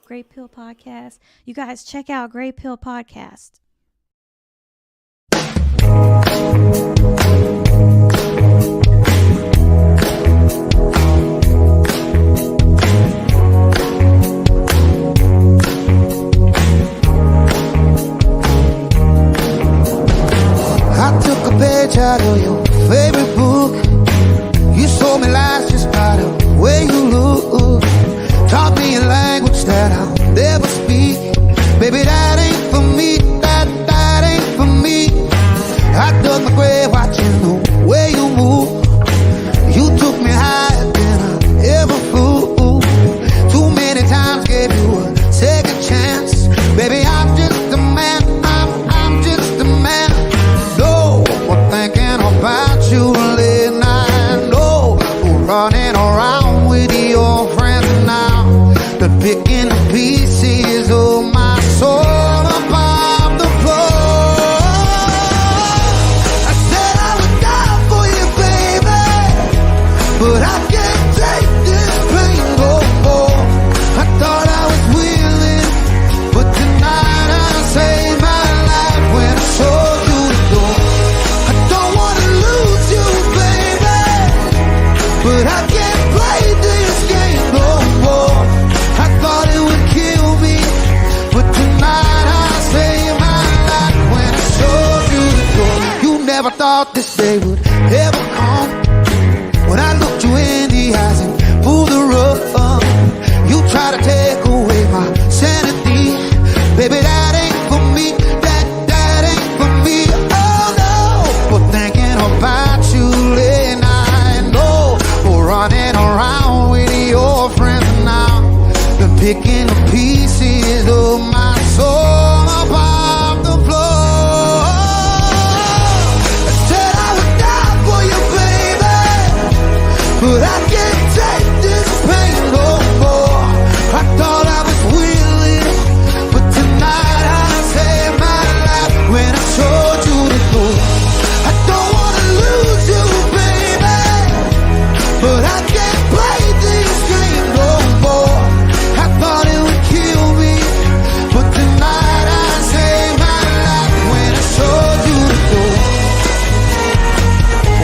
Grey Pill Podcast. You guys check out Grey Pill Podcast. I took a page out of your favorite book. You sold me lies just by the way you look. Taught me a language that I'll never speak. Baby, that ain't for me, that ain't for me. I dug my grave watching the way you move. You took me higher than I ever flew. Too many times gave you a second chance. Baby, I'm just a man, I'm just a man. No more thinking about you late night. No more running around with your friends now. But picking the pieces of my soul above the floor. I said I would die for you, baby, but I can't take this pain no more. I thought I was willing, but tonight I saved my life when I showed you the door. I don't wanna lose you, baby, but I can't play this game no more. I thought it would kill me, but tonight I saved my life when I showed you the door. You never thought this day would ever come. When I looked you in the eyes and pulled the rug, you try to take away my sanity. Baby, that ain't for me, that ain't for me. Oh no, for thinking about you late night. No, for running around with your friends now. Been picking the pieces of my soul above the floor. I said I would die for you, baby, but I can't take this pain no more. I thought I was willing, but tonight I saved my life when I showed you the door. I don't wanna lose you, baby, but I can't play this game no more. I thought it would kill me, but tonight I saved my life when I showed you the door.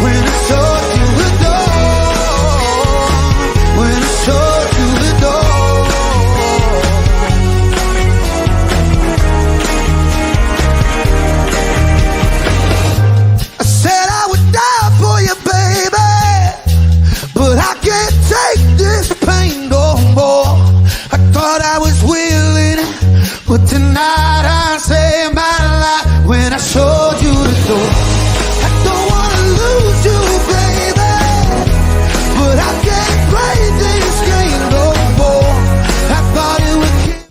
When I showed you the door. When I showed you the door. I said I would die for you, baby, but I can't take this pain no more. I thought I was willing, but tonight I saved my life when I showed you the door. I don't wanna lose you, baby, but I can't play this game no more. I thought it would kill.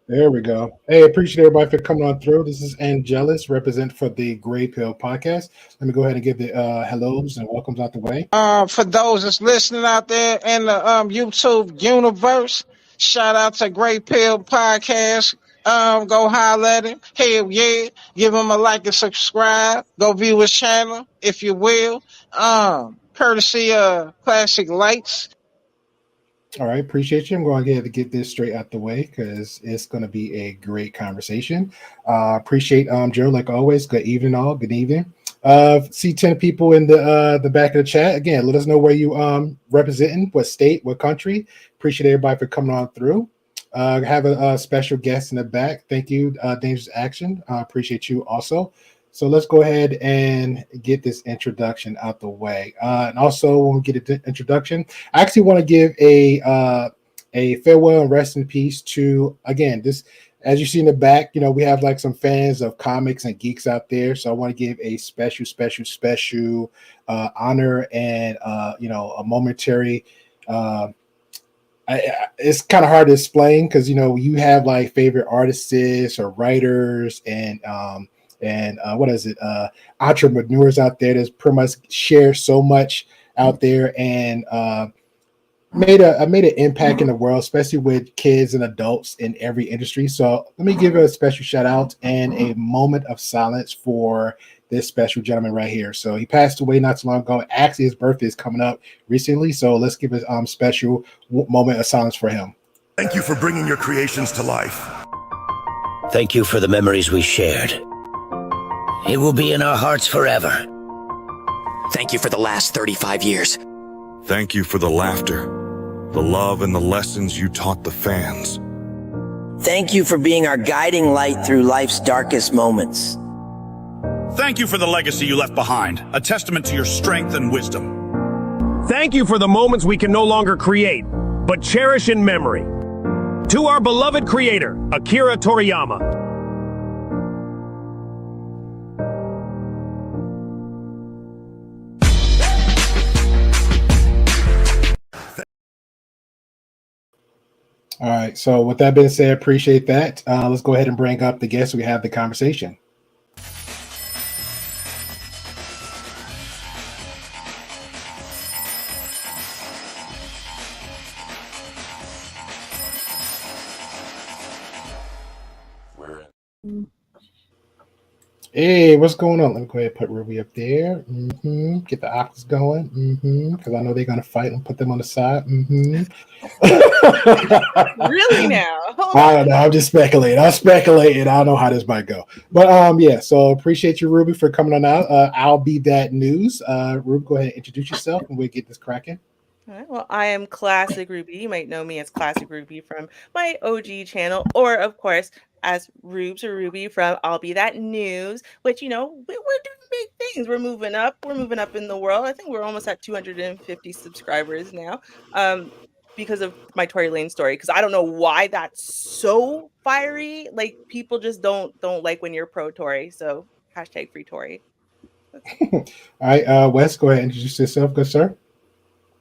There we go. Hey, appreciate everybody for coming on through. This is Angelus, represent for the Grey Pill Podcast. Let me go ahead and give the hellos and welcomes out the way. For those that's listening out there in the YouTube universe, shout out to Great Pill Podcast. Go holler at him. Hell yeah. Give him a like and subscribe. Go view his channel, if you will. Courtesy of Classic Lights. All right, appreciate you. I'm going to get to get this straight out the way because it's going to be a great conversation. Appreciate Joe, like always. Good evening, all. Good evening. See 10 people in the back of the chat. Again, let us know where you representing, what state, what country. Appreciate everybody for coming on through. Have a special guest in the back. Thank you, Dangerous Action. Appreciate you also. So let's go ahead and get this introduction out the way. And also, when we get an introduction, I actually want to give a farewell and rest in peace to, again, this, as you see in the back, you know, we have like some fans of comics and geeks out there. So I want to give a special honor and, you know, a momentary, it's kind of hard to explain because, you know, you have like favorite artists or writers and what is it? Entrepreneurs out there that pretty much share so much out there. And made an impact in the world, especially with kids and adults in every industry. So let me give a special shout out and a moment of silence for this special gentleman right here. So he passed away not too long ago. Actually, his birthday is coming up recently. So let's give a special moment of silence for him. Thank you for bringing your creations to life. Thank you for the memories we shared. It will be in our hearts forever. Thank you for the last 35 years. Thank you for the laughter, the love, and the lessons you taught the fans. Thank you for being our guiding light through life's darkest moments. Thank you for the legacy you left behind, a testament to your strength and wisdom. Thank you for the moments we can no longer create, but cherish in memory. To our beloved creator, Akira Toriyama. All right. So with that being said, appreciate that. Let's go ahead and bring up the guests. We have the conversation. Hey, what's going on? Let me go ahead and put Ruby up there. Get the octaves going. Because I know they're going to fight and put them on the side. Really now? I don't know. I'm just speculating. I'm speculating. I don't know how this might go. But yeah, so appreciate you, Ruby, for coming on out. I'll be that news. Ruby, go ahead and introduce yourself and we'll get this cracking. All right, well, I am Classic Ruby. You might know me as Classic Ruby from my OG channel, or of course, as Rubes or Ruby from I'll Be That News, which, you know, we're doing big things. We're moving up. We're moving up in the world. I think we're almost at 250 subscribers now because of my Tory Lane story. Because I don't know why that's so fiery. Like, people just don't like when you're pro Tory. So hashtag free Tory. All right, Wes, go ahead and introduce yourself, good sir.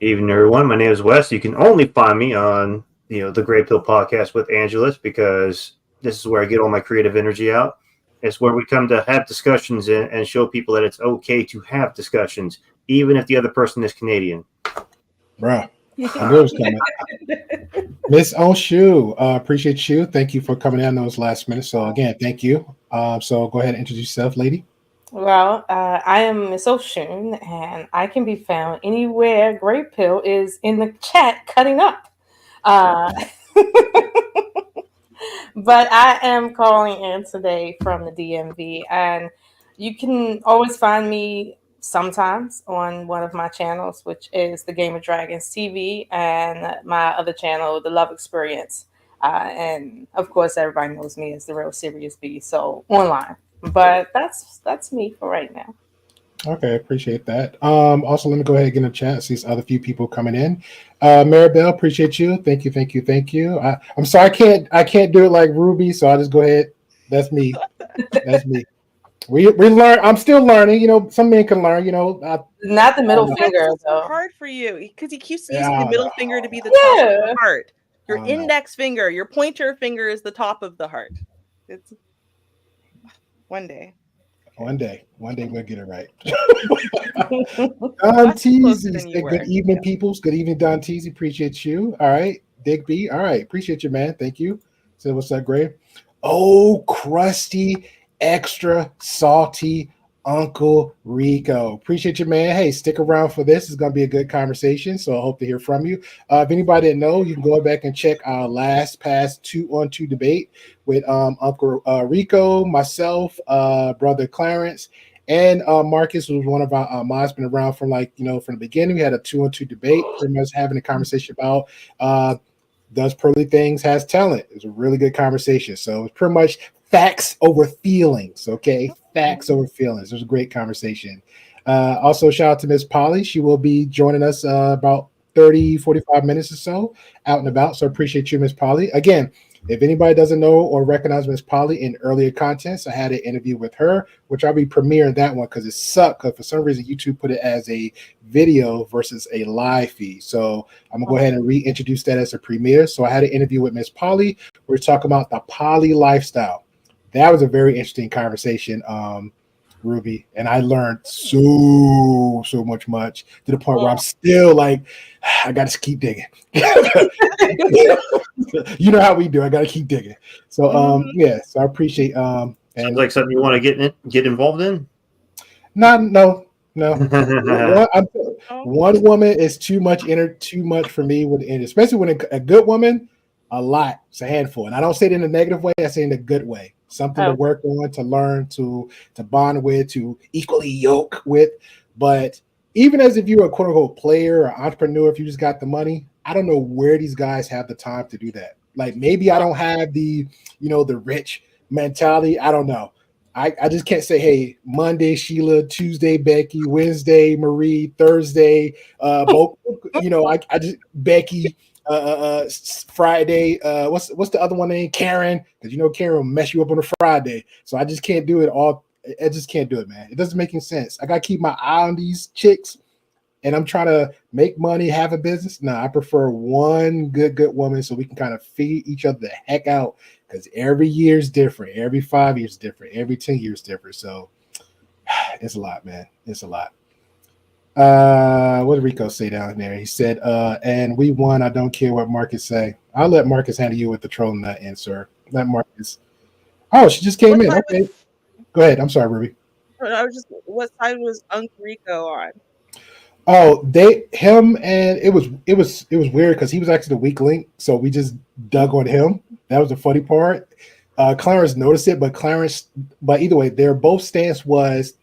Evening, everyone. My name is Wes. You can only find me on, the Grey Pill Podcast with Angelus, because this is where I get all my creative energy out. It's where we come to have discussions and show people that it's okay to have discussions, even if the other person is Canadian. Bruh, I knew it was coming. Miss Onshu, appreciate you. Thank you for coming in those last minutes. So again, thank you. So go ahead and introduce yourself, lady. Well, I am Miss Oshun, and I can be found anywhere Grey Pill is in the chat cutting up. But I am calling in today from the DMV, and you can always find me sometimes on one of my channels, which is the Game of Dragons TV, and my other channel, The Love Experience. And of course, everybody knows me as The Real Serious Bee, so online. But that's me for right now. Okay, appreciate that. Also, let me go ahead and get in the chat. See other few people coming in. Maribel, appreciate you. Thank you. I'm sorry, I can't do it like Ruby, so I'll just go ahead. That's me. That's me. We learn. I'm still learning. Some men can learn. Not the middle finger It's though. hard for you because he keeps using the middle finger to be the top of the heart. Your index finger, your pointer finger is the top of the heart. It's one day. One day we'll get it right. Don Teasy said, good evening, peoples. Good evening, Don Teasy. Appreciate you. All right. Digby. All right. Appreciate you, man. Thank you. So what's up, Gray? Oh, crusty, extra salty Uncle Rico. Appreciate you, man. Hey, stick around for this. It's going to be a good conversation, so I hope to hear from you. If anybody didn't know, you can go back and check our last past 2-on-2 debate with Uncle Rico, myself, brother Clarence, and Marcus was one of our mods. Been around from from the beginning. We had a 2-on-2 debate, pretty much having a conversation about does Pearly Things has talent. It was a really good conversation. So it's pretty much facts over feelings, okay? Facts over feelings. It was a great conversation. Also, shout out to Miss Polly. She will be joining us about 45 minutes or so out and about. So I appreciate you, Miss Polly. Again, if anybody doesn't know or recognize Miss Polly in earlier contents, I had an interview with her, which I'll be premiering that one because it sucked. Because for some reason, YouTube put it as a video versus a live feed. So I'm going to go ahead and reintroduce that as a premiere. So I had an interview with Miss Polly. We're talking about the poly lifestyle. That was a very interesting conversation. Ruby, and I learned so much to the point where I'm still like, I gotta keep digging. You know how we do. I gotta keep digging. So yeah, so I appreciate Sounds and like something you want to get involved in. no. Well, One woman is too much for me with, and especially when a good woman, a lot. It's a handful, and I don't say it in a negative way. I say it in a good way. Something to work on, to learn, to bond with, to equally yoke with. But even as if you're a quote unquote player or entrepreneur, if you just got the money, I don't know where these guys have the time to do that. Like maybe I don't have the the rich mentality. I don't know. I just can't say, hey, Monday, Sheila, Tuesday, Becky, Wednesday, Marie, Thursday, both, I just Becky, Friday, what's the other one name? Karen, because Karen will mess you up on a Friday. So I just can't do it all. I just can't do it, man. It doesn't make any sense. I got to keep my eye on these chicks, and I'm trying to make money, have a business. No, I prefer one good woman so we can kind of feed each other the heck out. Because every year is different. Every 5 years is different. Every 10 years is different. So it's a lot, man. It's a lot. What did Rico say down there? He said, and we won. I don't care what Marcus say. I'll let Marcus handle you with the trolling that answer. Let Marcus. Oh, she just came in. Okay. Go ahead. I'm sorry, Ruby. I was just, what side was Uncle Rico on? Oh, and it was weird because he was actually the weak link, so we just dug on him. That was the funny part. Clarence noticed it, but either way, their both stance was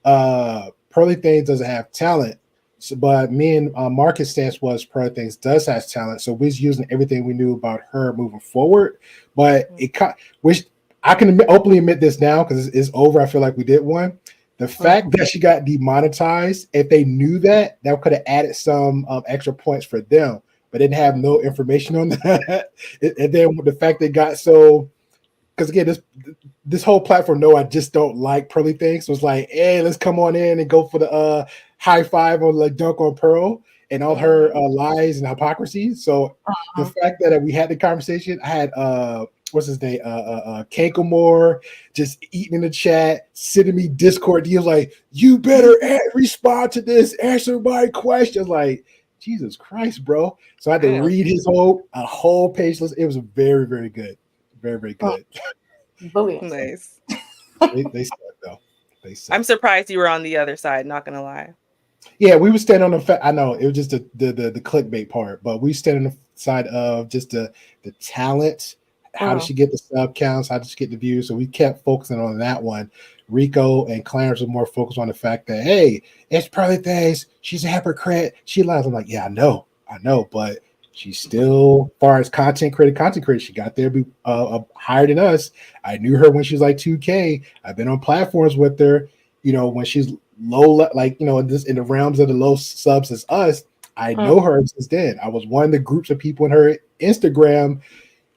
Pearly Things doesn't have talent. So, but me and Marcus' stance was Pearly Things does have talent. So we're using everything we knew about her moving forward. But which I can openly admit this now because it's over. I feel like we did one. The fact that she got demonetized, if they knew that could have added some extra points for them, but didn't have no information on that. And then the fact they got so, because again, this whole platform, I just don't like Pearly Things. So it's like, hey, let's come on in and go for the high five or like dunk on Pearl and all her lies and hypocrisy. So the fact that we had the conversation, I had what's his name? Kankamore just eating in the chat, sending me Discord deals like, you better respond to this, answer my question. Like, Jesus Christ, bro. So I had to read his whole page list. It was very, very good. Very, very good. Nice. They suck though. They suck. I'm surprised you were on the other side, not gonna lie. Yeah, we were standing on the I know it was just the clickbait part, but we stand on the side of just the talent. How did she get the sub counts? How did she get the views? So we kept focusing on that one. Rico and Clarence were more focused on the fact that, hey, it's Pearly Things. She's a hypocrite. She lies. I'm like, yeah, I know, but she's still, as far as content creator, she got there higher than us. I knew her when she was like 2K. I've been on platforms with her, when she's low, like, in the realms of the low subs as us. I know her since then. I was one of the groups of people in her Instagram,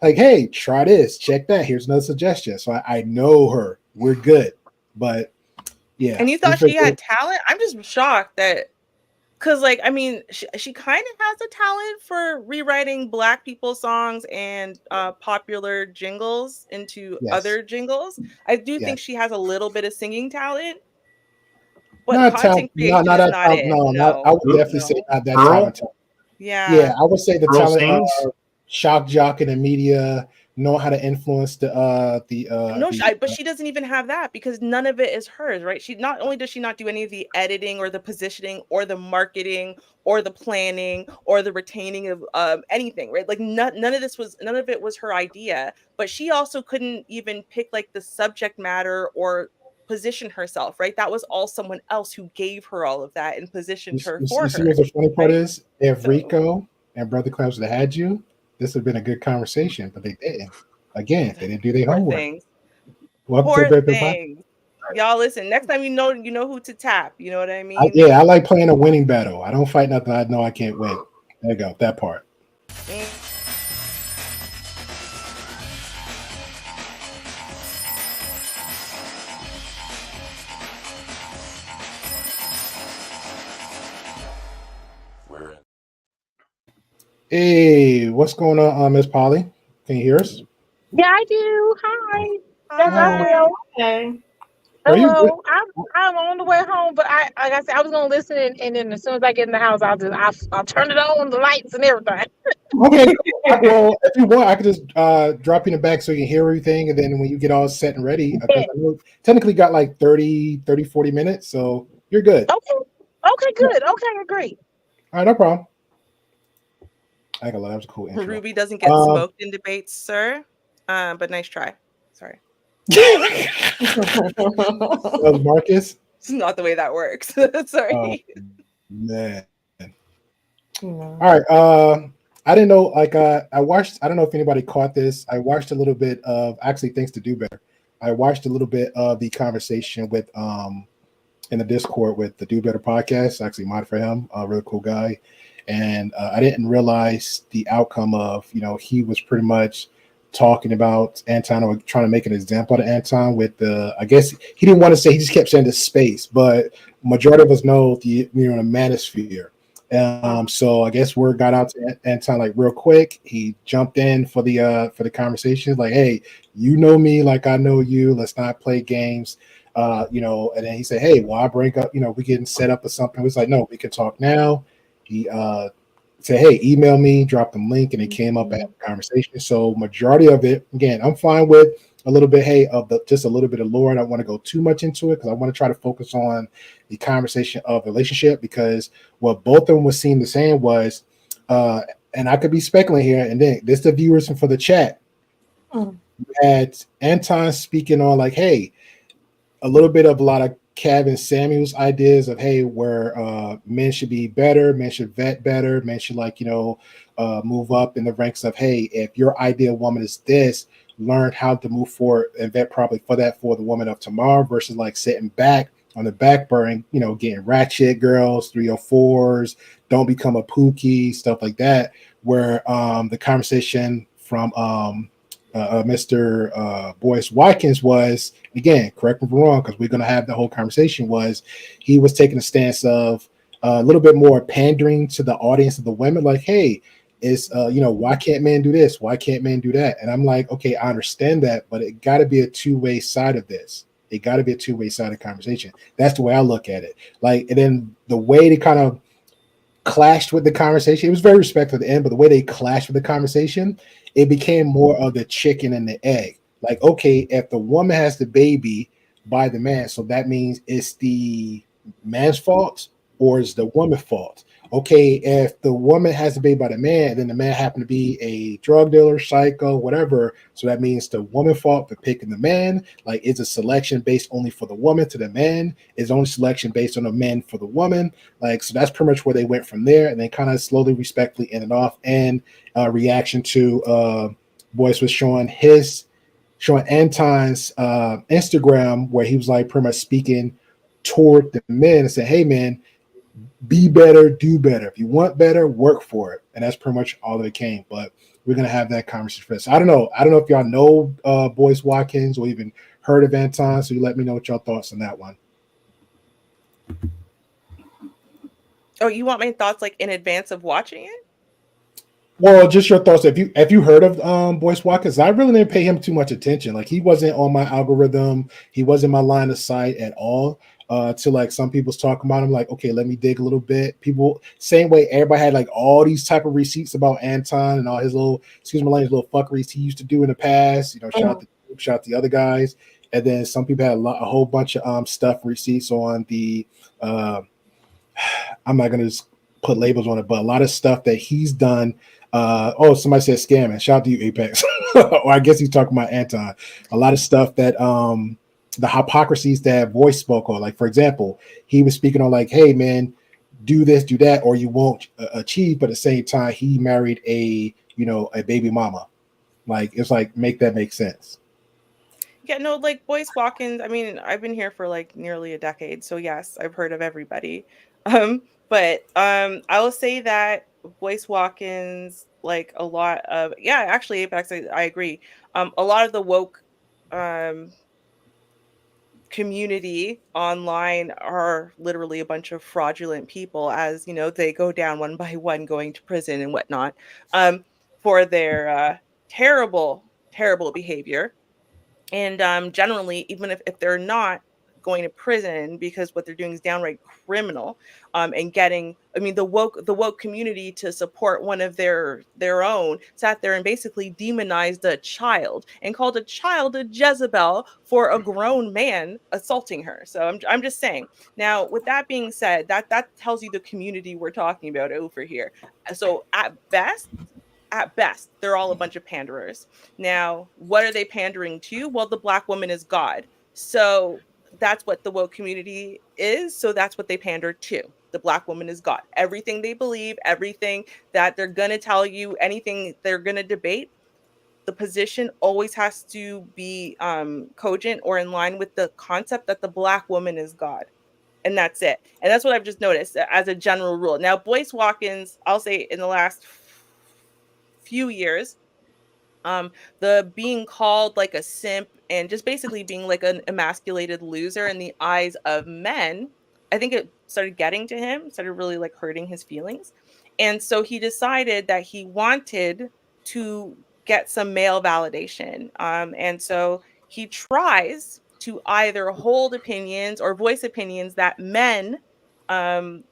like, hey, try this, check that. Here's another suggestion. So I know her. We're good. But yeah. And you thought she had talent? I'm just shocked that, because like, I mean, she kind of has a talent for rewriting Black people songs and popular jingles into other jingles. I do think she has a little bit of singing talent, but not content creation not is that not it. No, I would definitely say not that talent. Yeah, I would say the talent shock jock in the media, know how to influence but she doesn't even have that because none of it is hers, right? She not only does she not do any of the editing or the positioning or the marketing or the planning or the retaining of anything, right? Like none of it was her idea, but she also couldn't even pick like the subject matter or position herself, right? That was all someone else who gave her all of that and positioned her for her. See what the funny part is? If Rico and Brother Clemson would have had you, this would have been a good conversation, but they didn't. Again, they didn't do their homework. Welcome to the Podcast. Y'all listen, next time you know who to tap. You know what I mean? I like playing a winning battle. I don't fight nothing I know I can't win. There you go, that part. Hey, what's going on, Miss Polly? Can you hear us? Yeah, I do. Hi. Hi. Are you good? Hello, I'm on the way home, but like I said, I was gonna listen, and then as soon as I get in the house, I'll turn it on, the lights and everything. Okay, cool. Well, if you want, I could just drop you in the back so you can hear everything. And then when you get all set and ready, because Yeah. I know technically got like 40 minutes. So you're good. Okay. Okay. Good. Okay. Great. All right, no problem. I got that was a cool intro. Ruby doesn't get smoked in debates, sir. But nice try. Sorry. Marcus? It's not the way that works. Oh, Sorry. man. All right. I didn't know. Like, I watched. I don't know if anybody caught this. I watched a little bit of. Actually, thanks to Do Better, I watched a little bit of the conversation with in the Discord with the Do Better podcast. Actually, mod for him, a really cool guy, and I didn't realize the outcome of. He was pretty much talking about Anton or trying to make an example of Anton with the. I guess he didn't want to say. He just kept saying the space, but majority of us know the the manosphere. So I guess word got out to Anton like real quick. He jumped in for the conversation, like, "Hey, you know me, like I know you. Let's not play games." And then he said, "Hey, well, I bring up, we getting set up or something." We was like, "No, we can talk now." He said, "Hey, email me," dropped the link, and it came up at the conversation. So majority of it, again, I'm fine with a little bit, hey, of just a little bit of lore. I don't want to go too much into it because I want to try to focus on the conversation of relationship, because what both of them was seem the same was, and I could be speculating here, and then this the viewers and for the chat. You had Anton speaking on like, hey, a little bit of a lot of Kevin Samuels ideas of, hey, where men should be better, men should vet better, men should move up in the ranks of, hey, if your ideal woman is this, learn how to move forward and vet probably for that for the woman of tomorrow versus like sitting back on the back burn, getting ratchet girls, 304s, don't become a pookie, stuff like that. Where the conversation from Mr. Boyce Watkins was, again, correct me if I'm wrong, because we're going to have the whole conversation, was he was taking a stance of a little bit more pandering to the audience of the women, like, hey, why can't men do this? Why can't men do that? And I'm like, okay, I understand that, but it got to be a two-way side of this. It got to be a two-way side of conversation. That's the way I look at it. Like, and then the way they kind of clashed with the conversation, it was very respectful at the end, but the way they clashed with the conversation, it became more of the chicken and the egg. Like, okay, if the woman has the baby by the man, so that means it's the man's fault or is the woman's fault? Okay, if the woman has the baby by the man, then the man happened to be a drug dealer, psycho, whatever. So that means the woman's fault for picking the man. Like, is a selection based only for the woman to the man? Is only selection based on the men for the woman? Like, so that's pretty much where they went from there, and then kind of slowly, respectfully ended off. And reaction to Boyce was showing Anton's Instagram, where he was like pretty much speaking toward the men and said, "Hey, man, be better, do better. If you want better, work for it." And that's pretty much all that it came. But we're gonna have that conversation first. So I don't know if y'all know Boyce Watkins or even heard of Anton. So you let me know what y'all thoughts on that one. Oh, you want my thoughts like in advance of watching it? Well, just your thoughts. If you heard of Boyce Watkins, I really didn't pay him too much attention. Like, he wasn't on my algorithm. He wasn't my line of sight at all. To like some people's talking about him, like, okay, let me dig a little bit. People, same way everybody had like all these type of receipts about Anton and all his little, excuse my language, little fuckeries he used to do in the past. Shout out the other guys. And then some people had a whole bunch of stuff, receipts on the I'm not gonna just put labels on it, but a lot of stuff that he's done. Somebody said scamming. Shout out to you, Apex. Or I guess he's talking about Anton. A lot of stuff that the hypocrisies that Boyce spoke on. Like, for example, he was speaking on like, hey man, do this, do that, or you won't achieve. But at the same time, he married a baby mama. Like, it's like, make that make sense. Yeah, no, like Boyce Watkins, I mean, I've been here for like nearly a decade, so yes, I've heard of everybody. I will say that Boyce Watkins, like a lot of, yeah, actually, Apex, I agree. A lot of the woke um community online are literally a bunch of fraudulent people, as they go down one by one, going to prison and whatnot, for their terrible behavior. And generally, even if they're not going to prison because what they're doing is downright criminal, and getting, I mean, the woke community to support one of their own sat there and basically demonized a child and called a child a Jezebel for a grown man assaulting her. So I'm just saying. Now, with that being said, that tells you the community we're talking about over here. So at best, they're all a bunch of panderers. Now, what are they pandering to? Well, the Black woman is God. So that's what the woke community is. So that's what they pander to. The Black woman is God. Everything they believe, everything that they're going to tell you, anything they're going to debate, the position always has to be cogent or in line with the concept that the Black woman is God. And that's it. And that's what I've just noticed as a general rule. Now, Boyce Watkins, I'll say in the last few years, the being called like a simp and just basically being like an emasculated loser in the eyes of men, I think it started getting to him, started really like hurting his feelings. And so he decided that he wanted to get some male validation. And so he tries to either hold opinions or voice opinions that men um,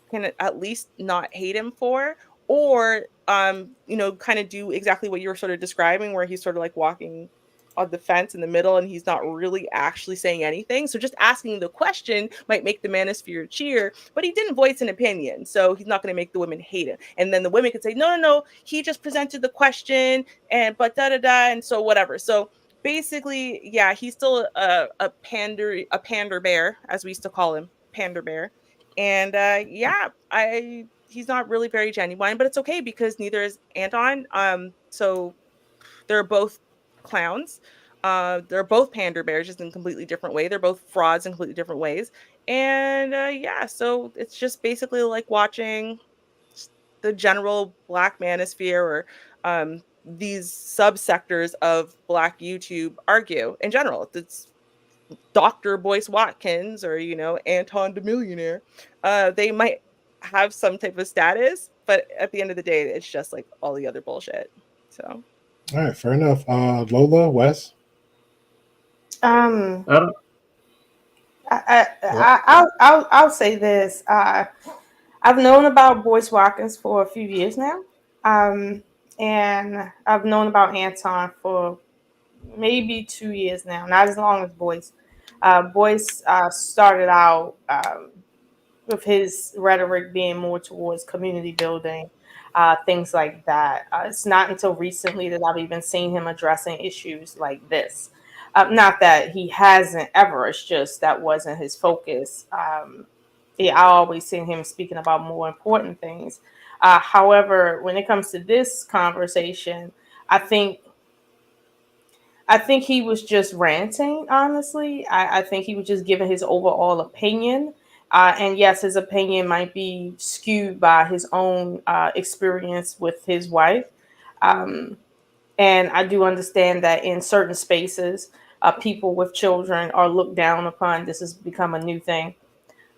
can at least not hate him for, or kind of do exactly what you were sort of describing, where he's sort of like walking on the fence in the middle and he's not really actually saying anything. So just asking the question might make the manosphere cheer, but he didn't voice an opinion, so he's not going to make the women hate him. And then the women could say, no, he just presented the question, and but da da da, and so whatever. So basically, yeah, he's still a pander bear, as we used to call him, pander bear. And yeah, I he's not really very genuine, but it's okay because neither is Anton. So they're both clowns. They're both pander bears, just in completely different way. They're both frauds in completely different ways. And yeah, so it's just basically like watching the general Black manosphere or these subsectors of Black YouTube argue in general. It's Dr. Boyce Watkins or, Anton the Millionaire. They might have some type of status, but at the end of the day, it's just like all the other bullshit. So, All right, fair enough. Lola, Wes. Um, I don't. I'll say this. I've known about Boyce Watkins for a few years now, and I've known about Anton for maybe 2 years now. Not as long as Boyce. Boyce started out with his rhetoric being more towards community building, things like that. It's not until recently that I've even seen him addressing issues like this. Not that he hasn't ever, it's just that wasn't his focus. Yeah, I always seen him speaking about more important things. However, when it comes to this conversation, I think I think he was just ranting, honestly. I think he was just giving his overall opinion. And yes, his opinion might be skewed by his own experience with his wife. Um, and I do understand that in certain spaces, people with children are looked down upon. This has become a new thing,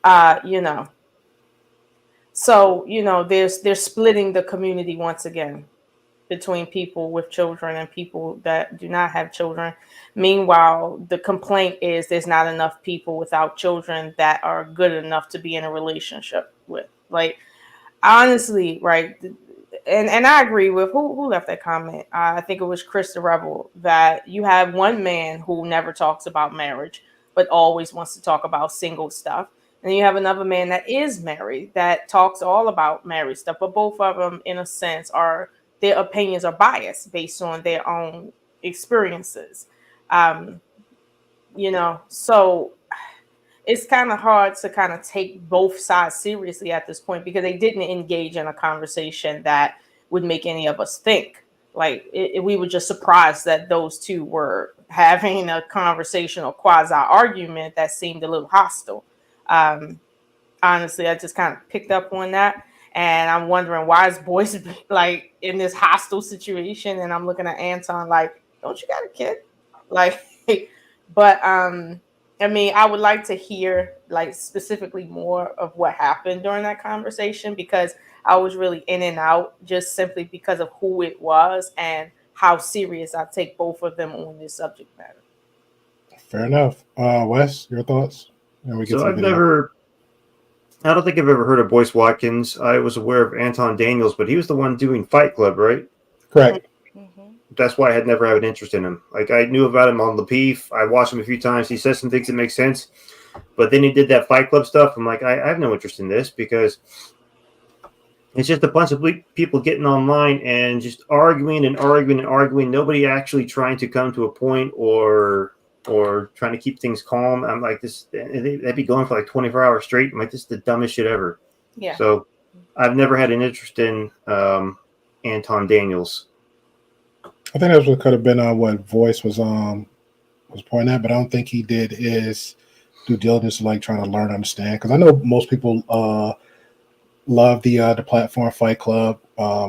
uh, you know. So, they're splitting the community once again between people with children and people that do not have children. Meanwhile, the complaint is there's not enough people without children that are good enough to be in a relationship with. Like, honestly, right? And I agree with who left that comment. I think it was Chris the Rebel, that you have one man who never talks about marriage, but always wants to talk about single stuff. And you have another man that is married that talks all about married stuff, but both of them, in a sense, are their opinions are biased based on their own experiences. Um, so it's kind of hard to kind of take both sides seriously at this point because they didn't engage in a conversation that would make any of us think. Like we were just surprised that those two were having a conversation or quasi argument that seemed a little hostile. Um, Honestly, I just kind of picked up on that, and I'm wondering why is Boyce like in this hostile situation, and I'm looking at Anton like, don't you got a kid? Like, but I mean, I would like to hear like specifically more of what happened during that conversation because I was really in and out just simply because of who it was and how serious I take both of them on this subject matter. Fair enough. Wes, your thoughts? And we get So to the video. I don't think I've ever heard of Boyce Watkins. I was aware of Anton Daniels, but he was the one doing Fight Club, right? Correct. That's why I had never had an interest in him. Like, I knew about him on Lapeef. I watched him a few times. He says some things that make sense. But then he did that Fight Club stuff. I'm like, I have no interest in this because it's just a bunch of people getting online and just arguing and arguing and arguing. Nobody actually trying to come to a point or trying to keep things calm. I'm like, they'd be going for like 24 hours straight. I'm like, this is the dumbest shit ever. Yeah. So I've never had an interest in Anton Daniels. I think that's what could have been what Voice was pointing at, but I don't think he did his due diligence, like trying to learn and understand. Because I know most people love the platform Fight Club.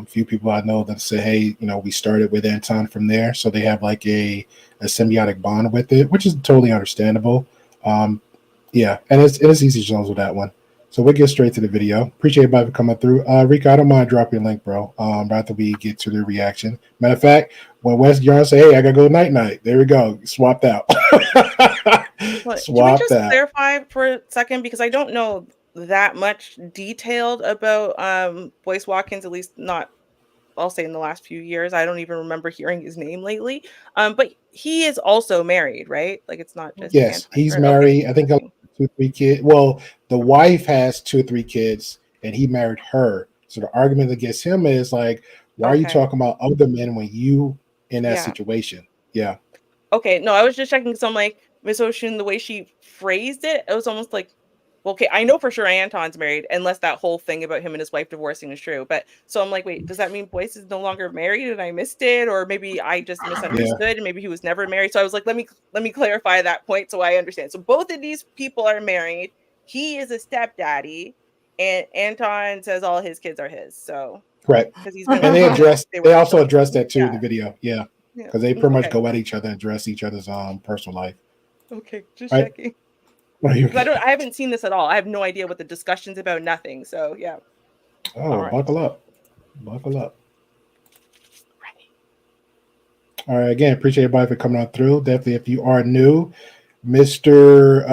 Few people I know that say, hey, we started with Anton from there, so they have like a symbiotic bond with it, which is totally understandable. Yeah, and it's easy zones with that one. So we'll get straight to the video. Appreciate everybody for coming through. Rico, I don't mind dropping a link, bro. After we get to the reaction. Matter of fact, when Wes Yarn say, hey, I gotta go night, there we go. Swapped out. Can we just out. clarify for a second? Because I don't know that much detailed about Boyce Watkins, at least not, I'll say, in the last few years. I don't even remember hearing his name lately. But he is also married, right? Like, it's not just Yes, Anton. he's Okay. married. I think 2, 3 kids. Well, the wife has 2 or 3 kids, and he married her. So the argument against him is like, why are you talking about other men when you in that situation? Yeah. Okay, no, I was just checking because I'm like, Miss Ocean, the way she phrased it, it was almost like, well, okay, I know for sure Anton's married, unless that whole thing about him and his wife divorcing is true. But so I'm like, wait, does that mean Boyce is no longer married and I missed it, or maybe I just misunderstood and maybe he was never married? So I was like, let me clarify that point so I understand. So both of these people are married. He is a stepdaddy, and Anton says all his kids are his. So Correct. because he's And they also addressed that too in the video. Yeah. Because they pretty much go at each other and address each other's personal life. Okay, just Right. checking. Well, I haven't seen this at all. I have no idea what the discussion's about. Nothing. So yeah. Oh, right. Buckle up. All right. Again, appreciate everybody for coming on through. Definitely, if you are new, Mr.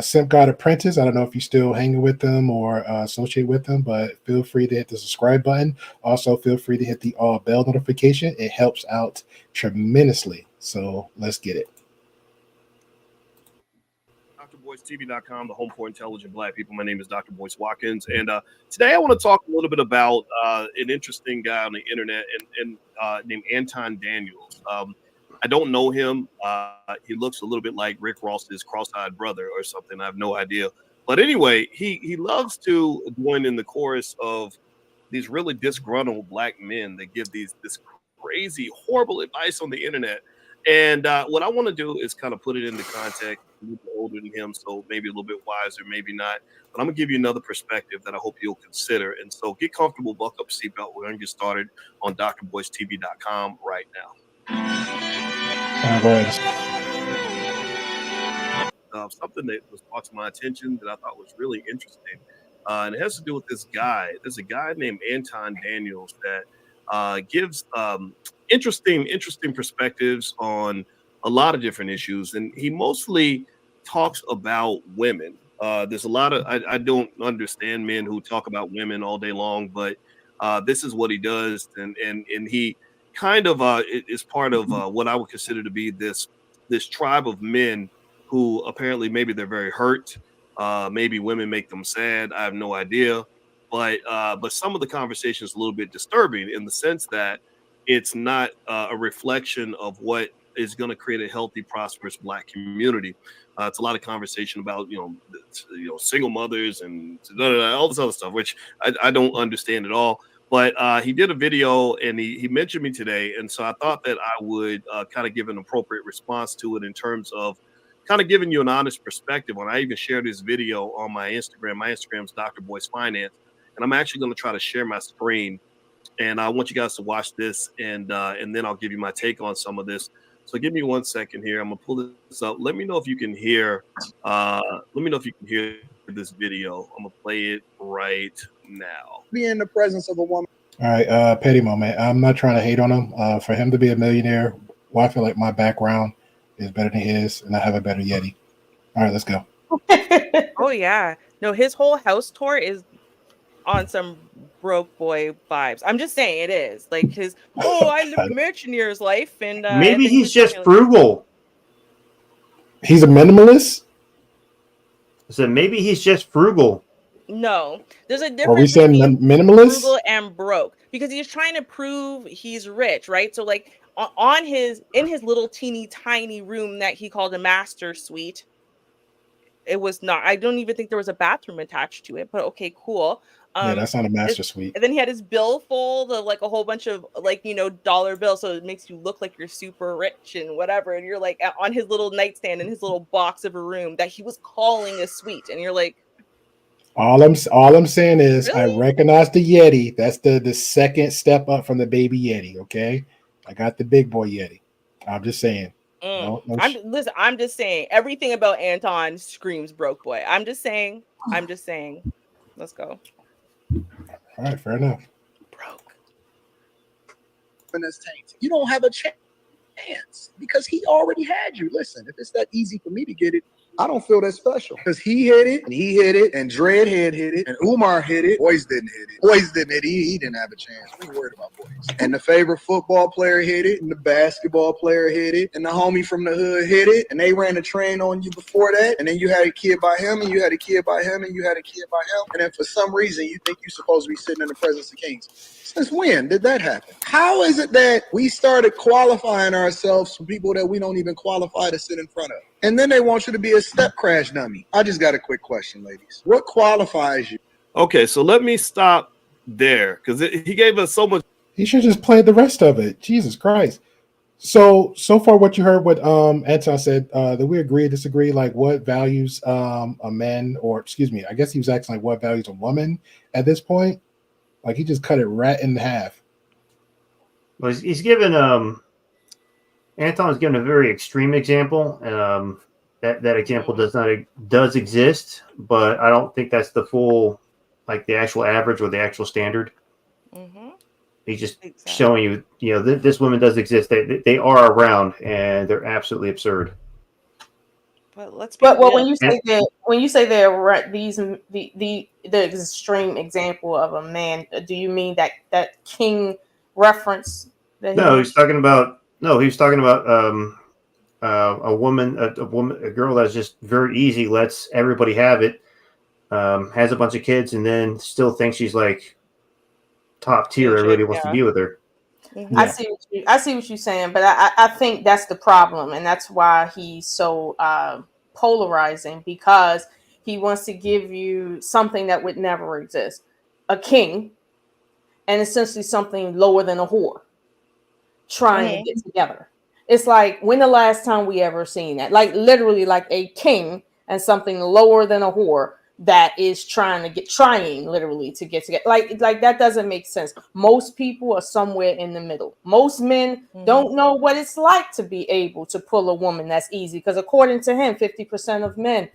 Simp God Apprentice. I don't know if you're still hanging with them or associate with them, but feel free to hit the subscribe button. Also, feel free to hit the bell notification. It helps out tremendously. So let's get it. DrBoyceTV.com, the home for intelligent Black people. My name is Dr. Boyce Watkins, and today I want to talk a little bit about an interesting guy on the internet and named Anton Daniels. I don't know him. He looks a little bit like Rick Ross's cross-eyed brother or something. I have no idea. But anyway, he loves to join in the chorus of these really disgruntled Black men that give this crazy, horrible advice on the internet. And what I want to do is kind of put it into context. A little bit older than him, so maybe a little bit wiser, maybe not. But I'm going to give you another perspective that I hope you'll consider. And so get comfortable, buckle up, seatbelt. We're going to get started on DrBoyceTV.com right now. Something that was brought to my attention that I thought was really interesting. And it has to do with this guy. There's a guy named Anton Daniels that gives interesting perspectives on a lot of different issues, and he mostly talks about women. There's a lot of I don't understand men who talk about women all day long, but this is what he does, and he kind of is part of what I would consider to be this tribe of men who apparently maybe they're very hurt, maybe women make them sad. I have no idea, but some of the conversation is a little bit disturbing in the sense that it's not a reflection of what is going to create a healthy, prosperous Black community. It's a lot of conversation about single mothers and all this other stuff, which I don't understand at all. But he did a video and he mentioned me today, and so I thought that I would kind of give an appropriate response to it in terms of kind of giving you an honest perspective on. I even shared this video on my Instagram. My Instagram is Dr. Boyce Finance, and I'm actually going to try to share my screen. And I want you guys to watch this, and then I'll give you my take on some of this. So give me 1 second here. I'm gonna pull this up. Let me know if you can hear. Let me know if you can hear this video. I'm gonna play it right now. Be in the presence of a woman. All right, petty moment. I'm not trying to hate on him. For him to be a millionaire, well, I feel like my background is better than his, and I have a better Yeti. All right, let's go. Oh yeah. No, his whole house tour is on some broke boy vibes. I'm just saying it is. Like his I lived a mansion year's life and Maybe then he he's was talking just like frugal. He's a minimalist. So maybe he's just frugal. no. There's a Are we difference saying between minimalist? frugal and broke because he's trying to prove he's rich, right? So like on his in his little teeny tiny room that he called a master suite, it was not. I don't even think there was a bathroom attached to it, but okay, cool. Yeah, Um, that's not a it- master suite. and then he had his billfold of like a whole bunch of like dollar bills, so it makes you look like you're super rich and whatever. And you're like on his little nightstand in his little box of a room that he was calling a suite, and you're like, All I'm saying is I really? recognize the Yeti. That's the second step up from the baby Yeti. Okay, I got the big boy Yeti. I'm just saying. No, no. Listen. I'm just saying everything about Anton screams broke boy. I'm just saying. I'm just saying. Let's go. All right, fair enough. Broke. You don't have a chance because he already had you. Listen, if it's that easy for me to get it, I don't feel that special because he hit it and he hit it and Dreadhead hit it and Umar hit it. Boyce didn't hit it. Boyce didn't hit it. He didn't have a chance. We ain't worried about Boyce. And the favorite football player hit it and the basketball player hit it and the homie from the hood hit it and they ran a train on you before that and then you had a kid by him and you had a kid by him and you had a kid by him and then for some reason you think you're supposed to be sitting in the presence of kings. Since when did that happen? How is it that we started qualifying ourselves for people that we don't even qualify to sit in front of? And then they want you to be a step crash dummy. I just got a quick question, ladies. What qualifies you? Okay, so let me stop there because he gave us so much. He should just play the rest of it. Jesus Christ. So far, what you heard, what Anton said, that we agree, disagree, like what values a man, or excuse me, I guess he was asking like what values a woman at this point. Like he just cut it right in half. Well, he's given Anton's given a very extreme example. That example does exist, but I don't think that's the full, like the actual average or the actual standard. Mm-hmm. He's just showing you, this woman does exist. They are around, and they're absolutely absurd. But let's be But real. when you say they're the extreme example of a man, do you mean that king reference? That No, he's talking about a woman, a girl that's just very easy, lets everybody have it, has a bunch of kids, and then still thinks she's like top tier. Everybody wants to be with her. Mm-hmm. I see what you're saying, but I think that's the problem, and that's why he's so polarizing, because he wants to give you something that would never exist, a king, and essentially something lower than a whore trying to get together. It's like, when the last time we ever seen that? Like literally like a king and something lower than a whore that is trying literally to get together. Like that doesn't make sense. Most people are somewhere in the middle. Most men don't know what it's like to be able to pull a woman that's easy, because according to him, 50% of men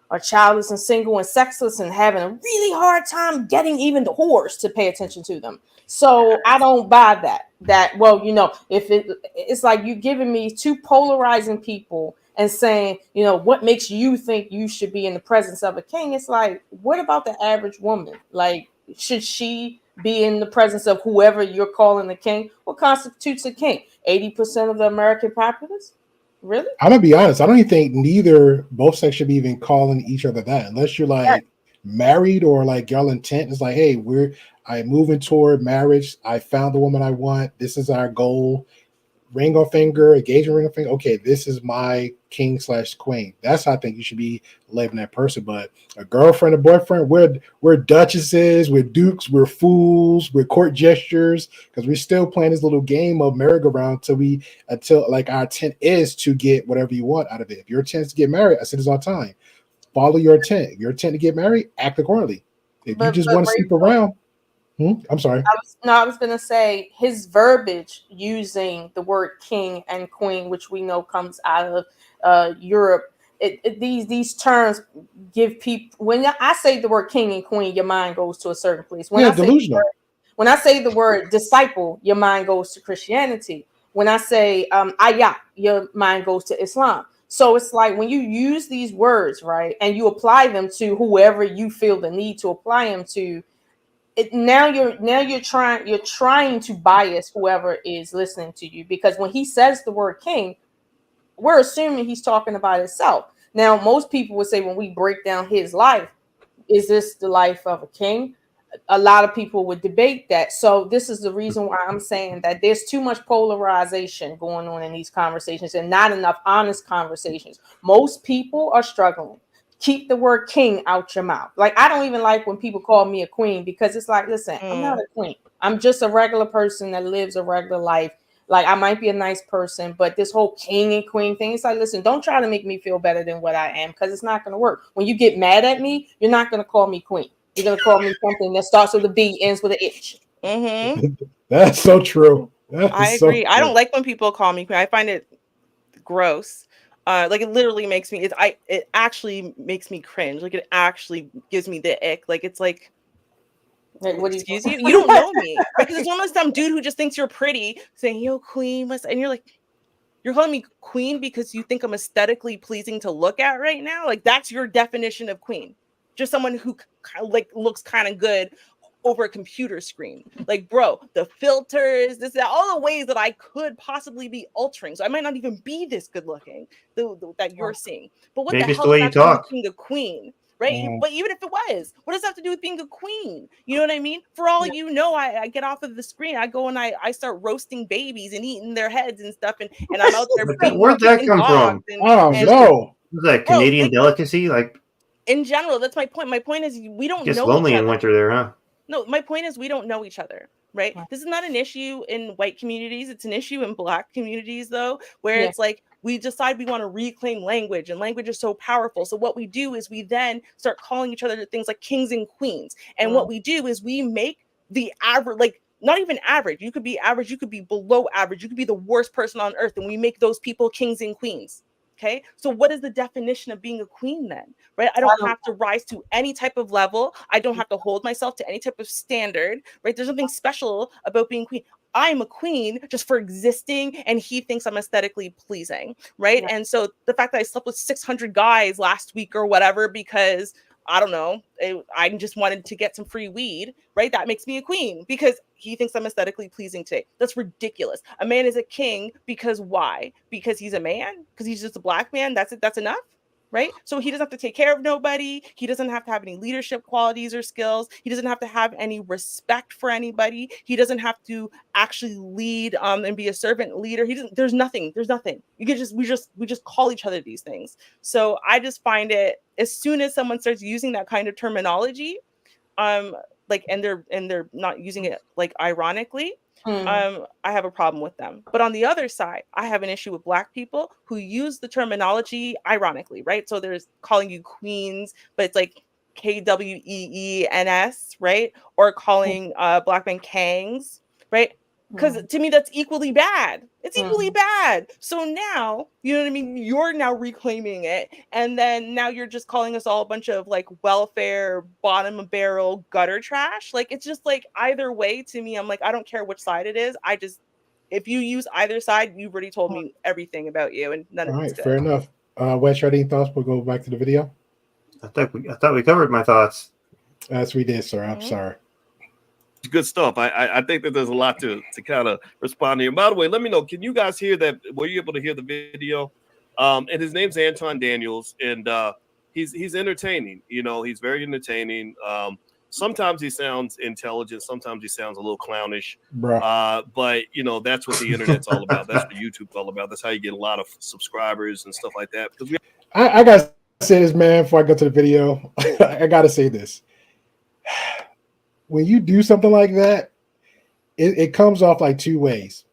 are childless and single and sexless and having a really hard time getting even the whores to pay attention to them. So I don't buy that. Well, if it's like you giving me two polarizing people and saying, what makes you think you should be in the presence of a king? It's like, what about the average woman? Like, should she be in the presence of whoever you're calling the king? What constitutes a king? 80% of the American populace? Really? I'm gonna be honest. I don't even think both sexes should be even calling each other that, unless you're like married or like y'all intent is like, hey, I'm moving toward marriage. I found the woman I want. This is our goal. Ring on finger, engagement ring on finger. Okay, this is my king/queen. That's how I think you should be labeling that person. But a girlfriend, a boyfriend, we're duchesses, we're dukes, we're fools, we're court gestures, because we're still playing this little game of merry-go-round until like our intent is to get whatever you want out of it. If your intent is to get married, I say this all the time, follow your intent. If your intent to get married, act accordingly. If you just want to sleep around, I'm sorry. I was going to say his verbiage using the word king and queen, which we know comes out of Europe. These terms give people, when I say the word king and queen, your mind goes to a certain place. When I delusional. when I say the word disciple, your mind goes to Christianity. when I say ayah, your mind goes to Islam. So it's like when you use these words, right, and you apply them to whoever you feel the need to apply them to, now you're trying to bias whoever is listening to you, because when he says the word king, we're assuming he's talking about himself. Now, most people would say when we break down his life, is this the life of a king? A lot of people would debate that. So this is the reason why I'm saying that there's too much polarization going on in these conversations and not enough honest conversations. Most people are struggling. Keep the word king out your mouth. Like, I don't even like when people call me a queen, because it's like, listen, I'm not a queen. I'm just a regular person that lives a regular life. Like, I might be a nice person, but this whole king and queen thing, it's like, listen, don't try to make me feel better than what I am, because it's not going to work. When you get mad at me, you're not going to call me queen. You're going to call me something that starts with a B, ends with an H. That's so true. I agree. I don't like when people call me queen. I find it gross. Like, it literally makes me, it actually makes me cringe. Like, it actually gives me the ick. Like, it's like, excuse you? You don't know me. Because it's almost some dude who just thinks you're pretty saying, yo, queen, and you're like, you're calling me queen because you think I'm aesthetically pleasing to look at right now? Like, that's your definition of queen. Just someone who like looks kind of good over a computer screen. Like, bro, the filters, this, that, all the ways that I could possibly be altering. So I might not even be this good looking that you're seeing. But what Maybe the it's hell the way does you that have to do talk. with being a queen? Right? But even if it was, what does that have to do with being a queen? You know what I mean? For all you know, I get off of the screen, I go and I start roasting babies and eating their heads and stuff, and I'm out there Where'd that come dogs from? and Is that Canadian delicacy? Like, in general, that's my point. My point is we don't gets know lonely each in other. winter there, huh? No, my point is we don't know each other, right? This is not an issue in white communities. It's an issue in Black communities, though, where it's like we decide we want to reclaim language, and language is so powerful. So what we do is we then start calling each other things like kings and queens. And what we do is we make the average, like, not even average. You could be average. You could be below average. You could be the worst person on earth. And we make those people kings and queens. Okay. So what is the definition of being a queen then? Right? I don't have to rise to any type of level. I don't have to hold myself to any type of standard, right? There's nothing special about being queen. I'm a queen just for existing, and he thinks I'm aesthetically pleasing, right? And so the fact that I slept with 600 guys last week or whatever because I don't know, I just wanted to get some free weed, right? That makes me a queen because he thinks I'm aesthetically pleasing today. That's ridiculous. A man is a king because why? Because he's a man? Because he's just a Black man? That's it. That's enough? Right? So he doesn't have to take care of nobody. He doesn't have to have any leadership qualities or skills. He doesn't have to have any respect for anybody. He doesn't have to actually lead and be a servant leader. There's nothing. We just call each other these things. So I just find it, as soon as someone starts using that kind of terminology, like, and they're not using it like ironically, I have a problem with them. But on the other side, I have an issue with Black people who use the terminology ironically, right? So there's calling you queens, but it's like KWEENS, right? Or calling Black men kangs, right? Because to me, that's equally bad. It's equally bad. So now, you know what I mean? You're now reclaiming it. And then now you're just calling us all a bunch of like welfare, bottom of barrel, gutter trash. Like, it's just like either way to me, I'm like, I don't care which side it is. If you use either side, you've already told me everything about you, and none of it's good. Fair enough. Wes, any thoughts? We'll go back to the video. I thought we covered my thoughts. Yes, we did, sir. I'm sorry. Good stuff. I think that there's a lot to kind of respond to here. By the way, let me know, can you guys hear that? Were you able to hear the video? And his name's Anton Daniels, and he's entertaining. You know, he's very entertaining. Sometimes he sounds intelligent. Sometimes he sounds a little clownish. But you know, that's what the internet's all about. That's what YouTube's all about. That's how you get a lot of subscribers and stuff like that. Because I gotta say this, man, before I go to the video. I gotta say this. When you do something like that, it comes off like two ways.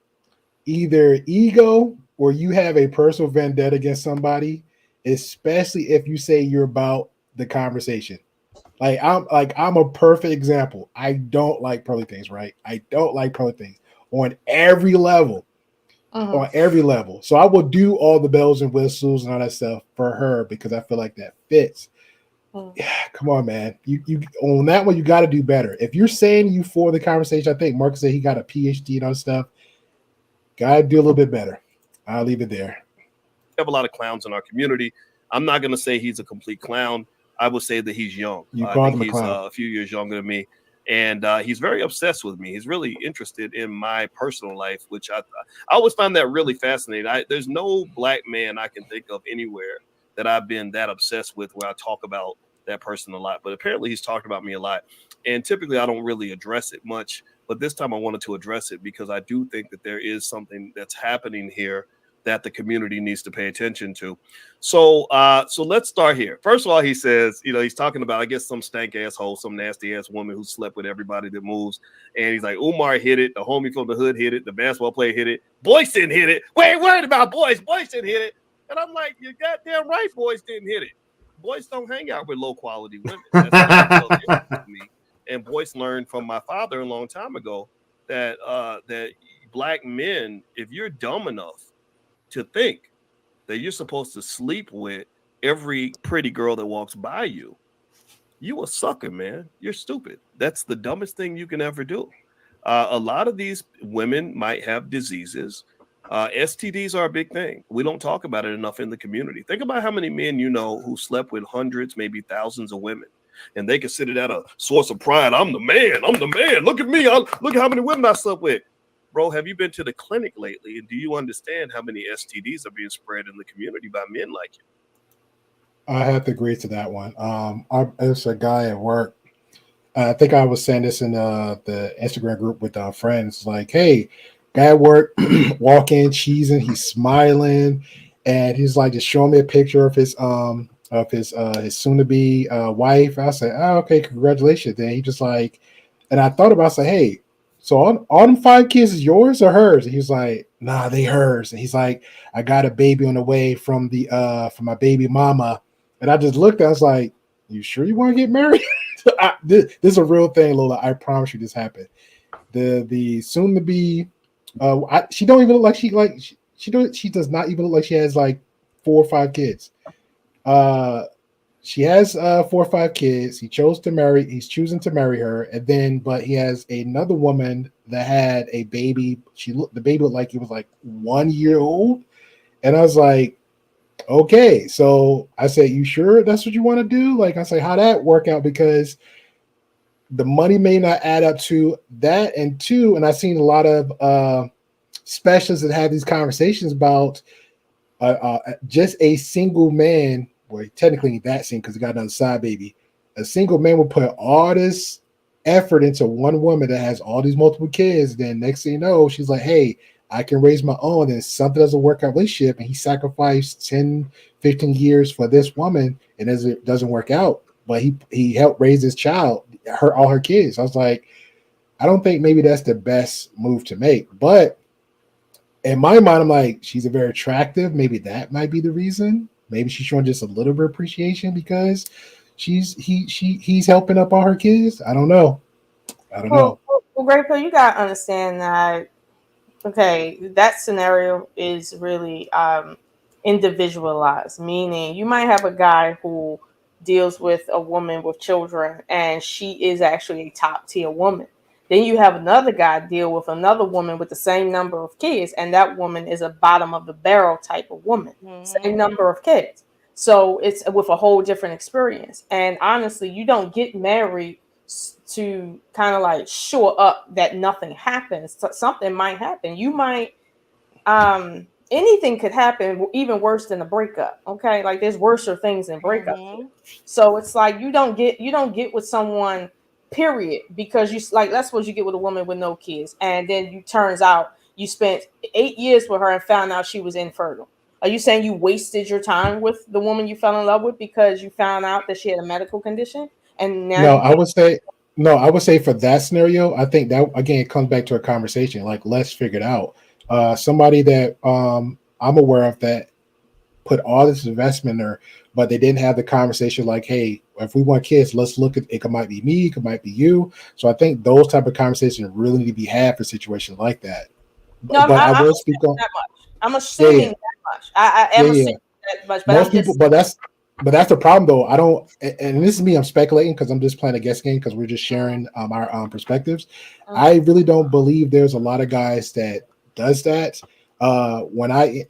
Either ego, or you have a personal vendetta against somebody, especially if you say you're about the conversation. I'm a perfect example. I don't like pearly things, right? I don't like pearly things on every level. On every level. So I will do all the bells and whistles and all that stuff for her because I feel like that fits. Yeah, come on, man. You on that one, you got to do better. If you're saying you for the conversation, I think Marcus said he got a PhD and all that stuff. Gotta do a little bit better. I'll leave it there. We have a lot of clowns in our community. I'm not going to say he's a complete clown. I would say that he's young. You I called think him a he's clown. a few years younger than me. And he's very obsessed with me. He's really interested in my personal life, which I always find that really fascinating. There's no black man I can think of anywhere that I've been that obsessed with where I talk about that person a lot. But apparently he's talked about me a lot. And typically I don't really address it much. But this time I wanted to address it because I do think that there is something that's happening here that the community needs to pay attention to. So let's start here. First of all, he says, he's talking about, I guess, some stank asshole, some nasty ass woman who slept with everybody that moves. And he's like, Umar hit it. The homie from the hood hit it. The basketball player hit it. Boyce didn't hit it. We ain't worried about Boyce. Boyce didn't hit it. And I'm like, you're goddamn right, Boyce didn't hit it. Boyce don't hang out with low quality women. That's me. And Boyce learned from my father a long time ago that black men, if you're dumb enough to think that you're supposed to sleep with every pretty girl that walks by you, you a sucker, man. You're stupid. That's the dumbest thing you can ever do. A lot of these women might have diseases. STDs are a big thing. We don't talk about it enough in the community. Think about how many men you know who slept with hundreds, maybe thousands of women, and they consider that a source of pride. I'm the man. I'm the man. Look at me. Look at how many women I slept with. Bro, have you been to the clinic lately? And do you understand how many STDs are being spread in the community by men like you? I have to agree to that one. There's a guy at work. I think I was saying this in the Instagram group with our friends. Like, hey, guy at work, walking, cheesing, he's smiling, and he's like just showing me a picture of his soon-to-be wife. I said, oh, okay, congratulations. Then he just like, and I thought about, say, hey, so all them 5 kids is yours or hers? And he's like, nah, they hers. And he's like, I got a baby on the way from my baby mama. And I just looked, I was like, you sure you want to get married? This is a real thing, Lola. I promise you this happened. The soon to be she don't even look like she does not even look like she has like 4 or 5 kids. She has 4 or 5 kids. He's choosing to marry her, but he has another woman that had a baby. The baby looked like he was like 1 year old. And I was like, okay. So I said, you sure that's what you want to do? Like, I say, how'd that work out? Because the money may not add up to that. And 2, and I've seen a lot of specialists that have these conversations about just a single man. Well, technically that scene because he got another side baby. A single man will put all this effort into one woman that has all these multiple kids. Then next thing you know, she's like, hey, I can raise my own. And something doesn't work out in a relationship. And he sacrificed 10, 15 years for this woman. And it doesn't work out. But he helped raise this child, all her kids. I was like, I don't think maybe that's the best move to make. But in my mind, I'm like, she's a very attractive. Maybe that might be the reason. Maybe she's showing just a little bit of appreciation because he's helping up all her kids. I don't know. Well, GreyPill, you gotta understand that. Okay, that scenario is really individualized. Meaning, you might have a guy who deals with a woman with children, and she is actually a top tier woman. Then you have another guy deal with another woman with the same number of kids, and that woman is a bottom of the barrel type of woman, same number of kids. So it's with a whole different experience. And honestly, you don't get married to kind of like shore up that nothing happens. So something might happen. You might, anything could happen even worse than a breakup. Okay, like there's worser things than breakups. So it's like you don't get with someone. Period, because you like that's what you get with a woman with no kids, and then you turns out you spent 8 years with her and found out she was infertile. Are you saying you wasted your time with the woman you fell in love with because you found out that she had a medical condition? And now I would say for that scenario, I think that again it comes back to a conversation. Like, let's figure it out. Somebody that I'm aware of that put all this investment in her, but they didn't have the conversation like, hey, if we want kids, let's look at it. It might be me, it might be you. So I think those type of conversations really need to be had for a situation like that. No, but I will speak on that much. I'm assuming that much. I am assuming that much. But most people, but that's the problem though. I don't, and this is me. I'm speculating because I'm just playing a guess game because we're just sharing our perspectives. I really don't believe there's a lot of guys that does that. When I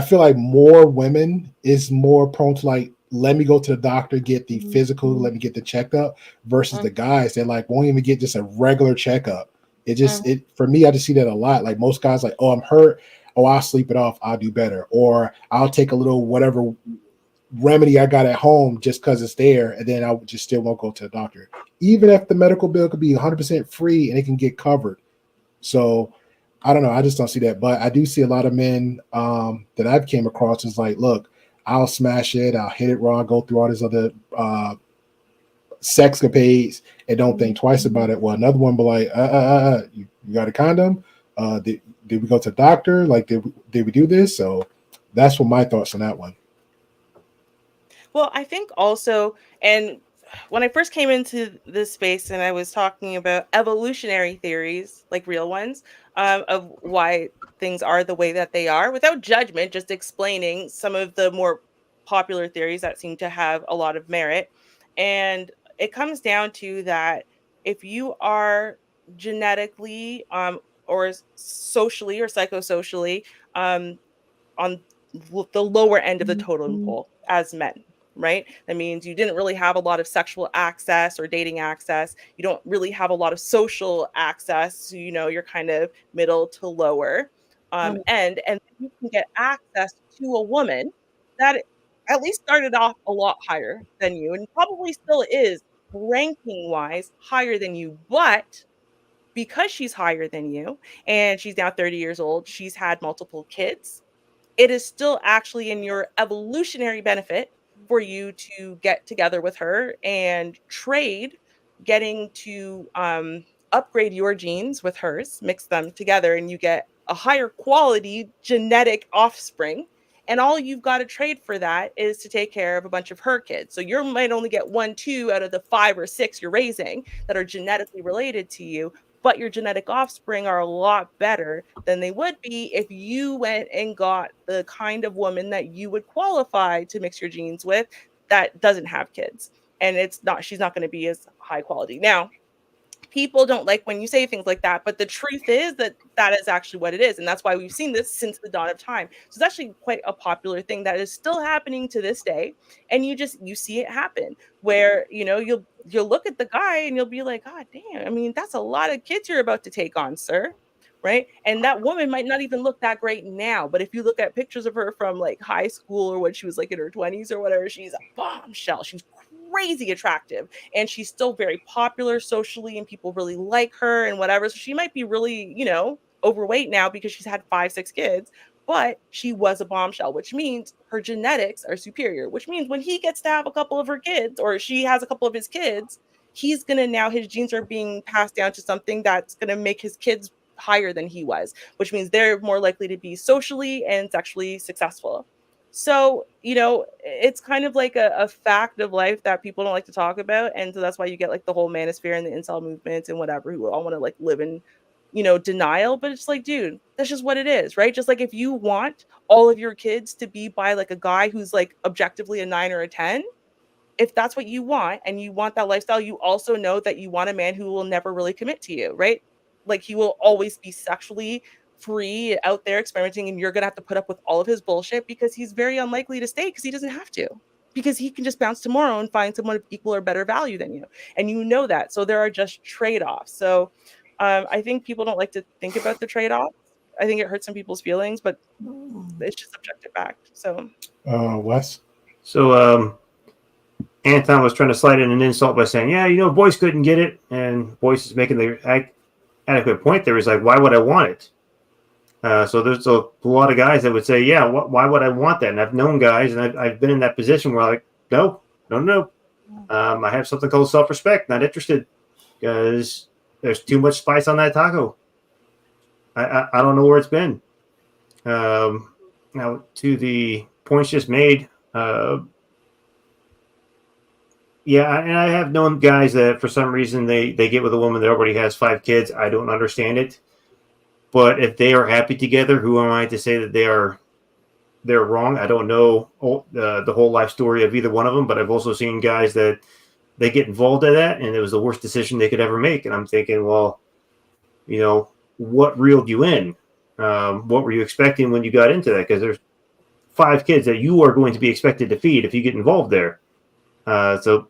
feel like more women is more prone to like, let me go to the doctor, get the physical, let me get the checkup, versus the guys that like won't even get just a regular checkup. It for me, I just see that a lot. Like most guys, like, oh, I'm hurt. Oh, I'll sleep it off. I'll do better, or I'll take a little whatever remedy I got at home just because it's there, and then I would just still won't go to the doctor, even if the medical bill could be 100% free and it can get covered. So I don't know. I just don't see that. But I do see a lot of men that I've came across is like, look, I'll smash it. I'll hit it raw, go through all these other sexcapades and don't think twice about it. Well, another one be like, you got a condom? Did we go to the doctor? Like, did we do this? So that's what my thoughts on that one. Well, I think also, and when I first came into this space and I was talking about evolutionary theories, like real ones, of why things are the way that they are, without judgment, just explaining some of the more popular theories that seem to have a lot of merit. And it comes down to that if you are genetically or socially or psychosocially um, on the lower end of the totem pole as men, right? That means you didn't really have a lot of sexual access or dating access. You don't really have a lot of social access. So, you're kind of middle to lower. And you can get access to a woman that at least started off a lot higher than you and probably still is ranking wise higher than you. But because she's higher than you and she's now 30 years old, she's had multiple kids, it is still actually in your evolutionary benefit for you to get together with her and trade getting to upgrade your genes with hers, mix them together, and you get a higher quality genetic offspring. And all you've got to trade for that is to take care of a bunch of her kids. So you might only get 1, 2 out of the 5 or 6 you're raising that are genetically related to you, but your genetic offspring are a lot better than they would be if you went and got the kind of woman that you would qualify to mix your genes with that doesn't have kids. And she's not going to be as high quality. Now, people don't like when you say things like that, but the truth is that that is actually what it is, and that's why we've seen this since the dawn of time. So it's actually quite a popular thing that is still happening to this day, and you see it happen where you'll look at the guy and you'll be like, God damn, I mean, that's a lot of kids you're about to take on, sir. Right. And that woman might not even look that great now. But if you look at pictures of her from like high school or when she was like in her 20s or whatever, she's a bombshell. She's crazy attractive and she's still very popular socially and people really like her and whatever. So she might be really, overweight now because she's had 5, 6 kids, but she was a bombshell, which means her genetics are superior, which means when he gets to have a couple of her kids or she has a couple of his kids, his genes are being passed down to something that's going to make his kids higher than he was, which means they're more likely to be socially and sexually successful. So, it's kind of like a fact of life that people don't like to talk about. And so that's why you get like the whole manosphere and the incel movement and whatever, who all want to like live in, denial. But it's like, dude, that's just what it is, right? Just like if you want all of your kids to be by like a guy who's like objectively a 9 or a 10, if that's what you want and you want that lifestyle, you also know that you want a man who will never really commit to you, right? Like he will always be sexually free out there experimenting and you're going to have to put up with all of his bullshit because he's very unlikely to stay because he doesn't have to, because he can just bounce tomorrow and find someone of equal or better value than you. And you know that. So there are just trade-offs. So I think people don't like to think about the trade-offs. I think it hurts some people's feelings, but it's just objective fact. So Wes? So Anton was trying to slide in an insult by saying, yeah, Boyce couldn't get it. And Boyce is making the adequate point there. Is like, why would I want it? So there's a lot of guys that would say, yeah, why would I want that? And I've known guys, and I've been in that position where I'm like, no. I have something called self-respect, not interested, because there's too much spice on that taco. I don't know where it's been. Now, to the points just made, yeah, and I have known guys that for some reason they get with a woman that already has 5 kids. I don't understand it. But if they are happy together, who am I to say that they're wrong? I don't know the whole life story of either one of them, but I've also seen guys that they get involved in that, and it was the worst decision they could ever make. And I'm thinking, well, what reeled you in? What were you expecting when you got into that? Because there's 5 kids that you are going to be expected to feed if you get involved there. So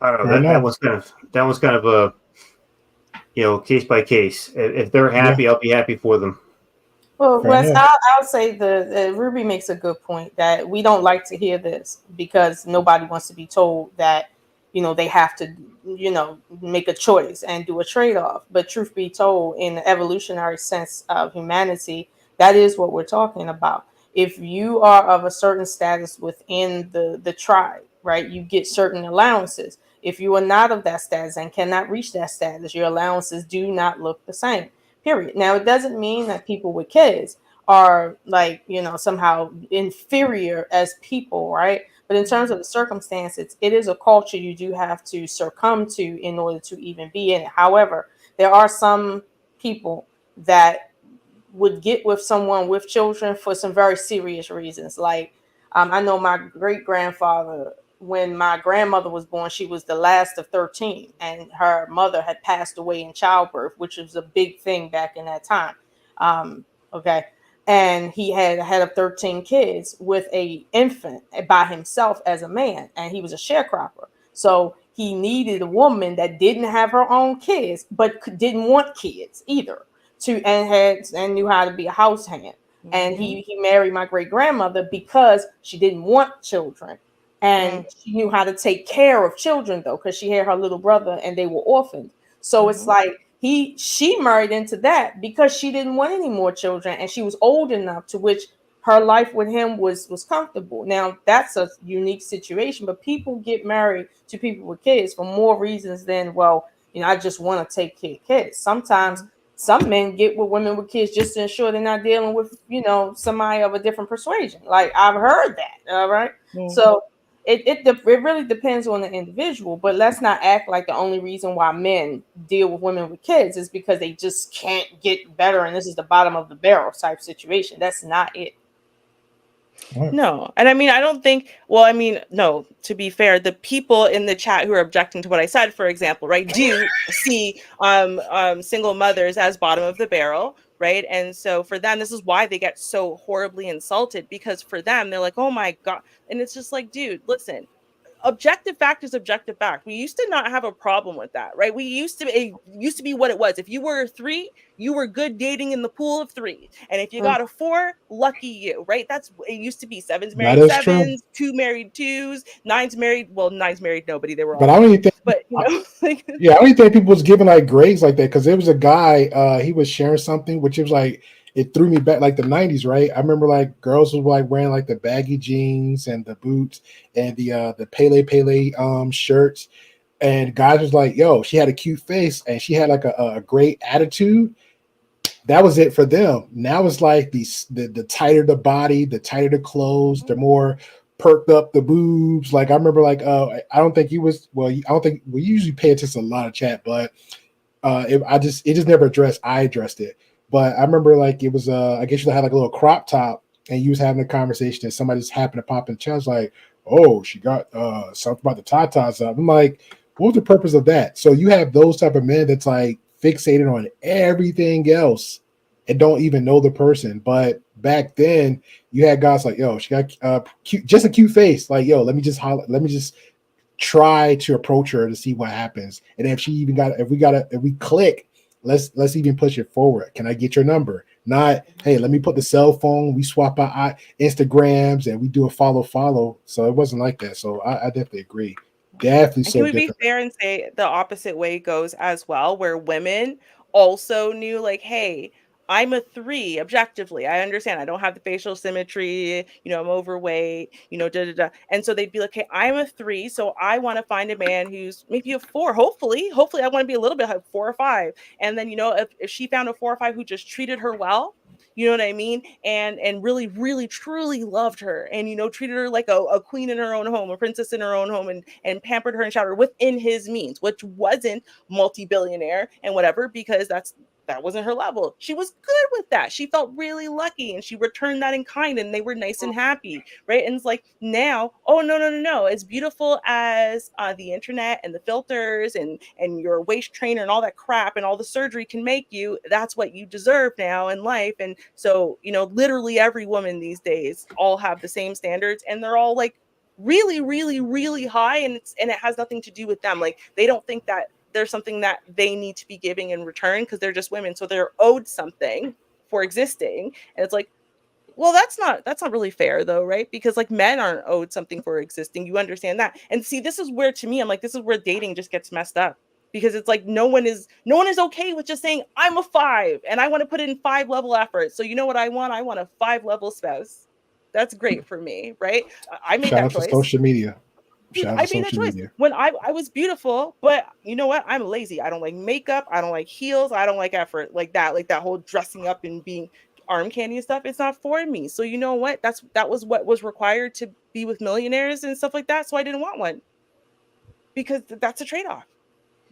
I don't know. That was kind of a case by case. If they're happy, I'll be happy for them. Well, Wes, I'll say the Ruby makes a good point that we don't like to hear this because nobody wants to be told that they have to make a choice and do a trade-off. But truth be told, in the evolutionary sense of humanity, that is what we're talking about. If you are of a certain status within the tribe, right, you get certain allowances. If you are not of that status and cannot reach that status, your allowances do not look the same. Period. Now, it doesn't mean that people with kids are like, somehow inferior as people, right? But in terms of the circumstances, it is a culture you do have to succumb to in order to even be in it. However, there are some people that would get with someone with children for some very serious reasons. Like, I know my great grandfather, when my grandmother was born, she was the last of 13, and her mother had passed away in childbirth, which was a big thing back in that time. Okay. And he had a head of 13 kids with a infant by himself as a man, and he was a sharecropper. So he needed a woman that didn't have her own kids, but didn't want kids either, and knew how to be a house hand. And he married my great grandmother because she didn't want children, and she knew how to take care of children though, because she had her little brother and they were orphaned. So it's like she married into that because she didn't want any more children, and she was old enough to which her life with him was comfortable. Now that's a unique situation, but people get married to people with kids for more reasons than, well, I just want to take care of kids. Sometimes some men get with women with kids just to ensure they're not dealing with, somebody of a different persuasion. Like, I've heard that. All right. So it really depends on the individual, but let's not act like the only reason why men deal with women with kids is because they just can't get better and this is the bottom of the barrel type situation. That's not it. No. And I mean, I don't think, well, I mean, no, to be fair, the people in the chat who are objecting to what I said, for example, right, do see single mothers as bottom of the barrel, right? And so for them, this is why they get so horribly insulted, because for them, they're like, oh my God. And it's just like, dude, listen, objective fact is objective fact. We used to not have a problem with that, right? It used to be what it was. If you were a 3, you were good dating in the pool of 3, and if you got a 4, lucky you, right? That's it used to be. 7s married 7s, 2 married 2s, 9s married. Well, 9s married nobody. They were all. But I don't even think. But like, I don't even think people was giving like grades like that, because there was a guy. He was sharing something, which was like, it threw me back like the 90s, right? I remember like girls was like wearing like the baggy jeans and the boots and the Pele shirts, and guys was like, yo, she had a cute face and she had like a great attitude. That was it for them. Now it's like the tighter the body, the tighter the clothes, the more perked up the boobs. Like I remember like I don't think you was, well, I don't think we usually pay attention to a lot of chat, but it just never addressed. I addressed it. But I remember like it was I guess you had like a little crop top and you was having a conversation and somebody just happened to pop in the chat, was like, oh, she got something about the tatas up. I'm like, what was the purpose of that? So you have those type of men that's like fixated on everything else and don't even know the person. But back then you had guys like, yo, she got cute, just a cute face. Like, yo, let me just try to approach her to see what happens. And if she even if we click, let's even push it forward. Can I get your number? Not, hey, let me put the cell phone, we swap out Instagrams and we do a follow. So it wasn't like that. So I definitely agree. Definitely. And so can we different. be fair and say the opposite way goes as well, where women also knew, like, hey, I'm a 3 objectively. I understand I don't have the facial symmetry, I'm overweight, da da da. And so they'd be like, hey, I'm a 3, so I want to find a man who's maybe a 4. Hopefully I want to be a little bit 4 or 5. And then, if she found a 4 or 5 who just treated her well, you know what I mean? And really, really, truly loved her and, treated her like a queen in her own home, a princess in her own home, and pampered her and showered her within his means, which wasn't multi-billionaire and whatever, because that's that wasn't her level. She was good with that. She felt really lucky, and she returned that in kind, and they were nice and happy, right? And it's like now, oh no, as beautiful as the internet and the filters and your waist trainer and all that crap and all the surgery can make you, that's what you deserve now in life. And so, literally every woman these days all have the same standards, and they're all like really, really, really high, and it has nothing to do with them. Like, they don't think that there's something that they need to be giving in return, because they're just women, so they're owed something for existing. And it's like, well, that's not really fair though, right? Because like men aren't owed something for existing. You understand that? And see, this is where, to me, I'm like, this is where dating just gets messed up, because it's like no one is okay with just saying I'm a 5 and I want to put in 5 level effort. So you know what I want? I want a 5 level spouse. That's great for me, right? I made Shout that out to choice. social media. Shout out I to made that social choice media. when I was beautiful, but you know what? I'm lazy. I don't like makeup. I don't like heels. I don't like effort like that whole dressing up and being arm candy and stuff. It's not for me. So you know what? That was what was required to be with millionaires and stuff like that. So I didn't want one, because that's a trade-off.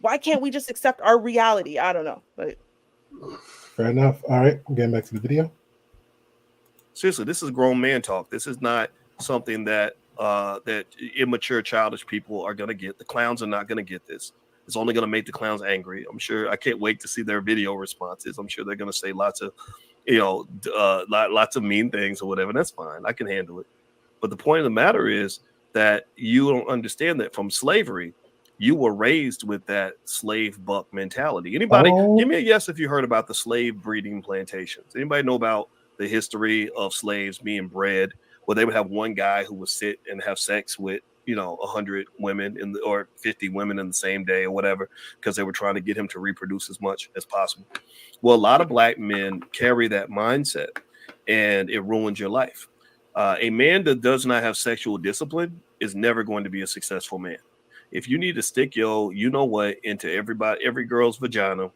Why can't we just accept our reality? I don't know, but Fair enough. All right, getting back to the video. Seriously, this is grown man talk. This is not something that that immature, childish people are going to get. The clowns are not going to get this. It's only going to make the clowns angry. I'm sure. I can't wait to see their video responses. I'm sure they're going to say lots of, lots of mean things or whatever. That's fine. I can handle it. But the point of the matter is that you don't understand that from slavery, you were raised with that slave buck mentality. Anybody, give me a yes if you heard about the slave breeding plantations. Anybody know about the history of slaves being bred, where they would have one guy who would sit and have sex with 100 women or 50 women in the same day or whatever, because they were trying to get him to reproduce as much as possible. Well, a lot of black men carry that mindset, and it ruins your life. A man that does not have sexual discipline is never going to be a successful man. If you need to stick your into every girl's vagina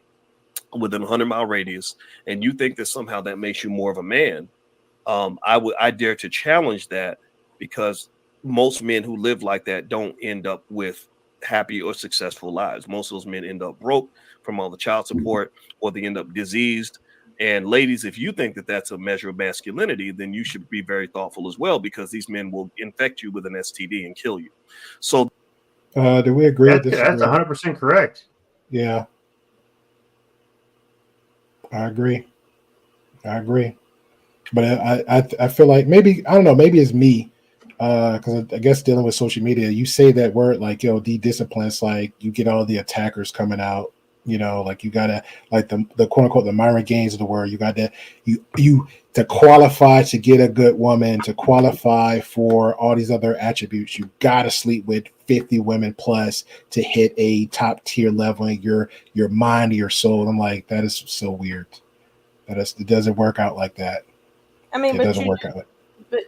within a 100-mile radius, and you think that somehow that makes you more of a man, I dare to challenge that, because most men who live like that don't end up with happy or successful lives. Most of those men end up broke from all the child support, or they end up diseased. And ladies, if you think that that's a measure of masculinity, then you should be very thoughtful as well, because these men will infect you with an STD and kill you. So, do we agree? That's 100% correct. Yeah, I agree. But I feel like maybe, I don't know, maybe it's me, because I guess dealing with social media, you say that word like, de-discipline, it's like you get all the attackers coming out, like you gotta, like the quote unquote the Myron Gaines of the word, you got to you to qualify to get a good woman, to qualify for all these other attributes, you gotta sleep with 50 women plus to hit a top tier level in your mind or your soul. I'm like, that is so weird. It doesn't work out like that. I mean, It but doesn't work out.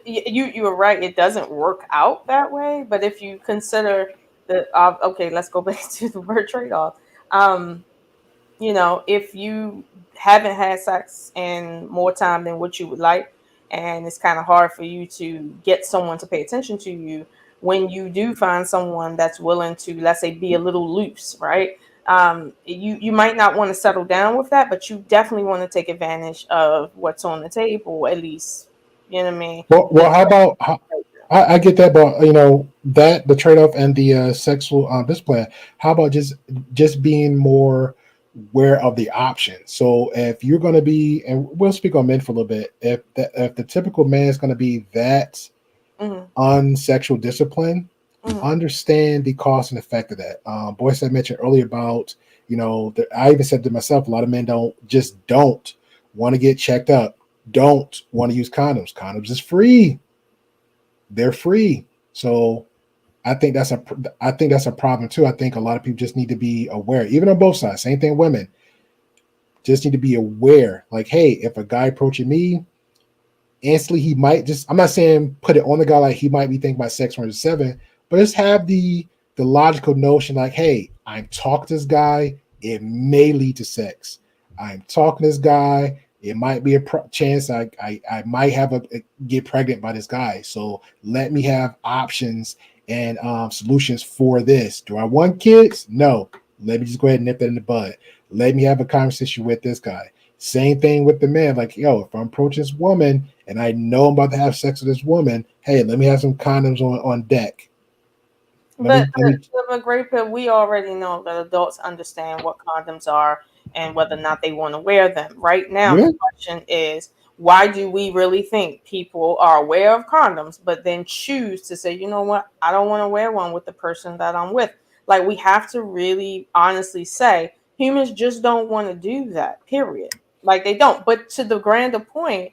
you were right. It doesn't work out that way. But if you consider okay, let's go back to the word trade-off. If you haven't had sex in more time than what you would like, and it's kind of hard for you to get someone to pay attention to you, when you do find someone that's willing to, let's say, be a little loose, right? You might not want to settle down with that, but you definitely want to take advantage of what's on the table, at least. You know what I mean? Well, how about I get that, but that the trade-off and the sexual discipline. How about just being more aware of the options? So if you're going to be, and we'll speak on men for a little bit, if the typical man is going to be that unsexual discipline, understand the cost and effect of that. Boyce, I mentioned earlier about, I even said to myself, a lot of men don't want to get checked up, don't want to use condoms. Condoms is free. They're free. So I think that's a problem too. I think a lot of people just need to be aware, even on both sides. Same thing, women just need to be aware. Like, hey, if a guy approaching me, instantly he might just, I'm not saying put it on the guy like he might be thinking about sex when he's 7, but just have the logical notion like, hey, I'm talking to this guy, it may lead to sex. I'm talking to this guy, it might be a chance I might have get pregnant by this guy. So let me have options and solutions for this. Do I want kids? No. Let me just go ahead and nip that in the bud. Let me have a conversation with this guy. Same thing with the man. Like, yo, if I'm approaching this woman and I know I'm about to have sex with this woman, hey, let me have some condoms on deck. But Great Pill, we already know that adults understand what condoms are and whether or not they want to wear them. Right now, Yeah. the question is, why do we really think people are aware of condoms, but then choose to say, you know what, I don't want to wear one with the person that I'm with? Like, we have to really honestly say humans just don't want to do that, period. Like, they don't. But to the grander point,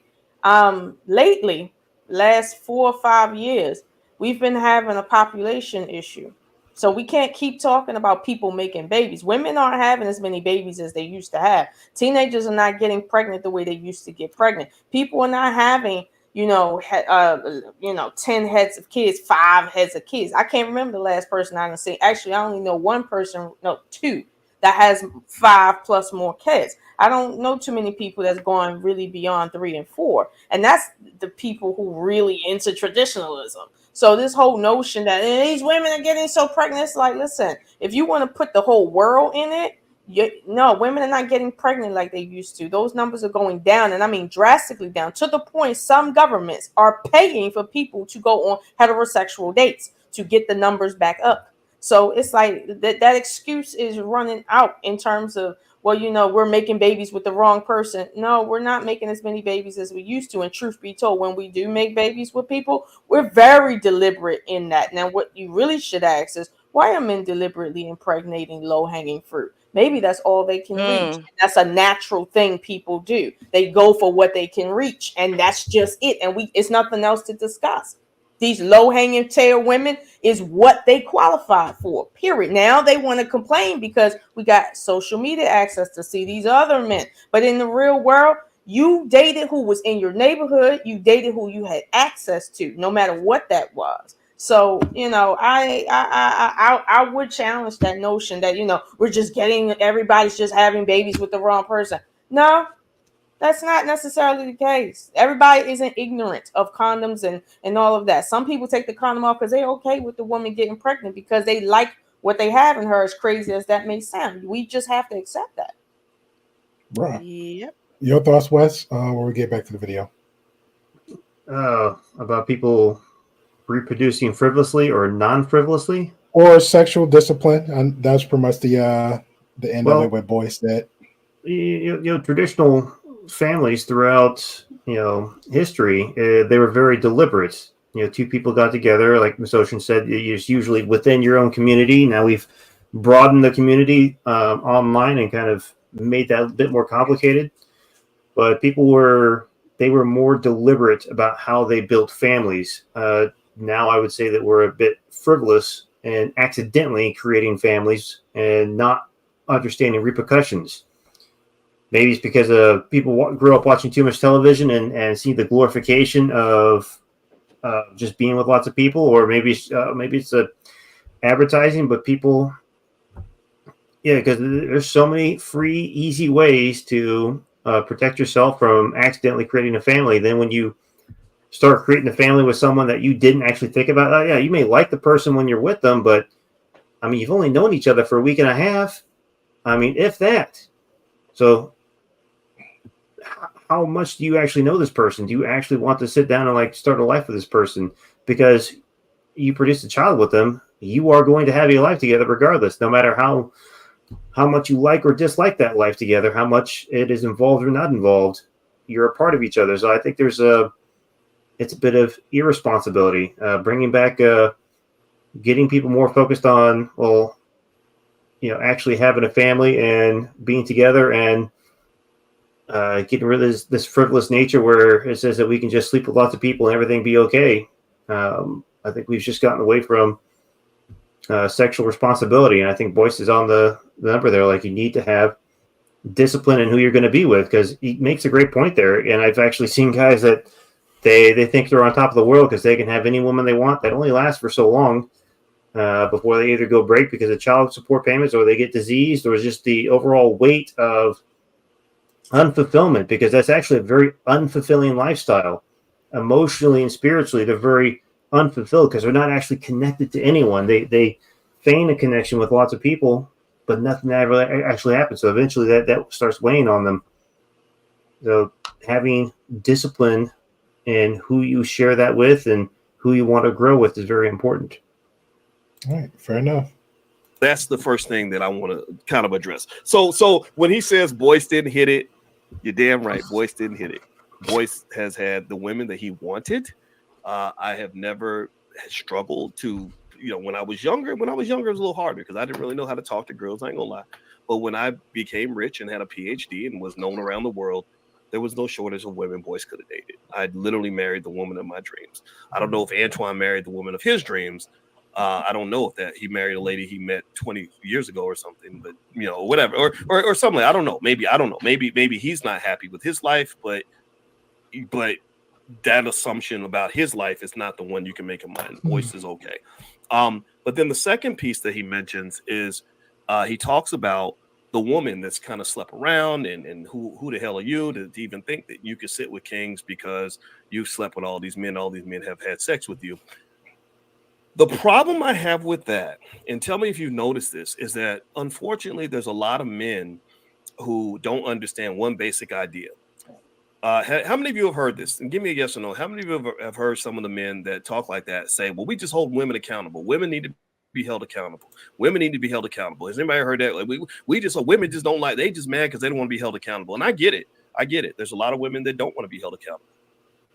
lately, last 4 or 5 years, we've been having a population issue. So we can't keep talking about people making babies. Women aren't having as many babies as they used to have. Teenagers are not getting pregnant the way they used to get pregnant. People are not having, 10 heads of kids, 5 heads of kids. I can't remember the last person I done seen. Actually, I only know one person, no, 2, that has 5 plus more kids. I don't know too many people that's going really beyond 3 and 4. And that's the people who really into traditionalism. So this whole notion that these women are getting so pregnant, it's like, listen, if you want to put the whole world in it, no, women are not getting pregnant like they used to. Those numbers are going down, and I mean drastically down, to the point some governments are paying for people to go on heterosexual dates to get the numbers back up. So it's like that excuse is running out in terms of, well, we're making babies with the wrong person. No, we're not making as many babies as we used to. And truth be told, when we do make babies with people, we're very deliberate in that. Now, what you really should ask is, why are men deliberately impregnating low-hanging fruit? Maybe that's all they can reach. That's a natural thing people do. They go for what they can reach, and that's just it. And it's nothing else to discuss. These low-hanging tail women is what they qualify for, period. Now they want to complain because we got social media access to see these other men. But in the real world, you dated who was in your neighborhood. You dated who you had access to, no matter what that was. So, I would challenge that notion that, we're just everybody's just having babies with the wrong person. No, that's not necessarily the case. Everybody isn't ignorant of condoms and all of that. Some people take the condom off because they're okay with the woman getting pregnant because they like what they have in her, as crazy as that may sound. We just have to accept that. Right. Yep. Your thoughts, Wes, when we get back to the video? About people reproducing frivolously or non-frivolously? Or sexual discipline. And that's pretty much the end of it, what Boyce said. Traditional families throughout history, they were very deliberate. 2 people got together, like Ms. Ocean said, it's usually within your own community. Now we've broadened the community online and kind of made that a bit more complicated. But people were more deliberate about how they built families. Now I would say that we're a bit frivolous and accidentally creating families and not understanding repercussions. Maybe it's because people grew up watching too much television and see the glorification of just being with lots of people, or maybe it's advertising. But people, because there's so many free, easy ways to protect yourself from accidentally creating a family. Then when you start creating a family with someone that you didn't actually think about, you may like the person when you're with them, but I mean, you've only known each other for a week and a half. I mean, if that. So how much do you actually know this person? Do you actually want to sit down and start a life with this person? Because you produced a child with them, you are going to have a life together regardless, no matter how much you like or dislike that life together, how much it is involved or not involved. You're a part of each other. So I think it's a bit of irresponsibility, bringing back, getting people more focused on, actually having a family and being together, and getting rid of this frivolous nature where it says that we can just sleep with lots of people and everything be okay. I think we've just gotten away from sexual responsibility, and I think Boyce is on the number there. You need to have discipline in who you're going to be with, because he makes a great point there. And I've actually seen guys that they think they're on top of the world because they can have any woman they want. That only lasts for so long before they either go break because of child support payments, or they get diseased, or just the overall weight of unfulfillment, because that's actually a very unfulfilling lifestyle. Emotionally and spiritually, they're very unfulfilled because they're not actually connected to anyone. They feign a connection with lots of people, but nothing ever actually happens. So eventually that starts weighing on them. So having discipline in who you share that with and who you want to grow with is very important. All right, fair enough. That's the first thing that I want to kind of address. So when he says Boyce didn't hit it, you're damn right. Boyce didn't hit it. Boyce has had the women that he wanted. I have never struggled to, when I was younger, it was a little harder because I didn't really know how to talk to girls. I ain't gonna lie. But when I became rich and had a PhD and was known around the world, there was no shortage of women Boyce could have dated. I literally married the woman of my dreams. I don't know if Antoine married the woman of his dreams. I don't know if that he married a lady he met 20 years ago or something, but whatever, or something. I don't know. Maybe I don't know. Maybe he's not happy with his life, but that assumption about his life is not the one you can make in mind. Boyce is okay. But then the second piece that he mentions is he talks about the woman that's kind of slept around and who the hell are you to even think that you could sit with kings because you've slept with all these men have had sex with you. The problem I have with that, and tell me if you've noticed this, is that unfortunately there's a lot of men who don't understand one basic idea. How many of you have heard this? And give me a yes or no. How many of you have heard some of the men that talk like that say, well, we just hold women accountable. Women need to be held accountable. Women need to be held accountable. Has anybody heard that? Like women just don't like, they just mad because they don't want to be held accountable. And I get it. There's a lot of women that don't want to be held accountable.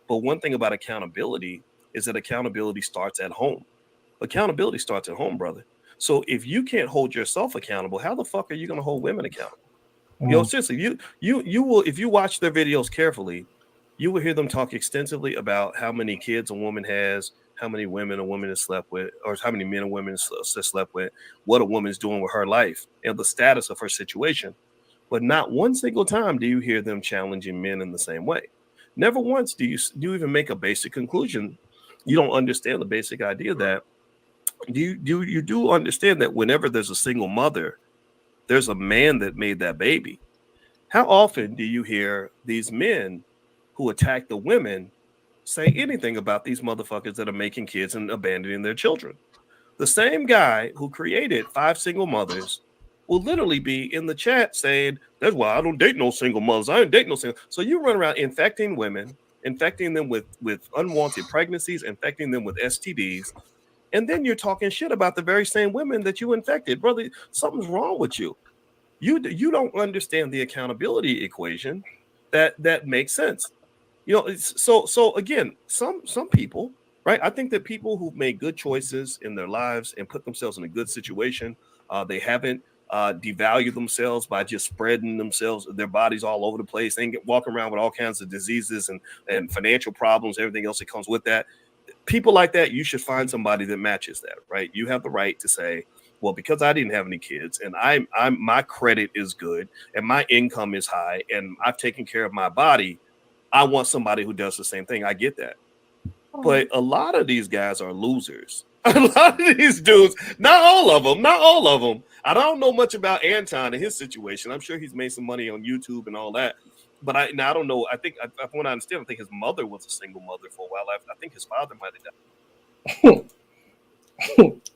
But one thing about accountability is that accountability starts at home. Accountability starts at home, brother. So if you can't hold yourself accountable, how the fuck are you going to hold women accountable? Seriously, you will, if you watch their videos carefully, you will hear them talk extensively about how many kids a woman has, how many women a woman has slept with, or how many men a woman has slept with, what a woman's doing with her life, and the status of her situation. But not one single time do you hear them challenging men in the same way. Never once do you even make a basic conclusion. You don't understand the basic idea that you do understand that whenever there's a single mother, there's a man that made that baby. How often do you hear these men who attack the women say anything about these motherfuckers that are making kids and abandoning their children? The same guy who created 5 single mothers will literally be in the chat saying, that's why I don't date no single mothers. I don't date no single. So you run around infecting women, infecting them with unwanted pregnancies, infecting them with STDs. And then you're talking shit about the very same women that you infected. Brother, something's wrong with you. You don't understand the accountability equation that makes sense. So again, some people, right? I think that people who've made good choices in their lives and put themselves in a good situation, they haven't devalued themselves by just spreading their bodies all over the place. They get walking around with all kinds of diseases and financial problems, everything else that comes with that. People like that, you should find somebody that matches that, right? You have the right to say, well, because I didn't have any kids and my credit is good and my income is high and I've taken care of my body, I want somebody who does the same thing. I get that. But a lot of these guys are losers. A lot of these dudes, not all of them. I don't know much about Anton and his situation. I'm sure he's made some money on YouTube and all that. But I don't know. I think, from what I understand, I think his mother was a single mother for a while. I think his father might have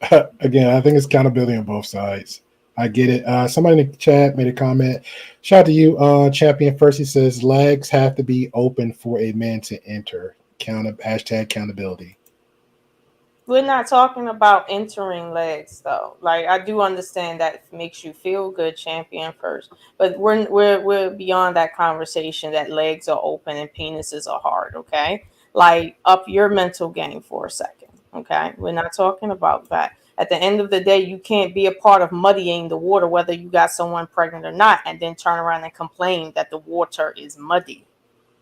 died. Again, I think it's accountability on both sides. I get it. Somebody in the chat made a comment. Shout out to you, Champion First. He says legs have to be open for a man to enter. Hashtag accountability. We're not talking about entering legs though. Like I do understand that it makes you feel good, Champion First, but we're beyond that conversation that legs are open and penises are hard. Okay, like up your mental game for a second. Okay, we're not talking about that. At the end of the day, you can't be a part of muddying the water, whether you got someone pregnant or not, and then turn around and complain that the water is muddy.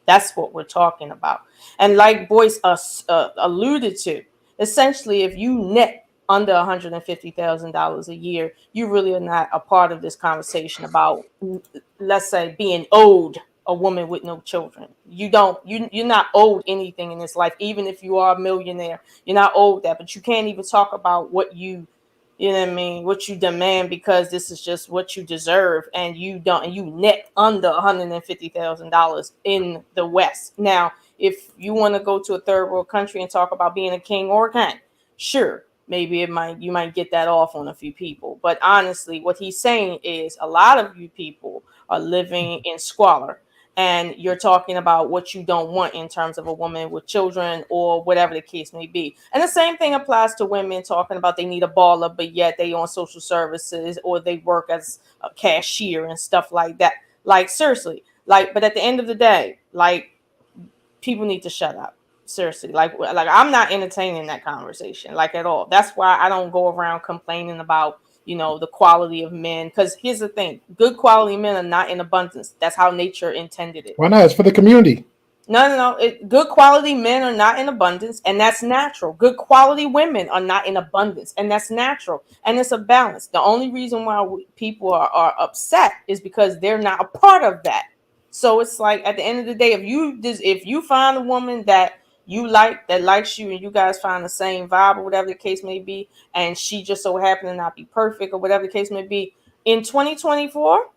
That's what we're talking about. And like Boyce alluded to, essentially, if you net under $150,000 a year, you really are not a part of this conversation about, let's say, being owed a woman with no children. You're not owed anything in this life. Even if you are a millionaire, you're not owed that. But you can't even talk about what you know what I mean, what you demand, because this is just what you deserve, and you net under $150,000 in the West. Now, if you want to go to a third world country and talk about being a king or a queen, sure, maybe you might get that off on a few people. But honestly, what he's saying is a lot of you people are living in squalor, and you're talking about what you don't want in terms of a woman with children or whatever the case may be. And the same thing applies to women talking about they need a baller, but yet they on social services or they work as a cashier and stuff like that. Like seriously, like, but at the end of the day, like, people need to shut up. Seriously, like I'm not entertaining that conversation, like, at all. That's why I don't go around complaining about, the quality of men. Because here's the thing: good quality men are not in abundance. That's how nature intended it. Why not? It's for the community. No. Good quality men are not in abundance, and that's natural. Good quality women are not in abundance, and that's natural. And it's a balance. The only reason why people are upset is because they're not a part of that. So it's like, at the end of the day, if you find a woman that you like, that likes you, and you guys find the same vibe or whatever the case may be, and she just so happened to not be perfect or whatever the case may be, in 2024,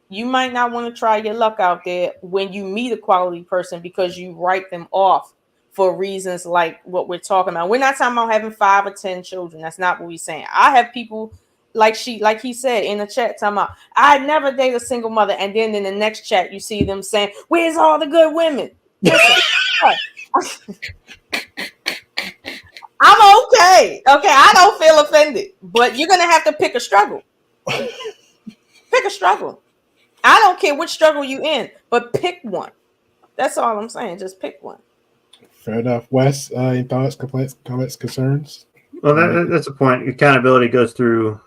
you might not want to try your luck out there when you meet a quality person, because you write them off for reasons like what we're talking about. We're not talking about having 5 or 10 children. That's not what we're saying. I have people like he said in the chat talking about, I never date a single mother, and then in the next chat you see them saying, where's all the good women? Listen, I'm okay. I don't feel offended, but you're gonna have to pick a struggle. Pick a struggle. I don't care which struggle you in, but pick one. That's all I'm saying. Just pick one. Fair enough. Wes, any thoughts, complaints, comments, concerns? Well, that's a point. Accountability goes to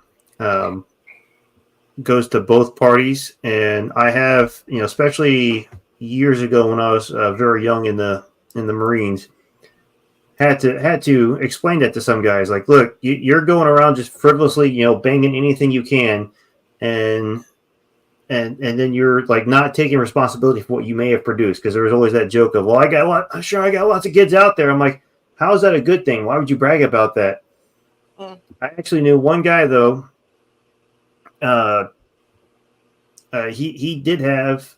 both parties, and I have, especially years ago when I was very young in the Marines, had to explain that to some guys. Like, look, you're going around just frivolously, banging anything you can, and then you're like not taking responsibility for what you may have produced, because there was always that joke of, well, I got lots of kids out there. I'm like, how is that a good thing? Why would you brag about that? I actually knew one guy though. He did have,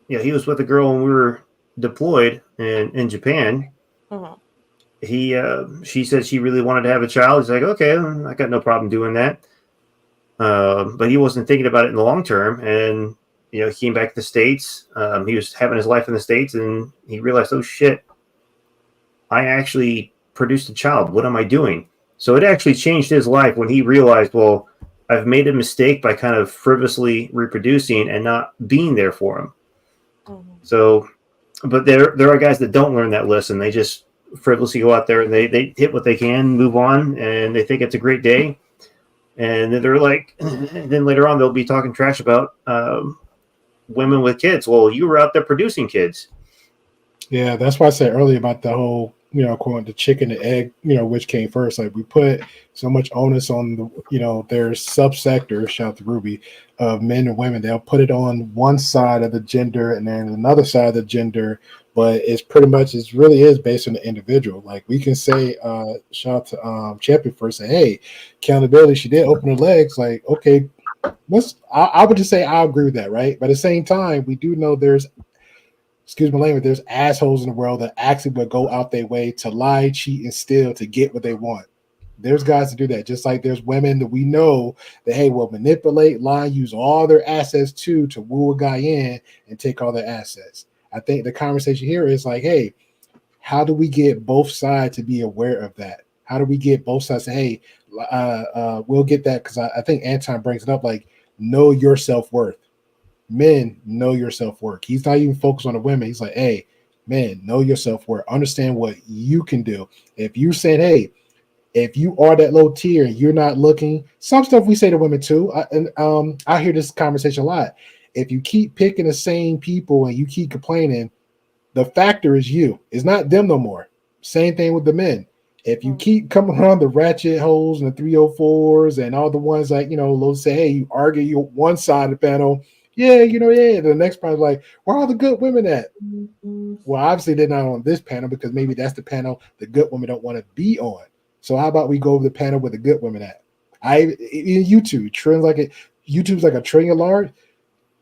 he was with a girl when we were deployed in Japan. She said she really wanted to have a child. He's like, okay, I got no problem doing that. But he wasn't thinking about it in the long term. And, he came back to the States. He was having his life in the States, and he realized, oh shit, I actually produced a child. What am I doing? So it actually changed his life when he realized, well, I've made a mistake by kind of frivolously reproducing and not being there for him. So, but there are guys that don't learn that lesson. They just frivolously go out there and they hit what they can, move on, and they think it's a great day. And then they're like, and then later on they'll be talking trash about women with kids. Well, you were out there producing kids. Yeah, that's why I said earlier about the whole, quote, the chicken and egg, which came first. Like, we put so much onus on the, their subsector, shout out to Ruby, of men and women. They'll put it on one side of the gender and then another side of the gender, but it's pretty much, it really is based on the individual. Like, we can say, shout out to Champion first, say, hey, accountability, she did open her legs. Like, okay, I would just say I agree with that, right? But at the same time, we do know there's, excuse my language, there's assholes in the world that actually would go out their way to lie, cheat, and steal to get what they want. There's guys to do that. Just like there's women that we know that, hey, will manipulate, lie, use all their assets to woo a guy in and take all their assets. I think the conversation here is like, hey, how do we get both sides to be aware of that? How do we get both sides to, hey, we'll get that, because I think Anton brings it up, like, know your self-worth. Men, know your self-worth. He's not even focused on the women. He's like, hey, man, know your self-worth. Understand what you can do. If you said, hey, if you are that low tier and you're not looking, some stuff we say to women too. I hear this conversation a lot. If you keep picking the same people and you keep complaining, the factor is you. It's not them no more. Same thing with the men. If you keep coming around the ratchet holes and the 304s and all the ones like, they'll say, hey, you argue you one side of the panel. Yeah, yeah. The next part is like, where are the good women at? Well, obviously they're not on this panel, because maybe that's the panel the good women don't want to be on. So how about we go over the panel with the good women at? YouTube, YouTube's like a trillion large.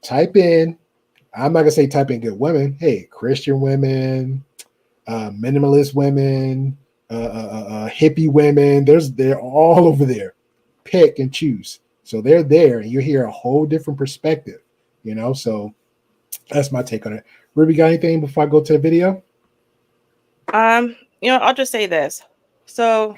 Type in, I'm not gonna say type in good women. Hey, Christian women, minimalist women, hippie women. They're all over there. Pick and choose. So they're there, and you hear a whole different perspective. So that's my take on it. Ruby, got anything before I go to the video? I'll just say this. So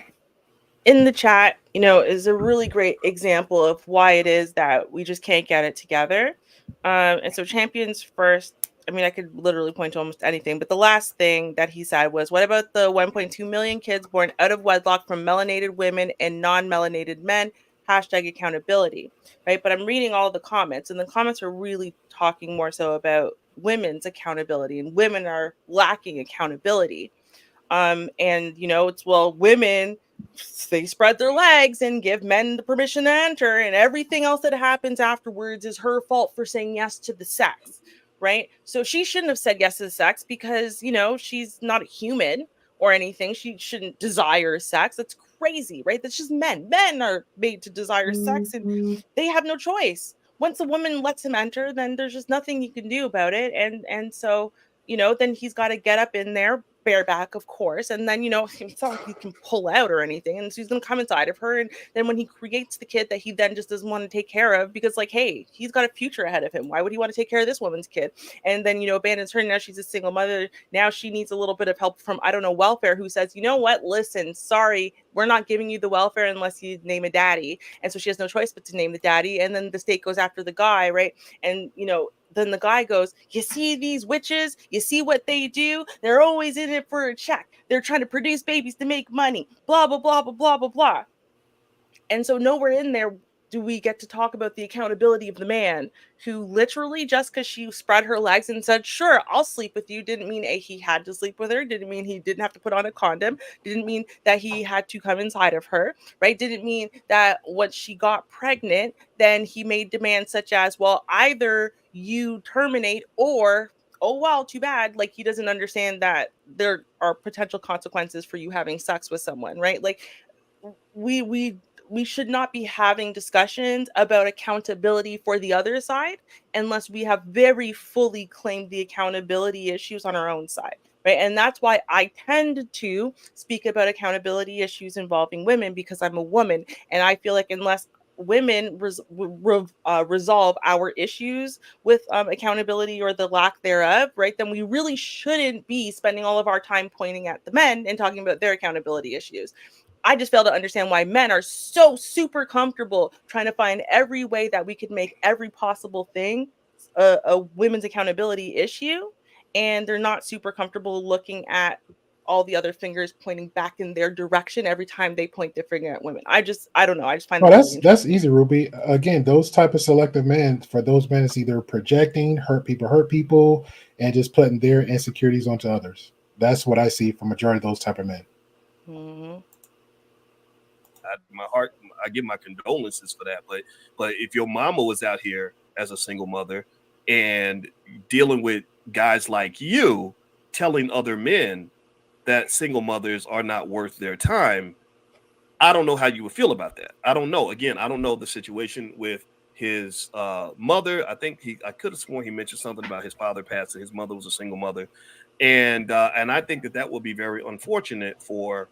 in the chat, is a really great example of why it is that we just can't get it together. And so Champions First, I mean, I could literally point to almost anything, but the last thing that he said was, what about the 1.2 million kids born out of wedlock from melanated women and non-melanated men? Hashtag accountability, right? But I'm reading all the comments, and the comments are really talking more so about women's accountability, and women are lacking accountability. And it's, well, women, they spread their legs and give men the permission to enter, and everything else that happens afterwards is her fault for saying yes to the sex, right? So she shouldn't have said yes to the sex because she's not a human or anything. She shouldn't desire sex. That's crazy, right? That's just men are made to desire sex, and they have no choice. Once a woman lets him enter, then there's just nothing you can do about it. And so then he's got to get up in there bareback, of course. And then, it's not like he can pull out or anything. And so he's going to come inside of her. And then when he creates the kid that he then just doesn't want to take care of, because hey, he's got a future ahead of him. Why would he want to take care of this woman's kid? And then, abandons her. Now she's a single mother. Now she needs a little bit of help from, I don't know, welfare, who says, you know what? Listen, sorry, we're not giving you the welfare unless you name a daddy. And so she has no choice but to name the daddy. And then the state goes after the guy, right? And, then the guy goes, you see these witches? You see what they do? They're always in it for a check. They're trying to produce babies to make money. Blah, blah, blah, blah, blah, blah, blah. And so nowhere in there do we get to talk about the accountability of the man who literally, just because she spread her legs and said, sure, I'll sleep with you, didn't mean he had to sleep with her, didn't mean he didn't have to put on a condom, didn't mean that he had to come inside of her, right? Didn't mean that once she got pregnant, then he made demands such as, well, either you terminate or, oh, well, too bad. He doesn't understand that there are potential consequences for you having sex with someone, right? We should not be having discussions about accountability for the other side unless we have very fully claimed the accountability issues on our own side, right? And that's why I tend to speak about accountability issues involving women, because I'm a woman, and I feel like unless women resolve our issues with accountability or the lack thereof, right, then we really shouldn't be spending all of our time pointing at the men and talking about their accountability issues. I just fail to understand why men are so super comfortable trying to find every way that we could make every possible thing a women's accountability issue, and they're not super comfortable looking at all the other fingers pointing back in their direction every time they point their finger at women. I don't know. I just find Oh, that really interesting. that's easy, Ruby. Again, those type of selective men, for those men, it's either projecting, hurt people, and just putting their insecurities onto others. That's what I see from majority of those type of men. Mm-hmm. I give my condolences for that. But if your mama was out here as a single mother and dealing with guys like you telling other men that single mothers are not worth their time, I don't know how you would feel about that. I don't know. Again, I don't know the situation with his mother. I could have sworn he mentioned something about his father passing. His mother was a single mother. And I think that would be very unfortunate for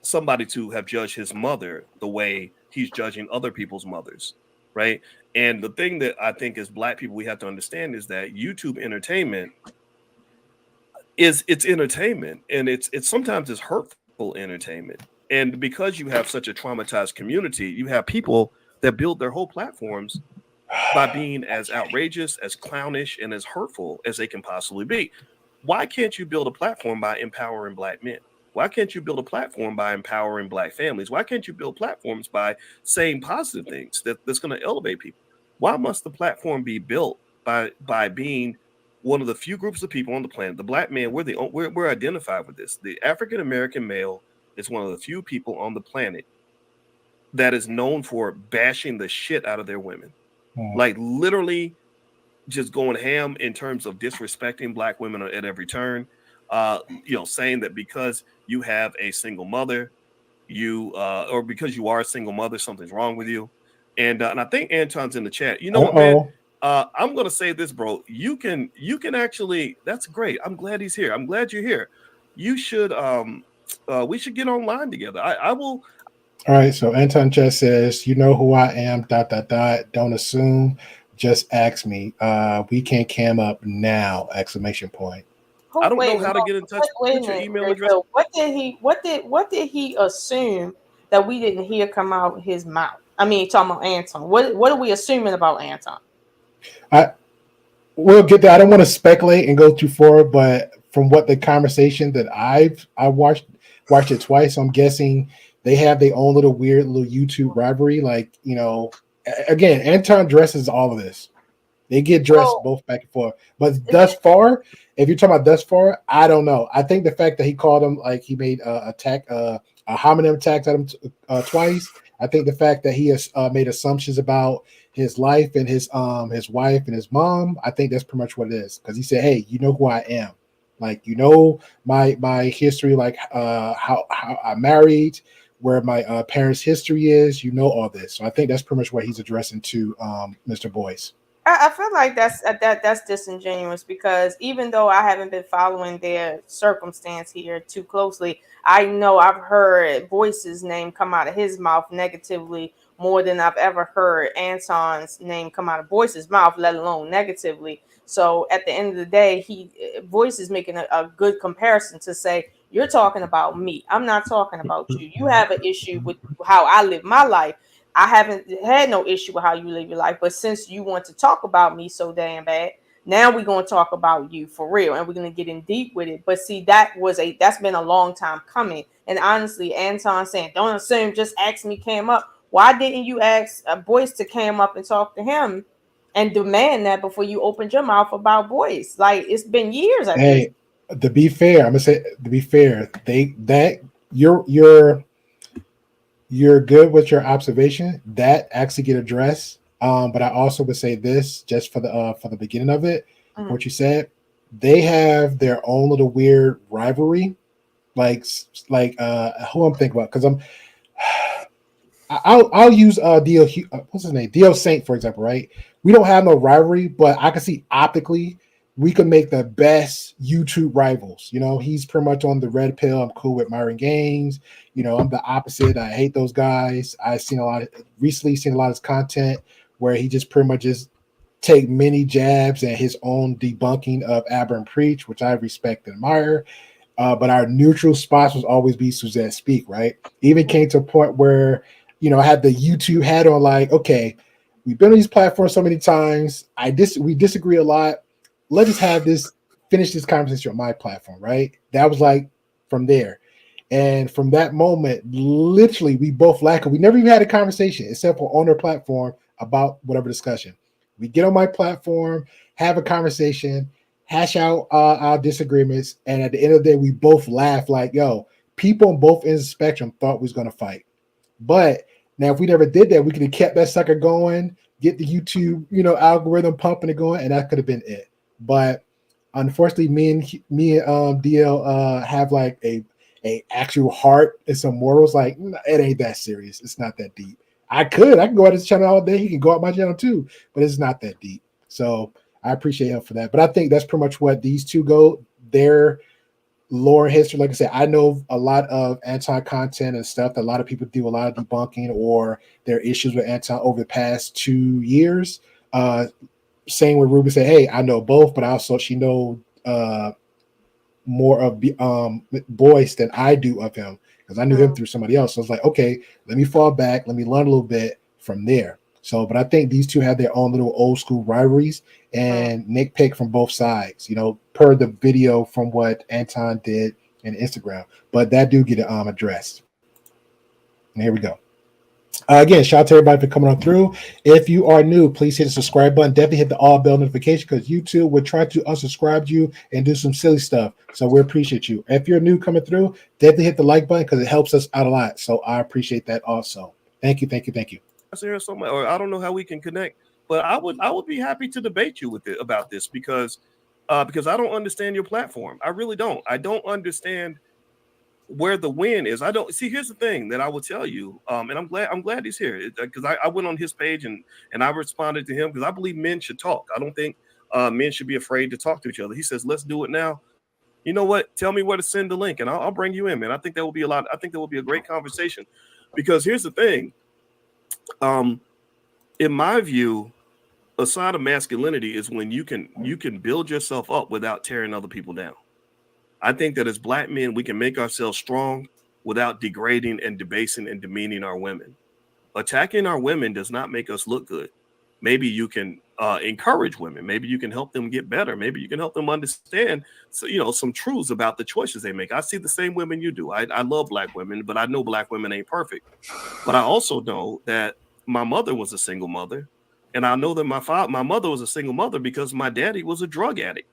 somebody to have judged his mother the way he's judging other people's mothers, right? And the thing that I think as Black people we have to understand is that YouTube entertainment it's entertainment, and it's sometimes it's hurtful entertainment. And because you have such a traumatized community, you have people that build their whole platforms by being as outrageous, as clownish, and as hurtful as they can possibly be. Why can't you build a platform by empowering Black men? Why can't you build a platform by empowering Black families? Why can't you build platforms by saying positive things that's going to elevate people? Why must the platform be built by being one of the few groups of people on the planet? The Black man, we're identified with this. The African American male is one of the few people on the planet that is known for bashing the shit out of their women, like literally just going ham in terms of disrespecting Black women at every turn. Saying that because you have a single mother, or because you are a single mother, something's wrong with you. And I think Anton's in the chat. You know what, man? I'm gonna say this, bro. You can actually. That's great. I'm glad he's here. I'm glad you're here. You should we should get online together. I will. All right, so Anton just says, "You know who I am." ... Don't assume. Just ask me. We can cam up now! Exclamation point. I don't know Wait, how to get in touch. wait a What's your minute, email address? Rachel. What did he assume that we didn't hear come out his mouth? I mean, talking about Anton. What are we assuming about Anton? We'll get there. I don't want to speculate and go too far, but from what the conversation that I watched it twice, so I'm guessing they have their own little weird little YouTube rivalry. Like, again, Anton dresses all of this. They get dressed both back and forth. But thus far, if you're talking about thus far, I don't know. I think the fact that he called him, like he made a hominem attack at him twice. I think the fact that he has made assumptions about his life and his wife and his mom, I think that's pretty much what it is. Because he said, "Hey, you know who I am, like my history, like how I married, where my parents' history is, all this." So I think that's pretty much what he's addressing to Mr. Boyce. I feel like that's disingenuous because even though I haven't been following their circumstance here too closely, I know I've heard Boyce's name come out of his mouth negatively more than I've ever heard Anton's name come out of Boyce's mouth, let alone negatively. So at the end of the day, Boyce is making a good comparison to say, you're talking about me. I'm not talking about you. You have an issue with how I live my life. I haven't had no issue with how you live your life, but since you want to talk about me so damn bad, now we're going to talk about you for real, and we're going to get in deep with it. But see, that's been a long time coming. And honestly, Anton saying, "Don't assume, just ask me," came up. Why didn't you ask Boyce to came up and talk to him and demand that before you opened your mouth about Boyce? Like, it's been years at this. Hey, to be fair, I'm gonna say, to be fair, you're good with your observation. That actually get addressed. But I also would say this, just for the beginning of it, what you said, they have their own little weird rivalry, like who I'm thinking about, because I'll use Dio, what's his name, Dio Saint, for example, right? We don't have no rivalry, but I can see optically we could make the best YouTube rivals. He's pretty much on the red pill. I'm cool with Myron Gaines. I'm the opposite. I hate those guys. I've recently seen a lot of his content where he just pretty much just take many jabs at his own debunking of Aberrant Preach, which I respect and admire. But our neutral spots was always be Suzette Speak, right? Even came to a point where, I had the YouTube hat on, like, okay, we've been on these platforms so many times. We disagree a lot. Let's just finish this conversation on my platform, right? That was like from there. And from that moment, literally, we both lack it. We never even had a conversation except for on their platform about whatever discussion. We get on my platform, have a conversation, hash out our disagreements, and at the end of the day, we both laugh like, yo, people on both ends of the spectrum thought we was going to fight. But now, if we never did that, we could have kept that sucker going, get the YouTube, algorithm pumping and going, and that could have been it. But unfortunately, me and DL have like a actual heart and some morals. Like, it ain't that serious. It's not that deep. I can go at his channel all day. He can go at my channel too, but it's not that deep. So I appreciate him for that. But I think that's pretty much what these two go. Their lore and history. Like I said, I know a lot of Anton content and stuff that a lot of people do a lot of debunking or their issues with Anton over the past 2 years. Same with Ruby said, hey, I know both, but also she know more of Boyce than I do of him because I knew him through somebody else. So I was like, okay, let me fall back, let me learn a little bit from there. So, but I think these two have their own little old school rivalries and nitpick from both sides, per the video from what Anton did in Instagram. But that do get addressed. And here we go. Again, shout out to everybody for coming on through. If you are new, please hit the subscribe button. Definitely hit the all bell notification because YouTube will try to unsubscribe you and do some silly stuff. So we appreciate you. If you're new coming through, definitely hit the like button because it helps us out a lot. So I appreciate that also. Thank you. So much, or I don't know how we can connect, but I would be happy to debate you about this because I don't understand your platform. I really don't. I don't understand where the win is. I don't see. Here's the thing that I will tell you, and I'm glad he's here because I went on his page and I responded to him because I believe men should talk. I don't think men should be afraid to talk to each other. He says, let's do it now. You know what? Tell me where to send the link, and I'll bring you in, man. I think that will be a lot. I think that will be a great conversation, because here's the thing. In my view, a side of masculinity is when you can build yourself up without tearing other people down. I think that as Black men, we can make ourselves strong without degrading and debasing and demeaning our women. Attacking our women does not make us look good. Maybe you can encourage women. Maybe you can help them get better. Maybe you can help them understand, some truths about the choices they make. I see the same women you do. I love Black women, but I know Black women ain't perfect. But I also know that my mother was a single mother, and I know that my mother was a single mother because my daddy was a drug addict.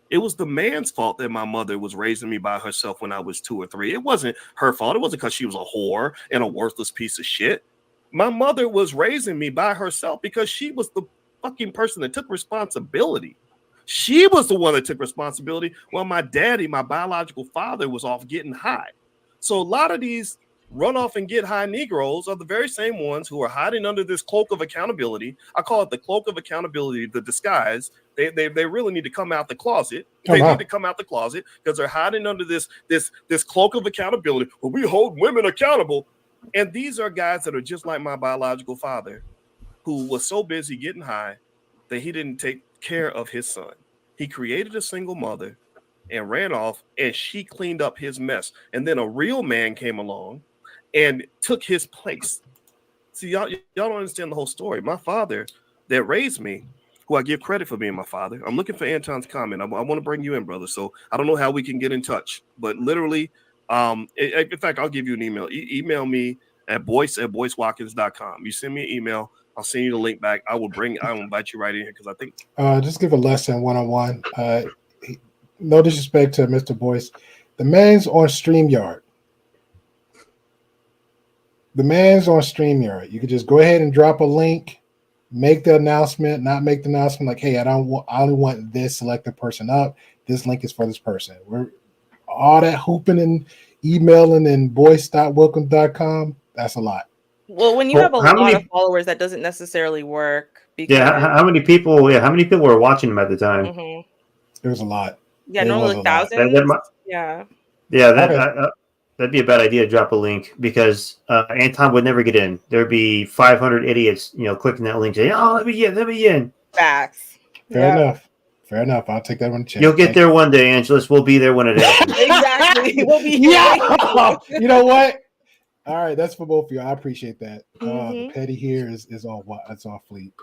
It was the man's fault that my mother was raising me by herself when I was 2 or 3. It wasn't her fault. It wasn't because she was a whore and a worthless piece of shit. My mother was raising me by herself because she was the fucking person that took responsibility. She was the one that took responsibility while my daddy, my biological father, was off getting high. So a lot of these run off and get high Negroes are the very same ones who are hiding under this cloak of accountability. I call it the cloak of accountability, the disguise. They really need to come out the closet. They need to come out the closet because they're hiding under this cloak of accountability. Well, we hold women accountable. And these are guys that are just like my biological father, who was so busy getting high that he didn't take care of his son. He created a single mother and ran off, and she cleaned up his mess. And then a real man came along and took his place. See, y'all don't understand the whole story. My father that raised me, who I give credit for being my father. I'm looking for Anton's comment. I want to bring you in, brother. So I don't know how we can get in touch, but literally, in fact, I'll give you an email. Email me at boyce@boycewatkins.com. You send me an email. I'll send you the link back. I will invite you right in here because I think. Just give a lesson one-on-one. No disrespect to Mr. Boyce. The man's on StreamYard. You could just go ahead and drop a link, make the announcement, not make the announcement like, hey, I only want this selected person up. This link is for this person. We're all that hooping and emailing and boyce.welcome.com. That's a lot. Well, when you have a lot of followers, that doesn't necessarily work. Because how many people? Yeah, how many people were watching them at the time? Mm-hmm. There was a lot. Yeah, normally thousands. Yeah. That'd be a bad idea to drop a link because Anton would never get in. There'd be 500 idiots, clicking that link saying, "Oh, let me in." Facts. Fair enough. I'll take that one. You'll get there one day, Angelus. We'll be there when it happens. Exactly. We'll be You know what? All right, that's for both of you. I appreciate that. The petty here is all fleet.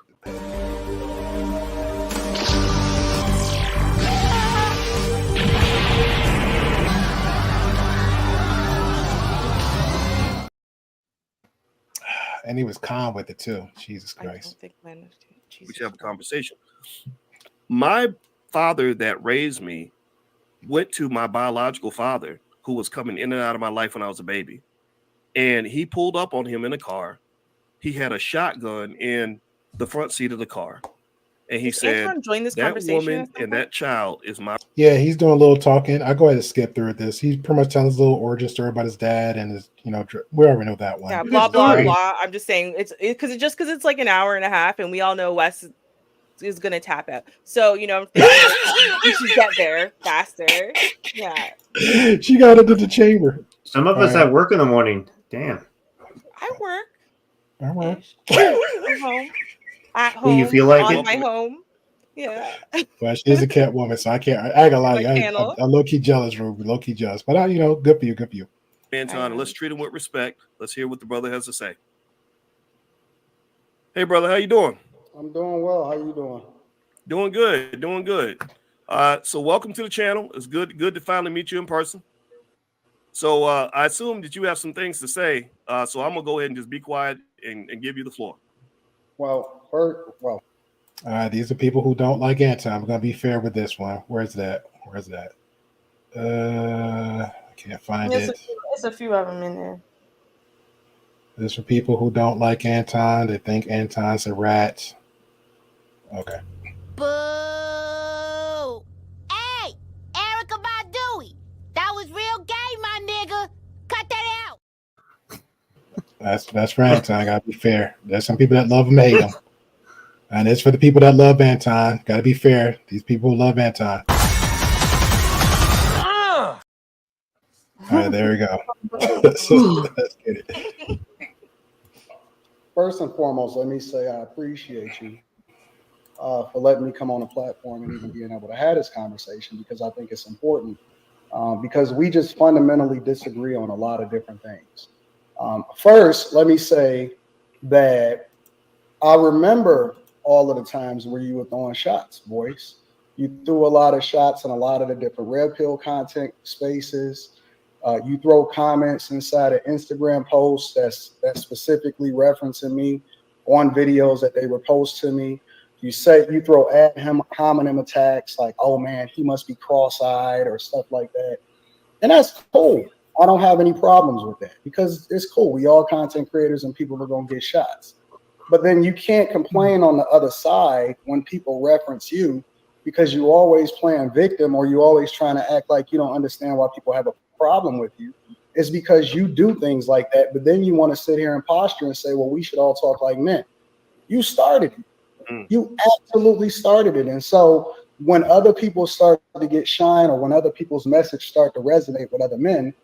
And he was calm with it too. Jesus Christ. We should have a conversation. My father that raised me went to my biological father, who was coming in and out of my life when I was a baby. And he pulled up on him in a car. He had a shotgun in the front seat of the car. And he said, that woman and that child is my... Yeah, he's doing a little talking. I'll go ahead and skip through this. He's pretty much telling his little origin story about his dad and his, we already know that one. Yeah, blah, blah, blah. I'm just saying, because it's like an hour and a half, and we all know Wes is going to tap out. So, I'm thinking we should get there faster. Yeah. She got into the chamber. Some of us have work in the morning. Damn. I work. All right. I'm home. At home. Do you feel like on my home? Yeah. Well, she's a cat woman, so I can't. I gotta lie. I'm low key jealous, Ruby. Low key jealous, but good for you. Good for you. Anton, let's treat him with respect. Let's hear what the brother has to say. Hey, brother, how you doing? I'm doing well. How you doing? Doing good. So welcome to the channel. It's good to finally meet you in person. So I assume that you have some things to say. So I'm gonna go ahead and just be quiet and give you the floor. These are people who don't like Anton. I'm gonna be fair with this one. Where's that? I can't find it. There's a few of them in there. This is for people who don't like Anton. They think Anton's a rat. Okay. Boo! Hey, Erica Badooey, that was real gay, my nigga. Cut that out. That's for Anton. I gotta be fair. There's some people that love him, hate him, and it's for the people that love Anton. Gotta be fair. These people who love Anton. All right, there we go. Let's get it. First and foremost, let me say I appreciate you for letting me come on the platform and even being able to have this conversation because I think it's important because we just fundamentally disagree on a lot of different things. First, let me say that I remember all of the times where you were throwing shots, Boyce. You threw a lot of shots in a lot of the different Red Pill content spaces. You throw comments inside of Instagram posts that's specifically referencing me on videos that they were post to me. You say you throw ad hominem attacks like, "Oh man, he must be cross-eyed" or stuff like that, and that's cool. I don't have any problems with that because it's cool. We all content creators and people are gonna get shots. But then you can't complain on the other side when people reference you because you always playing victim or you always trying to act like you don't understand why people have a problem with you. It's because you do things like that, but then you want to sit here and posture and say, well, we should all talk like men. You started it. You absolutely started it. And so when other people start to get shine or when other people's message start to resonate with other men,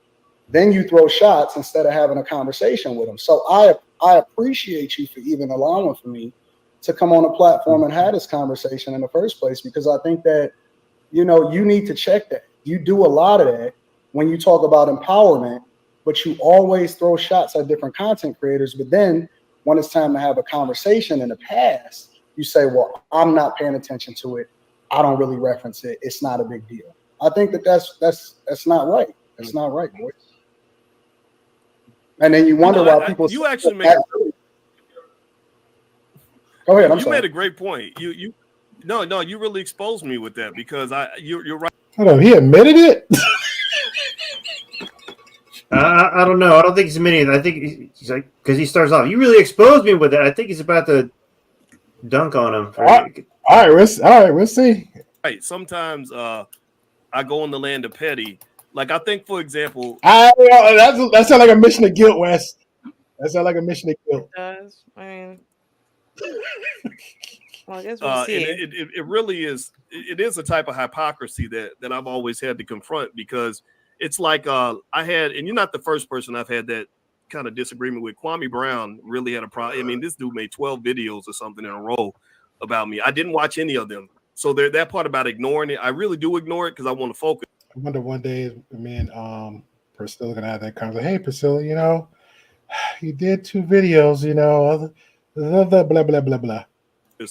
then you throw shots instead of having a conversation with them. So I appreciate you for even allowing for me to come on a platform and have this conversation in the first place, because I think that, you know, you need to check that. You do a lot of that when you talk about empowerment, but you always throw shots at different content creators. But then when it's time to have a conversation in the past, you say, well, I'm not paying attention to it. I don't really reference it. It's not a big deal. I think that that's not right. That's not right, boys. And then you wonder why people. You actually make. Go ahead. I'm you sorry. made a great point. You really exposed me with that because you're right. Hold on, he admitted it. I don't know. I don't think he's admitting it. I think he's like, because he starts off, you really exposed me with that. I think he's about to dunk on him. All right, we'll see. Right. Sometimes I go in the land of petty. Like I think, for example, that sounds like a mission of guilt, Wes. That sounds like a mission of guilt. It does. I mean, well, I guess we'll see. It really is. It is a type of hypocrisy that I've always had to confront because it's like I had, and you're not the first person I've had that kind of disagreement with. Kwame Brown really had a problem. I mean, this dude made 12 videos or something in a row about me. I didn't watch any of them. So that part about ignoring it, I really do ignore it because I want to focus. I wonder one day, me and Priscilla gonna have that conversation. Hey, Priscilla, you know, you did 2 videos, you know, blah blah blah blah blah.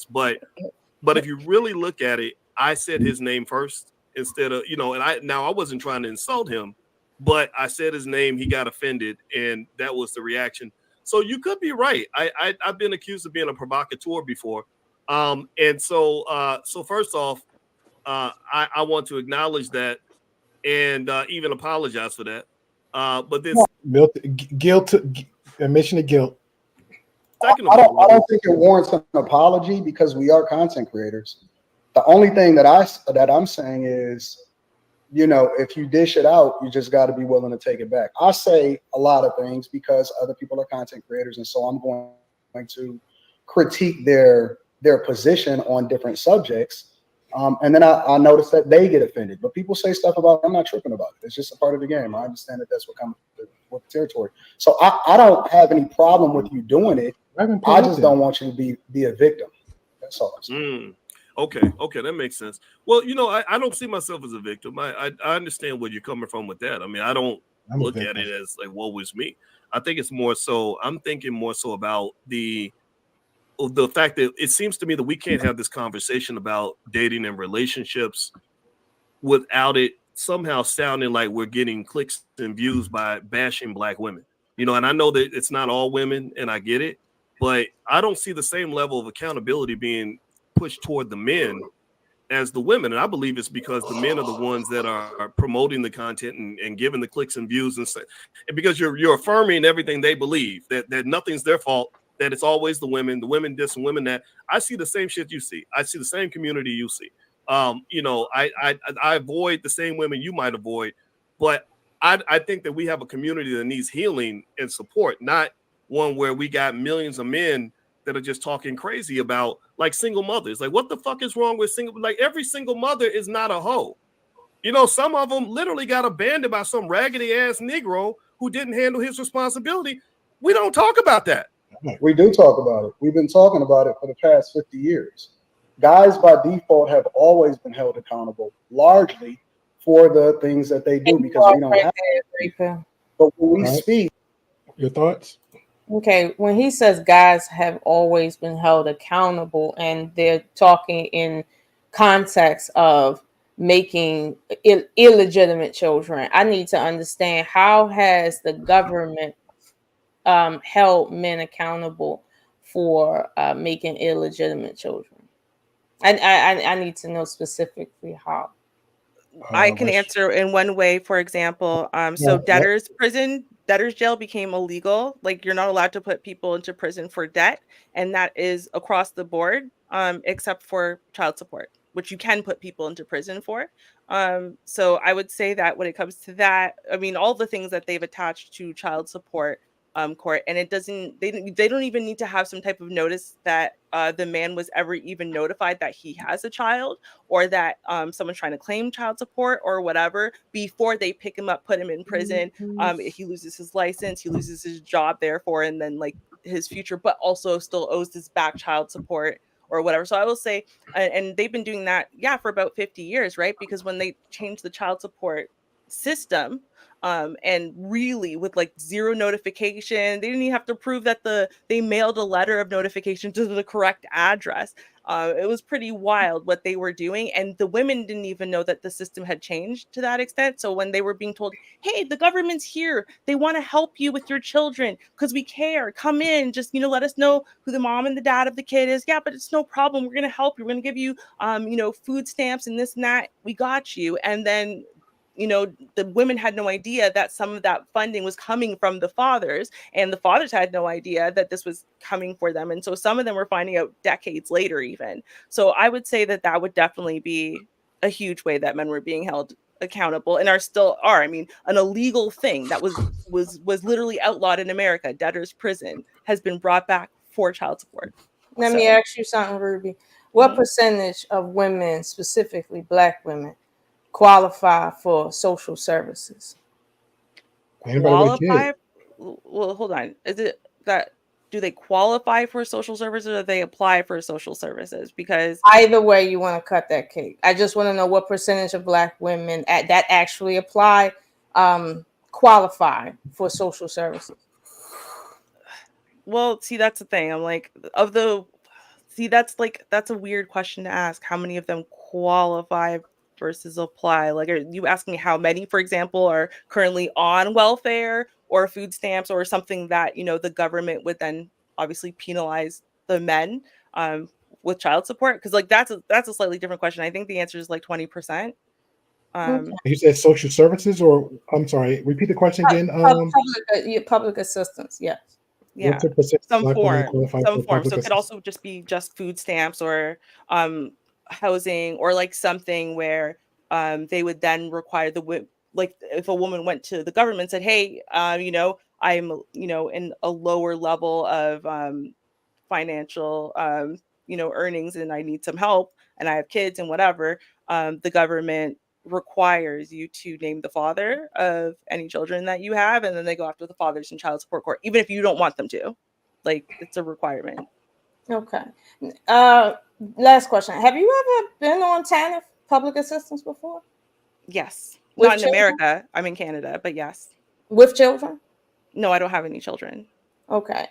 But if you really look at it, I said his name first instead of, you know, and I wasn't trying to insult him, but I said his name, he got offended, and that was the reaction. So you could be right. I've been accused of being a provocateur before. And so first off, I want to acknowledge that and even apologize for that. But this guilt, admission of guilt. I don't think it warrants an apology because we are content creators. The only thing that I'm saying is, you know, if you dish it out, you just got to be willing to take it back. I say a lot of things because other people are content creators, and so I'm going to critique their position on different subjects. And then I notice that they get offended, but people say stuff about, I'm not tripping about it. It's just a part of the game. I understand that that's what comes with the territory. So I don't have any problem with you doing it. I just don't want you to be a victim. That's all I'm saying. Okay, that makes sense. Well, you know, I don't see myself as a victim. I understand where you're coming from with that. I mean, I don't look at it as like, woe is me. I think it's more so, I'm thinking more so about the fact that it seems to me that we can't have this conversation about dating and relationships without it somehow sounding like we're getting clicks and views by bashing Black women. You know, and I know that it's not all women, and I get it, but I don't see the same level of accountability being pushed toward the men as the women. And I believe it's because the men are the ones that are promoting the content and giving the clicks and views and because you're affirming everything they believe, that nothing's their fault, that it's always the women this and women that. I see the same shit you see. I see the same community you see. You know, I avoid the same women you might avoid, but I think that we have a community that needs healing and support, not one where we got millions of men that are just talking crazy about like single mothers. Like, what the fuck is wrong with single? Like, every single mother is not a hoe. You know, some of them literally got abandoned by some raggedy ass Negro who didn't handle his responsibility. We don't talk about that. We do talk about it. We've been talking about it for the past 50 years. Guys by default have always been held accountable, largely for the things that they do because we don't have. But when we speak, your thoughts? Okay, when he says guys have always been held accountable, and they're talking in context of making illegitimate children, I need to understand, how has the government held men accountable for making illegitimate children? I need to know specifically how. I can answer in one way, for example. So debtors jail became illegal. Like, you're not allowed to put people into prison for debt, and that is across the board, except for child support, which you can put people into prison for. So I would say that when it comes to that, I mean, all the things that they've attached to child support court, and it doesn't, they don't even need to have some type of notice that the man was ever even notified that he has a child, or that someone's trying to claim child support or whatever, before they pick him up, put him in prison. He loses his license, he loses his job, therefore, and then like his future, but also still owes this back child support or whatever. So I will say, and they've been doing that, for about 50 years, right? Because when they changed the child support system, and really with like zero notification, they didn't even have to prove that they mailed a letter of notification to the correct address. It was pretty wild what they were doing, and the women didn't even know that the system had changed to that extent. So when they were being told, hey, the government's here, they want to help you with your children because we care, come in, just let us know who the mom and the dad of the kid is. Yeah, but it's no problem, we're going to help you, we're going to give you food stamps and this and that, we got you. And then the women had no idea that some of that funding was coming from the fathers, and the fathers had no idea that this was coming for them. And so some of them were finding out decades later even. So I would say that that would definitely be a huge way that men were being held accountable, and are. I mean, an illegal thing that was literally outlawed in America, debtor's prison, has been brought back for child support. Let me ask you something, Ruby. What percentage of women, specifically Black women, qualify for social services? Qualify? Well, hold on. Is it that, do they qualify for social services, or they apply for social services? Because either way you want to cut that cake. I just want to know what percentage of Black women that actually apply qualify for social services. Well, see, that's the thing. I'm like, that's a weird question to ask. How many of them qualify versus apply? Like, are you asking how many, for example, are currently on welfare or food stamps or something that, the government would then obviously penalize the men with child support? Because like that's a slightly different question. I think the answer is like 20%. You said social services, or I'm sorry, repeat the question again. Public assistance, yes. Yeah, What's the percentage some Black women form. qualify for So public it could assistance? also just be just food stamps, or housing, or like something where they would then require like if a woman went to the government and said, hey, I'm in a lower level of financial earnings, and I need some help, and I have kids and whatever, the government requires you to name the father of any children that you have, and then they go after the fathers in child support court, even if you don't want them to. Like, it's a requirement. Okay. Last question. Have you ever been on TANF, public assistance, before? Yes. With Not in children? America. I'm in Canada, but yes. With children? No, I don't have any children. Okay.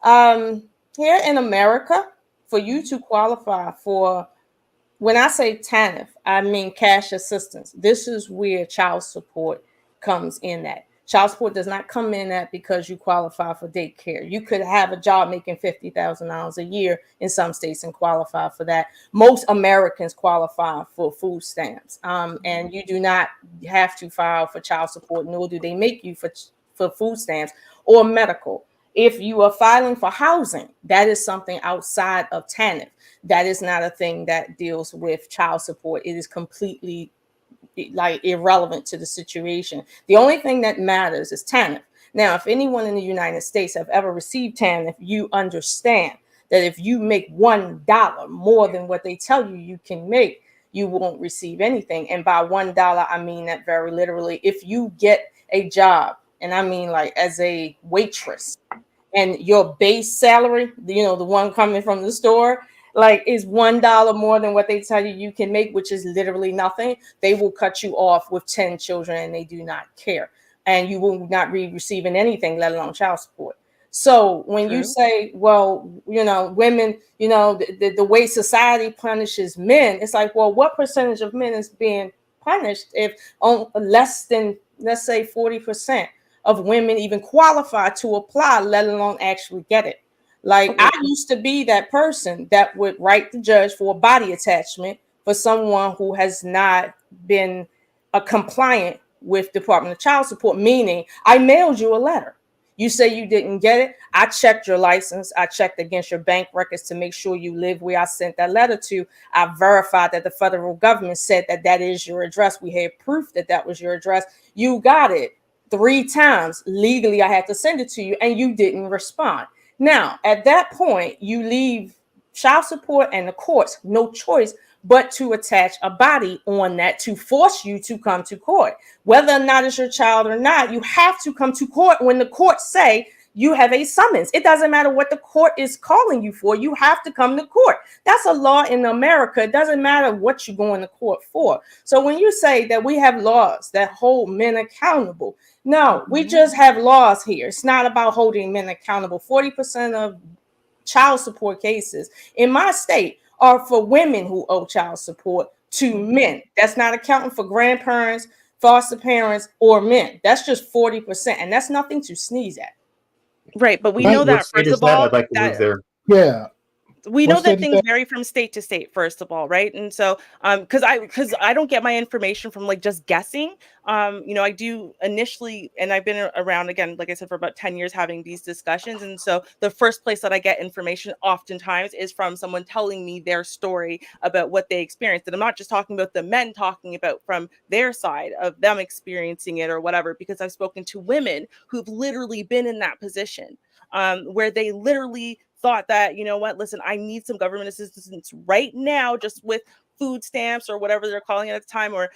Here in America, for you to qualify for, when I say TANF, I mean cash assistance. This is where child support comes in at. Child support does not come in at because you qualify for daycare. You could have a job making $50,000 a year in some states and qualify for that. Most Americans qualify for food stamps, and you do not have to file for child support, nor do they make you for food stamps or medical. If you are filing for housing, that is something outside of TANF. That is not a thing that deals with child support. It is completely like irrelevant to the situation. The only thing that matters is TANF. Now, if anyone in the United States have ever received TANF, you understand that if you make $1 more than what they tell you you can make, you won't receive anything. And by $1, I mean that very literally. If you get a job, and I mean like as a waitress, and your base salary, you know, the one coming from the store, like is $1 more than what they tell you you can make, which is literally nothing, they will cut you off with 10 children and they do not care. And you will not be receiving anything, let alone child support. So when you say, well, you know, women, you know, the way society punishes men, it's like, well, what percentage of men is being punished if less than, let's say, 40% of women even qualify to apply, let alone actually get it? Like I used to be that person that would write the judge for a body attachment for someone who has not been compliant with Department of Child Support, meaning I mailed you a letter. You say you didn't get it. I checked your license. I checked against your bank records to make sure you live where I sent that letter to. I verified that the federal government said that that is your address. We had proof that that was your address. You got it 3 times. Legally, I had to send it to you and you didn't respond. Now, at that point, you leave child support and the courts no choice but to attach a body on that to force you to come to court. Whether or not it's your child or not, you have to come to court when the courts say you have a summons. It doesn't matter what the court is calling you for. You have to come to court. That's a law in America. It doesn't matter what you're going to court for. So when you say that we have laws that hold men accountable, no, we just have laws here. It's not about holding men accountable. 40% of child support cases in my state are for women who owe child support to men. That's not accounting for grandparents, foster parents, or men. That's just 40%. And that's nothing to sneeze at. Right. But we know that, first of all, I'd like to move there. Yeah. We know What that state is things that? vary from state to state, first of all, right? And so because I don't get my information from like just guessing. You know, I do initially, and I've been around, again, like I said, for about 10 years having these discussions. And so the first place that I get information oftentimes is from someone telling me their story about what they experienced. And I'm not just talking about the men, talking about from their side of them experiencing it or whatever, because I've spoken to women who've literally been in that position, where they literally thought that, you know what, listen, I need some government assistance right now, just with food stamps or whatever they're calling it at the time, or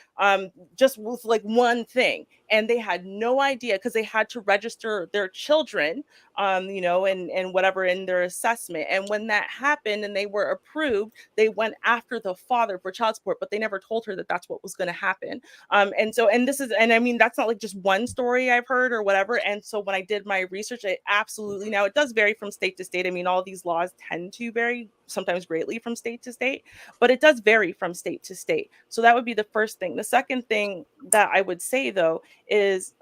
just with like one thing. And they had no idea because they had to register their children, you know, and whatever in their assessment. And when that happened and they were approved, they went after the father for child support, but they never told her that that's what was going to happen. And so, and this is, and I mean, that's not like just one story I've heard or whatever. And so when I did my research, I absolutely, now it does vary from state to state. I mean, all these laws tend to vary sometimes greatly from state to state, but it does vary from state to state. So that would be the first thing. The second thing that I would say, though, is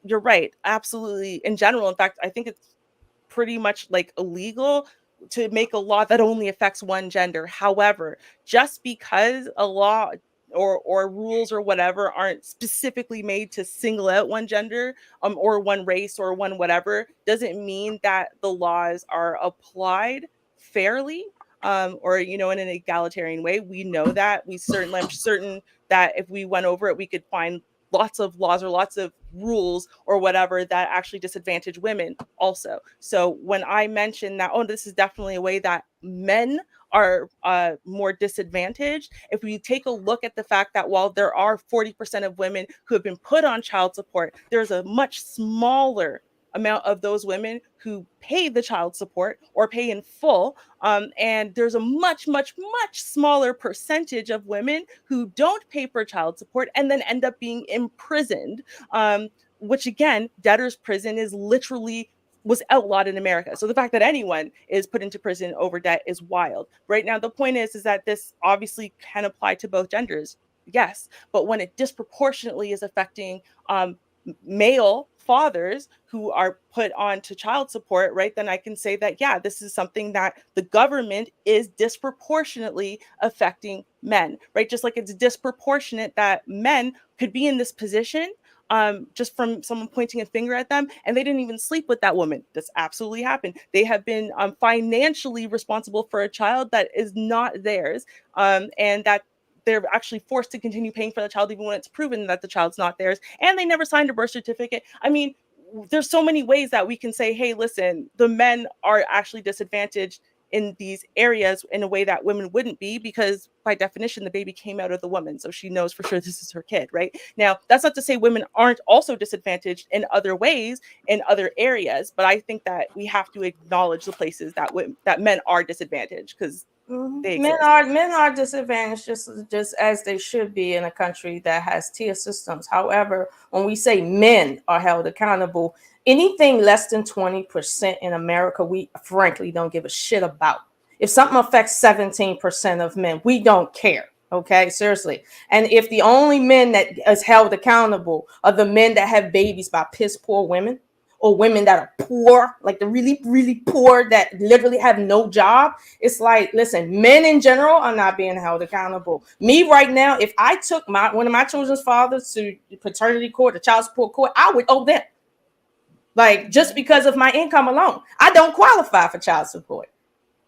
you're right. Absolutely. In general, in fact, I think it's pretty much like illegal to make a law that only affects one gender. However, just because a law or rules or whatever aren't specifically made to single out one gender or one race or one whatever, doesn't mean that the laws are applied fairly, or, you know, in an egalitarian way. We know that. I'm certain that if we went over it, we could find lots of laws or lots of rules or whatever that actually disadvantage women also. So when I mention that, oh, this is definitely a way that men are more disadvantaged, if we take a look at the fact that while there are 40% of women who have been put on child support, there's a much smaller amount of those women who pay the child support or pay in full. And there's a much, much, much smaller percentage of women who don't pay for child support and then end up being imprisoned, which again, debtor's prison is literally was outlawed in America. So the fact that anyone is put into prison over debt is wild. Right now, the point is that this obviously can apply to both genders. Yes, but when it disproportionately is affecting male fathers who are put onto child support, right, then I can say that, yeah, this is something that the government is disproportionately affecting men, right? Just like it's disproportionate that men could be in this position just from someone pointing a finger at them, and they didn't even sleep with that woman. That's absolutely happened. They have been financially responsible for a child that is not theirs, and that they're actually forced to continue paying for the child even when it's proven that the child's not theirs, and they never signed a birth certificate. I mean, there's so many ways that we can say, hey, listen, the men are actually disadvantaged in these areas in a way that women wouldn't be, because by definition the baby came out of the woman, so she knows for sure this is her kid, right? Now that's not to say women aren't also disadvantaged in other ways in other areas, but I think that we have to acknowledge the places that that men are disadvantaged, because they Men exist. are disadvantaged just as they should be in a country that has tier systems. However, when we say men are held accountable, anything less than 20% in America, we frankly don't give a shit about. If something affects 17% of men, we don't care. Okay, seriously. And if the only men that is held accountable are the men that have babies by piss poor women, or women that are poor, like the really, really poor that literally have no job, it's like, listen, men in general are not being held accountable. Me right now, if I took one of my children's fathers to paternity court, the child support court, I would owe them. Like, just because of my income alone, I don't qualify for child support.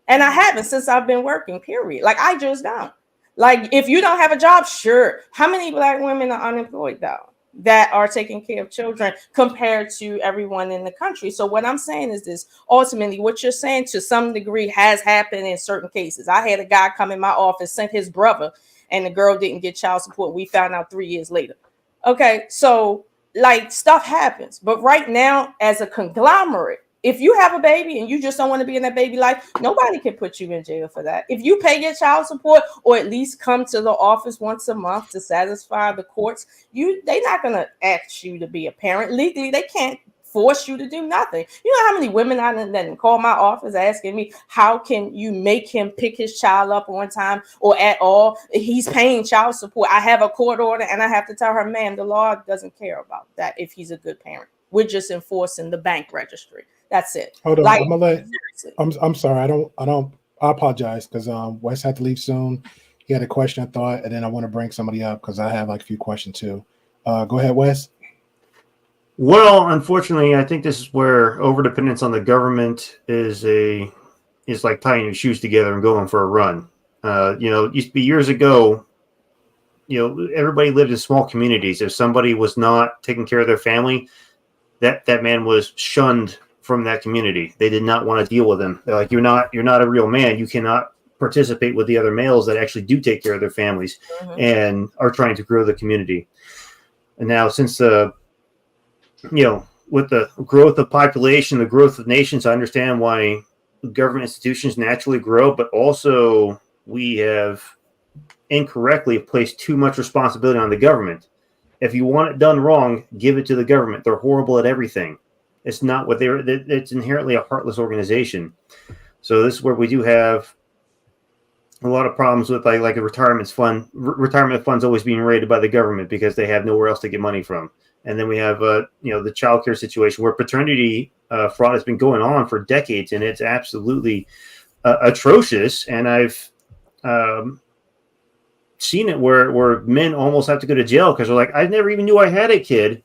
And I haven't since I've been working, period. Like, I just don't. Like, if you don't have a job, sure. How many Black women are unemployed, though, that are taking care of children compared to everyone in the country? So what I'm saying is this: ultimately, what you're saying to some degree has happened in certain cases. I had a guy come in my office, sent his brother, and the girl didn't get child support. We found out 3 years later. Okay, so like, stuff happens. But right now, as a conglomerate, if you have a baby and you just don't want to be in that baby life, nobody can put you in jail for that. If you pay your child support, or at least come to the office once a month to satisfy the courts, they're not going to ask you to be a parent. Legally, they can't force you to do nothing. You know how many women I didn't call my office asking me, how can you make him pick his child up on time or at all? He's paying child support. I have a court order, and I have to tell her, ma'am, the law doesn't care about that if he's a good parent. We're just enforcing the bank registry. That's it. Hold on, Like, I'm gonna let. I'm sorry. I apologize because Wes had to leave soon. He had a question, I thought, and then I want to bring somebody up because I have like a few questions too. Go ahead, Wes. Well, unfortunately, I think this is where overdependence on the government is like tying your shoes together and going for a run. It used to be years ago. Everybody lived in small communities. If somebody was not taking care of their family, that man was shunned from that community. They did not want to deal with him. They're like, you're not a real man. You cannot participate with the other males that actually do take care of their families and are trying to grow the community. And now, since with the growth of population, the growth of nations, I understand why government institutions naturally grow, but also we have incorrectly placed too much responsibility on the government. If you want it done wrong, give it to the government. They're horrible at everything. It's not what it's inherently a heartless organization. So this is where we do have a lot of problems with like a retirement fund. Retirement funds always being raided by the government because they have nowhere else to get money from. And then we have the childcare situation where paternity fraud has been going on for decades, and it's absolutely atrocious. And I've seen it where men almost have to go to jail because they're like, I never even knew I had a kid.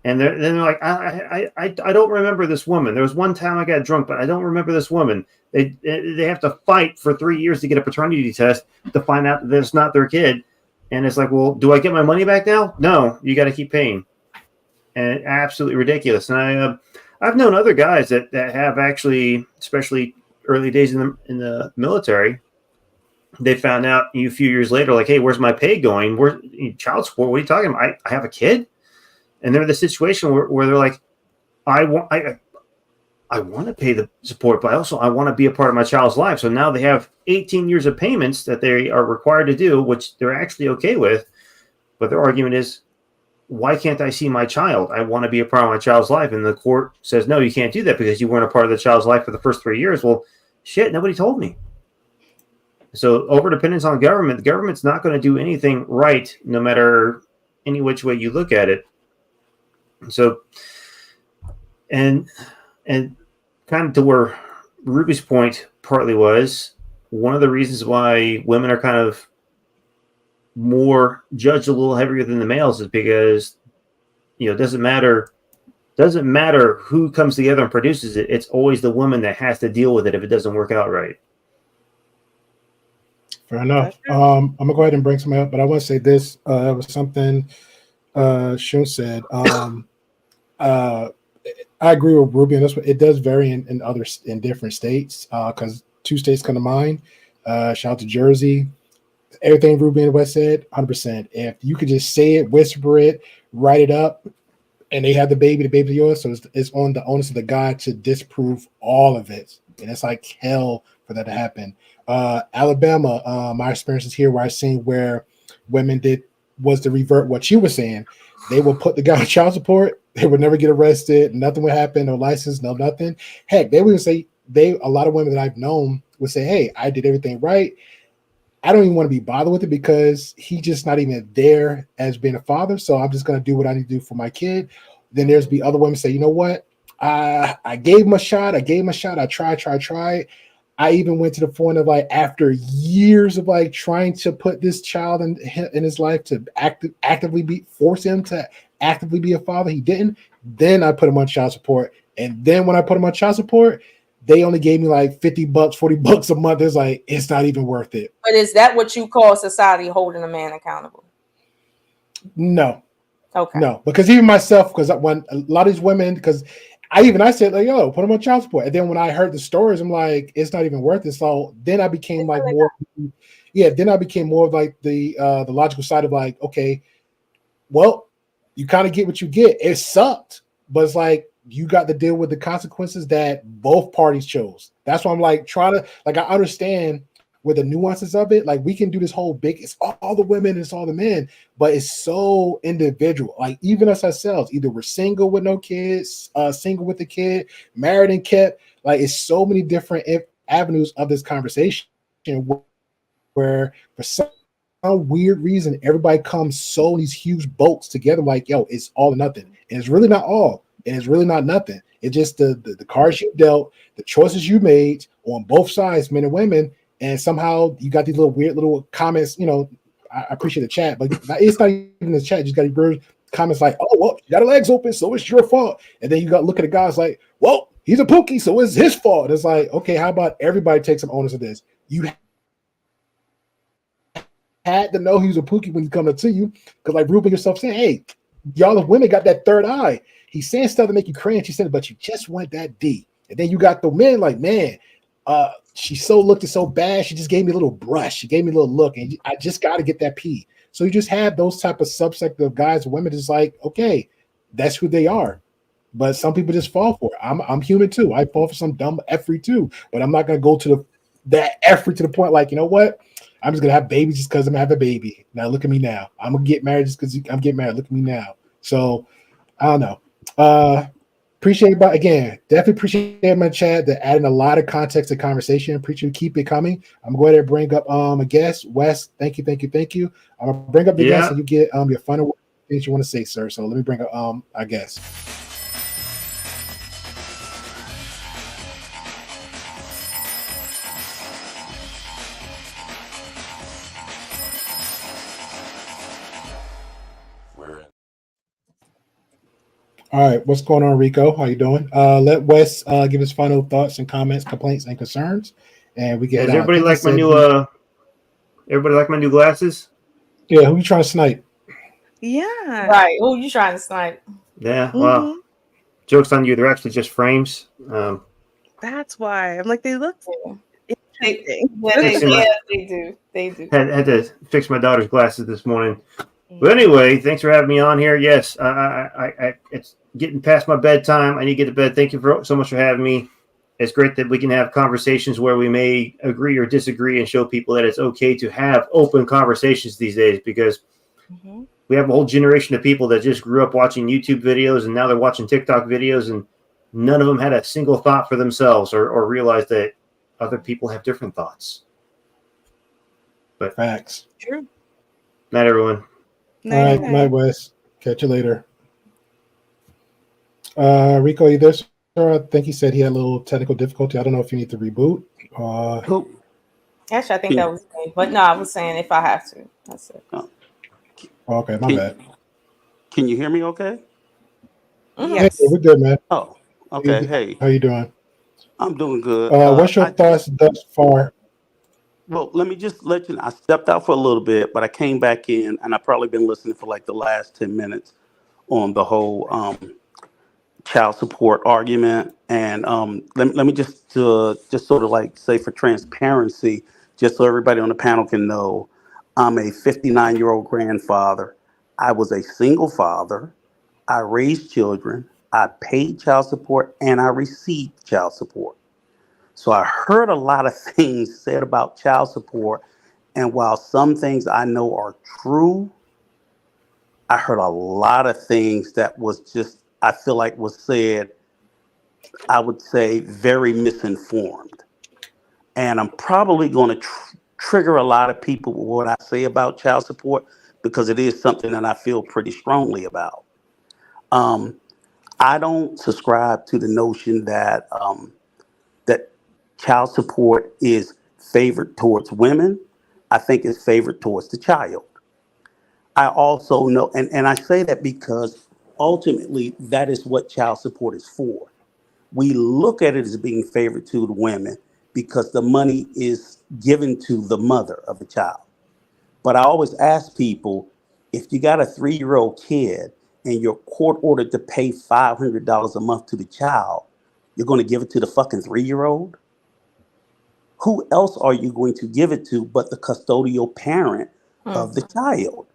And then they're like, I don't remember this woman. There was one time I got drunk, but I don't remember this woman. They have to fight for 3 years to get a paternity test to find out that it's not their kid. And it's like, well, do I get my money back now? No, you got to keep paying. And absolutely ridiculous. And I've known other guys that have actually, especially early days in the military, they found out a few years later, like, hey, where's my pay going? Where's child support? What are you talking about? I have a kid. And they're in the situation where they're like, I want to pay the support, but also I want to be a part of my child's life. So now they have 18 years of payments that they are required to do, which they're actually okay with. But their argument is, why can't I see my child? I want to be a part of my child's life. And the court says, no, you can't do that because you weren't a part of the child's life for the first 3 years. Well, shit, nobody told me. So overdependence on government, the government's not going to do anything right, no matter any which way you look at it. So, and kind of to where Ruby's point partly was, one of the reasons why women are kind of more judged a little heavier than the males is because, it doesn't matter who comes together and produces it. It's always the woman that has to deal with it if it doesn't work out right. Fair enough. I'm gonna go ahead and bring somebody up, but I want to say this. It was something Shun said. I agree with Ruby on this one. It does vary in different states because two states come to mind. Shout out to Jersey. Everything Ruby and West said, 100%. If you could just say it, whisper it, write it up, and they have the baby's yours. So it's on the onus of the guy to disprove all of it. And it's like hell for that to happen. Alabama, my experiences here where I've seen where women was to revert what you were saying. They will put the guy on child support. They would never get arrested. Nothing would happen. No license, no nothing. Heck, they would say a lot of women that I've known would say, hey, I did everything right. I don't even want to be bothered with it because he's just not even there as being a father. So I'm just going to do what I need to do for my kid. Then there's be other women say, you know what? I gave him a shot. I tried. I even went to the point of like, after years of like trying to put this child in his life to actively force him to actively be a father. He didn't. Then I put him on child support. And then when I put him on child support, they only gave me like $50, $40 a month. It's like, it's not even worth it. But is that what you call society holding a man accountable? No. Okay. No, because even myself, because when a lot of these women, because I said like, yo, put them on child support. And then when I heard the stories, I'm like, it's not even worth it. So then I became like more, then I became more of like the logical side of like, okay, well, you kind of get what you get. It sucked, but it's like, you got to deal with the consequences that both parties chose. That's why I'm like trying to, like, I understand where the nuances of it. Like, we can do this whole big, it's all the women, it's all the men, but it's so individual. Like, even us ourselves, either we're single with no kids, single with a kid, married and kept. Like, it's so many different avenues of this conversation where for some weird reason, everybody comes so in these huge boats together. Like, yo, it's all or nothing. And it's really not all. And it's really not nothing. It's just the cards you dealt, the choices you made on both sides, men and women, and somehow you got these little weird little comments. You know, I appreciate the chat, but it's not even the chat. You just got these weird comments like, "Oh, well, you got her legs open, so it's your fault." And then you got look at the guys like, "Well, he's a pookie, so it's his fault." And it's like, okay, how about everybody take some onus of this? You had to know he was a pookie when he coming to you, because like Ruben yourself saying, "Hey, y'all the women got that third eye." He's saying stuff to make you cringe. He said, but you just went that deep. And then you got the men like, man, she looked so bad. She just gave me a little brush. She gave me a little look, and I just got to get that pee. So you just have those type of subsect of guys and women. Just like, okay, that's who they are. But some people just fall for it. I'm human too. I fall for some dumb effery too. But I'm not gonna go to that effery to the point like, you know what? I'm just gonna have babies just because I'm gonna have a baby. Now look at me now. I'm gonna get married just because I'm getting married. Look at me now. So I don't know. Appreciate definitely appreciate my chat that adding a lot of context to conversation. Appreciate you keep it coming. I'm going to bring up a guest, Wes. Thank you. I'm gonna bring up the guest and you get your final things you want to say, sir. So let me bring up our guest. All right, what's going on, Rico? How you doing? Let Wes give his final thoughts and comments, complaints, and concerns, and we get. Does everybody like my new? Everybody like my new glasses? Yeah, who you trying to snipe? Yeah, right. Who you trying to snipe? Yeah, well, joke's on you. They're actually just frames. That's why I'm like they look. They do. They do. Had to fix my daughter's glasses this morning. But anyway, thanks for having me on here. Yes, I it's getting past my bedtime. I need to get to bed. Thank you so much for having me. It's great that we can have conversations where we may agree or disagree and show people that it's okay to have open conversations these days, because we have a whole generation of people that just grew up watching YouTube videos and now they're watching TikTok videos, and none of them had a single thought for themselves or realized that other people have different thoughts. But facts. True. Not everyone. All right, night, Wes. Catch you later. Rico, you there, sir? I think he said he had a little technical difficulty. I don't know if you need to reboot. Actually, I think that was me. But no, I was saying if I have to. That's it. Okay, my bad. Can you hear me okay? Yes. Hey, we're good, man. Oh, okay. Hey. How you doing? I'm doing good. What's your thoughts thus far? Well, let me just let you know. I stepped out for a little bit, but I came back in, and I've probably been listening for like the last 10 minutes on the whole child support argument, and let me just sort of like say for transparency, just so everybody on the panel can know, I'm a 59-year-old grandfather. I was a single father. I raised children. I paid child support, and I received child support. So I heard a lot of things said about child support, and while some things I know are true, I heard a lot of things that was just, I feel like was said, I would say, very misinformed. And I'm probably going to trigger a lot of people with what I say about child support because it is something that I feel pretty strongly about. Um, I don't subscribe to the notion that child support is favored towards women. I think it's favored towards the child. I also know, and I say that because ultimately that is what child support is for. We look at it as being favored to the women because the money is given to the mother of the child. But I always ask people, if you got a 3-year-old kid and you're court ordered to pay $500 a month to the child, you're going to give it to the fucking 3-year-old? Who else are you going to give it to but the custodial parent of the child?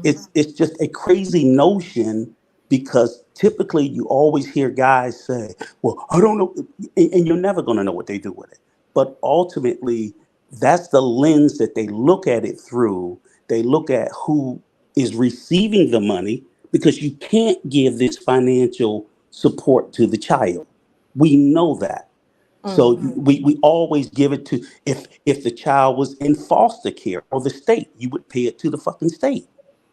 It's just a crazy notion because typically you always hear guys say, well, I don't know, and you're never going to know what they do with it. But ultimately, that's the lens that they look at it through. They look at who is receiving the money because you can't give this financial support to the child. We know that. So we always give it to, if the child was in foster care or the state, you would pay it to the fucking state.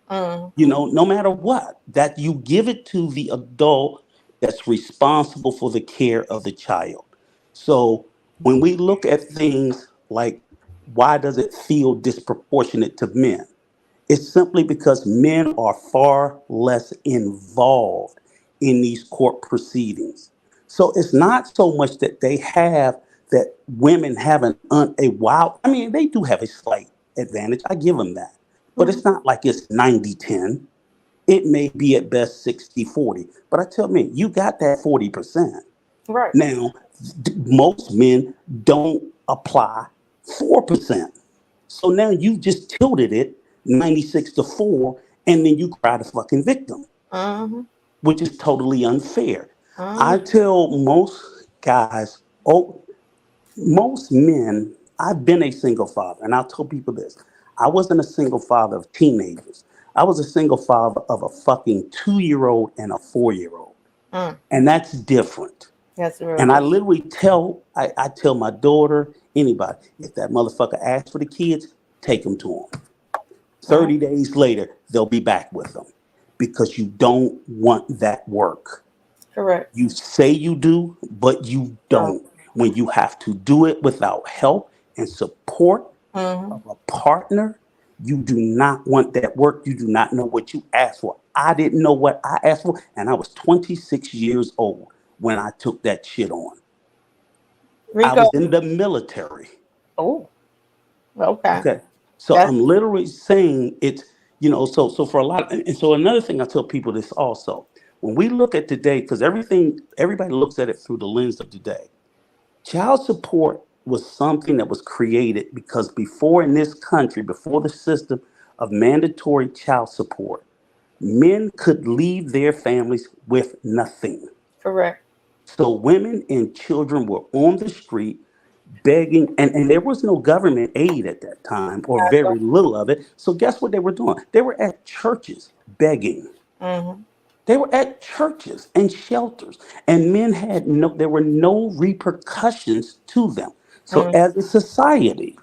No matter what, that you give it to the adult that's responsible for the care of the child. So when we look at things like why does it feel disproportionate to men? It's simply because men are far less involved in these court proceedings. So it's not so much that they have that women have a wild, I mean, they do have a slight advantage. I give them that. But it's not like it's 90-10. It may be at best 60-40. But I tell men, you got that 40%. Right. Now, most men don't apply 4%. So now you've just tilted it 96-4, and then you cry the fucking victim, which is totally unfair. I tell most guys, most men, I've been a single father, and I'll tell people this. I wasn't a single father of teenagers. I was a single father of a fucking 2-year-old and a 4-year-old. And that's different. That's real. And I literally I tell my daughter, anybody, if that motherfucker asks for the kids, take them to them. 30 days later, they'll be back with them because you don't want that work. Correct. You say you do, but you don't. When you have to do it without help and support of a partner, you do not want that work. You do not know what you asked for. I didn't know what I asked for, and I was 26 years old when I took that shit on. I was in the military. Oh, okay. Okay. So I'm literally saying it's, so for a lot, and so another thing I tell people this also, when we look at today, because everybody looks at it through the lens of today. Child support was something that was created because before in this country, before the system of mandatory child support, men could leave their families with nothing. Correct. So women and children were on the street begging, and there was no government aid at that time, or very little of it. So guess what they were doing? They were at churches begging. They were at churches and shelters, and men there were no repercussions to them. So as a society,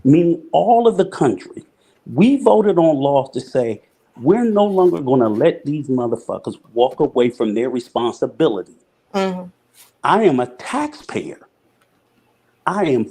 meaning all of the country, we voted on laws to say, we're no longer going to let these motherfuckers walk away from their responsibility. I am a taxpayer. I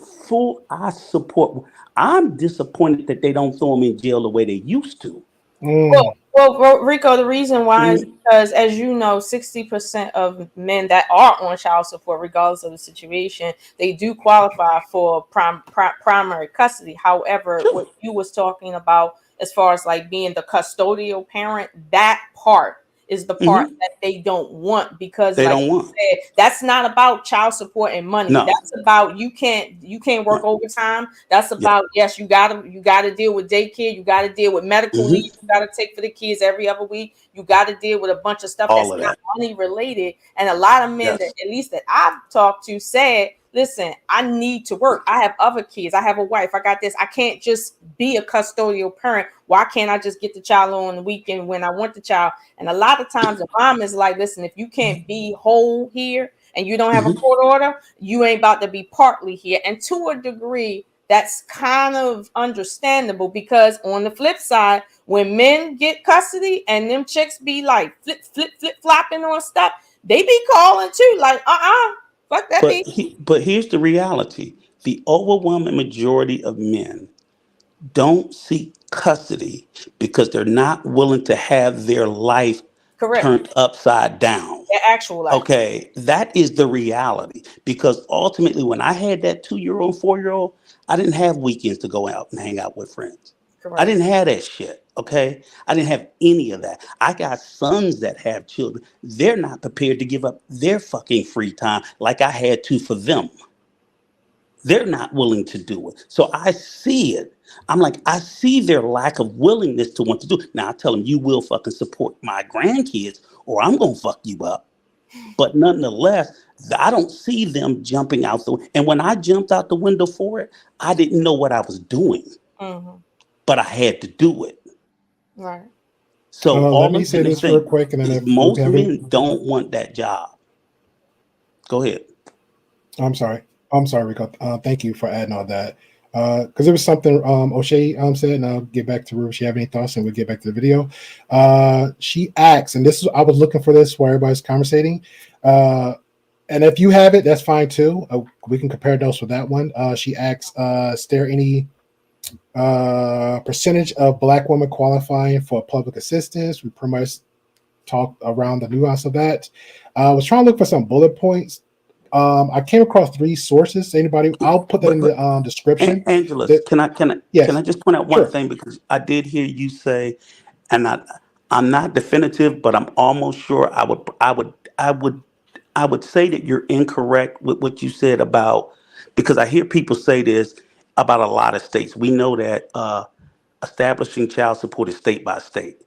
support. I'm disappointed that they don't throw them in jail the way they used to. Well, Rico, the reason why is because, as you know, 60% of men that are on child support, regardless of the situation, they do qualify for primary custody. However, what you was talking about as far as like being the custodial parent, that part is the part that they don't want, because They like don't you want. said, that's not about child support and money. No. That's about you can't work overtime. That's about yes, you gotta deal with daycare, you gotta deal with medical leave, you gotta take for the kids every other week, you gotta deal with a bunch of stuff All that's of not that. money related. And a lot of men that Yes. at least that I've talked to said, listen, I need to work. I have other kids. I have a wife. I got this. I can't just be a custodial parent. Why can't I just get the child on the weekend when I want the child? And a lot of times the mom is like, listen, if you can't be whole here and you don't have a court order, you ain't about to be partly here. And to a degree, that's kind of understandable, because on the flip side, when men get custody and them chicks be like flip flopping on stuff, they be calling too, like, fuck that bitch. But here's the reality: the overwhelming majority of men don't seek custody because they're not willing to have their life Correct. turned upside down. Their actual life. Okay, that is the reality. Because ultimately, when I had that 2-year-old, 4-year-old, I didn't have weekends to go out and hang out with friends. Correct. I didn't have that shit. Okay, I didn't have any of that. I got sons that have children. They're not prepared to give up their fucking free time like I had to for them. They're not willing to do it. So I see it. I'm like, I see their lack of willingness to want to do it. Now I tell them, you will fucking support my grandkids or I'm going to fuck you up. But nonetheless, I don't see them jumping out and when I jumped out the window for it, I didn't know what I was doing, but I had to do it. Right. So let all me I'm say going to this say real quick, and then is if most have men don't want that job. Go ahead. I'm sorry, Rico. Thank you for adding all that. Because there was something O'Shea said, and I'll get back to Ruby. If you have any thoughts, and we'll get back to the video. She asks, and this is I was looking for this while everybody's conversating. And if you have it, that's fine too. We can compare notes with that one. She asks, is there any percentage of Black women qualifying for public assistance? We pretty much talked around the nuance of that. I was trying to look for some bullet points. I came across 3 sources. Anybody? I'll put that in the description. Angela, can I just point out one thing, because I did hear you say, and I'm not definitive, but I'm almost sure I would say that you're incorrect with what you said about, because I hear people say this about a lot of states. We know that establishing child support is state by state.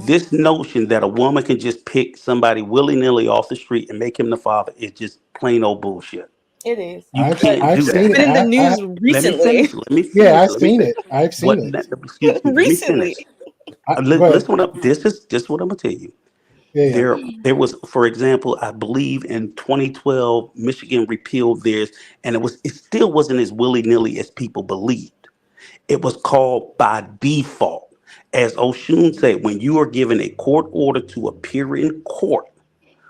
This notion that a woman can just pick somebody willy-nilly off the street and make him the father is just plain old bullshit. It is. You I've can't do seen that. it. In the news recently. Let me finish. Yeah, I've seen it. I've seen it. Excuse me. Let me finish. Listen, this is what I'm gonna tell you. Yeah. There was, for example, I believe in 2012, Michigan repealed theirs, and it still wasn't as willy-nilly as people believed. It was called by default. As Oshun said, when you are given a court order to appear in court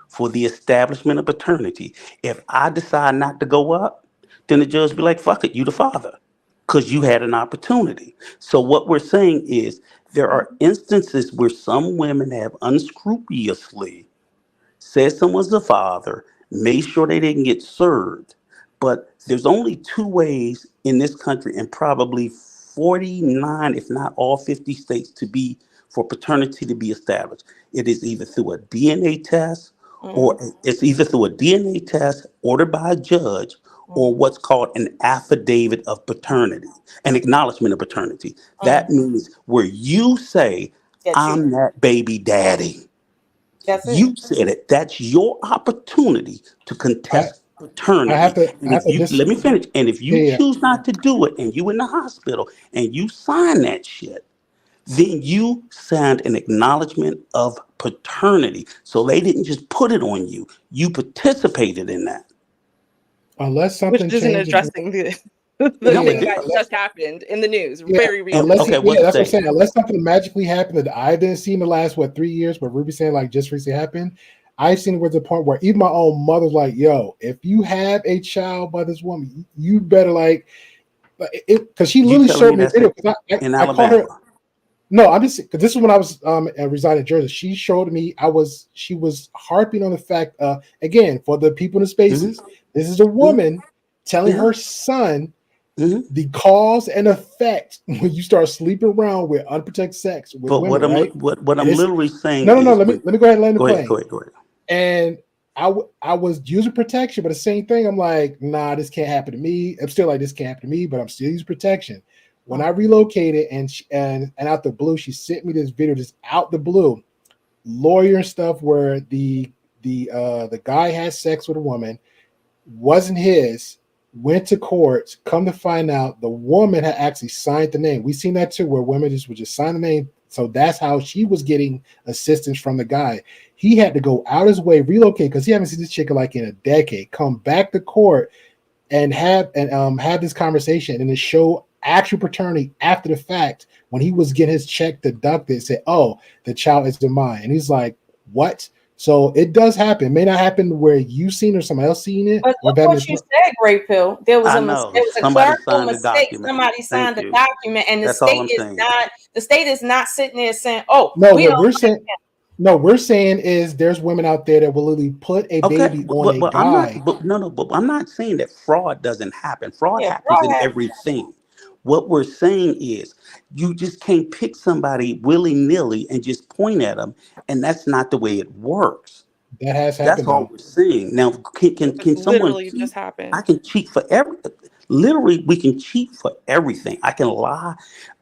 for the establishment of paternity, if I decide not to go up, then the judge be like, fuck it, you the father, because you had an opportunity. So what we're saying is there are instances where some women have unscrupulously said someone's the father, made sure they didn't get served. But there's only 2 ways in this country, and probably 49, if not all 50 states, for paternity to be established. It is either through a DNA test, or it's either through a DNA test ordered by a judge, or what's called an affidavit of paternity, an acknowledgement of paternity. That means where you say, I'm that baby daddy. You said it. That's your opportunity to contest paternity. Let me finish. And if you choose not to do it, and you in the hospital, and you sign that shit, then you signed an acknowledgement of paternity. So they didn't just put it on you. You participated in that. Unless Which something isn't changes. addressing the thing that just happened in the news very recently. That's what I'm saying. Unless something magically happened that I didn't see in the last 3 years, but Ruby saying like just recently happened. I've seen it with the point where even my own mother's like, "Yo, if you have a child by this woman, you better like it," because she literally showed me a video. In I called her. No, I'm just because this is when I was residing in Jersey. She showed me she was harping on the fact again for the people in the spaces. This is a woman telling her son The cause and effect when you start sleeping around with unprotected sex with But women, right? what And I'm it's literally saying no. is Let me go ahead and land the go ahead, plane. go ahead. And I was using protection, but the same thing. I'm like, nah, this can't happen to me. I'm still like, this can't happen to me, but I'm still using protection. When I relocated and out the blue, she sent me this video just out the blue, lawyer stuff where the guy had sex with a woman, wasn't his, went to court, come to find out the woman had actually signed the name. We seen that too, where women just would just sign the name. So that's how she was getting assistance from the guy. He had to go out his way, relocate, because he haven't seen this chick like in a decade, come back to court and have this conversation and to show actual paternity after the fact when he was getting his check deducted, say, oh, the child is mine. And he's like, what? So it does happen. It may not happen where you've seen or somebody else seen it. But Or look what you said, Great Pill. There was I a know there was a somebody clerical signed the mistake. document. Somebody signed Thank the you. document, and That's all I'm saying. the state is not sitting there saying, "Oh, no, we what don't we're like saying, him." no, we're saying is there's women out there that will literally put a Okay, baby on a but I'm not. guy. But no, but I'm not saying that fraud doesn't happen. Fraud Yeah, happens fraud in happens. everything. What we're saying is you just can't pick somebody willy nilly and just point at them, and that's not the way it works. That has That's happened all though. we're saying. Now, can someone Literally cheat? just happened. I can cheat for every. Literally, we can cheat for everything. I can lie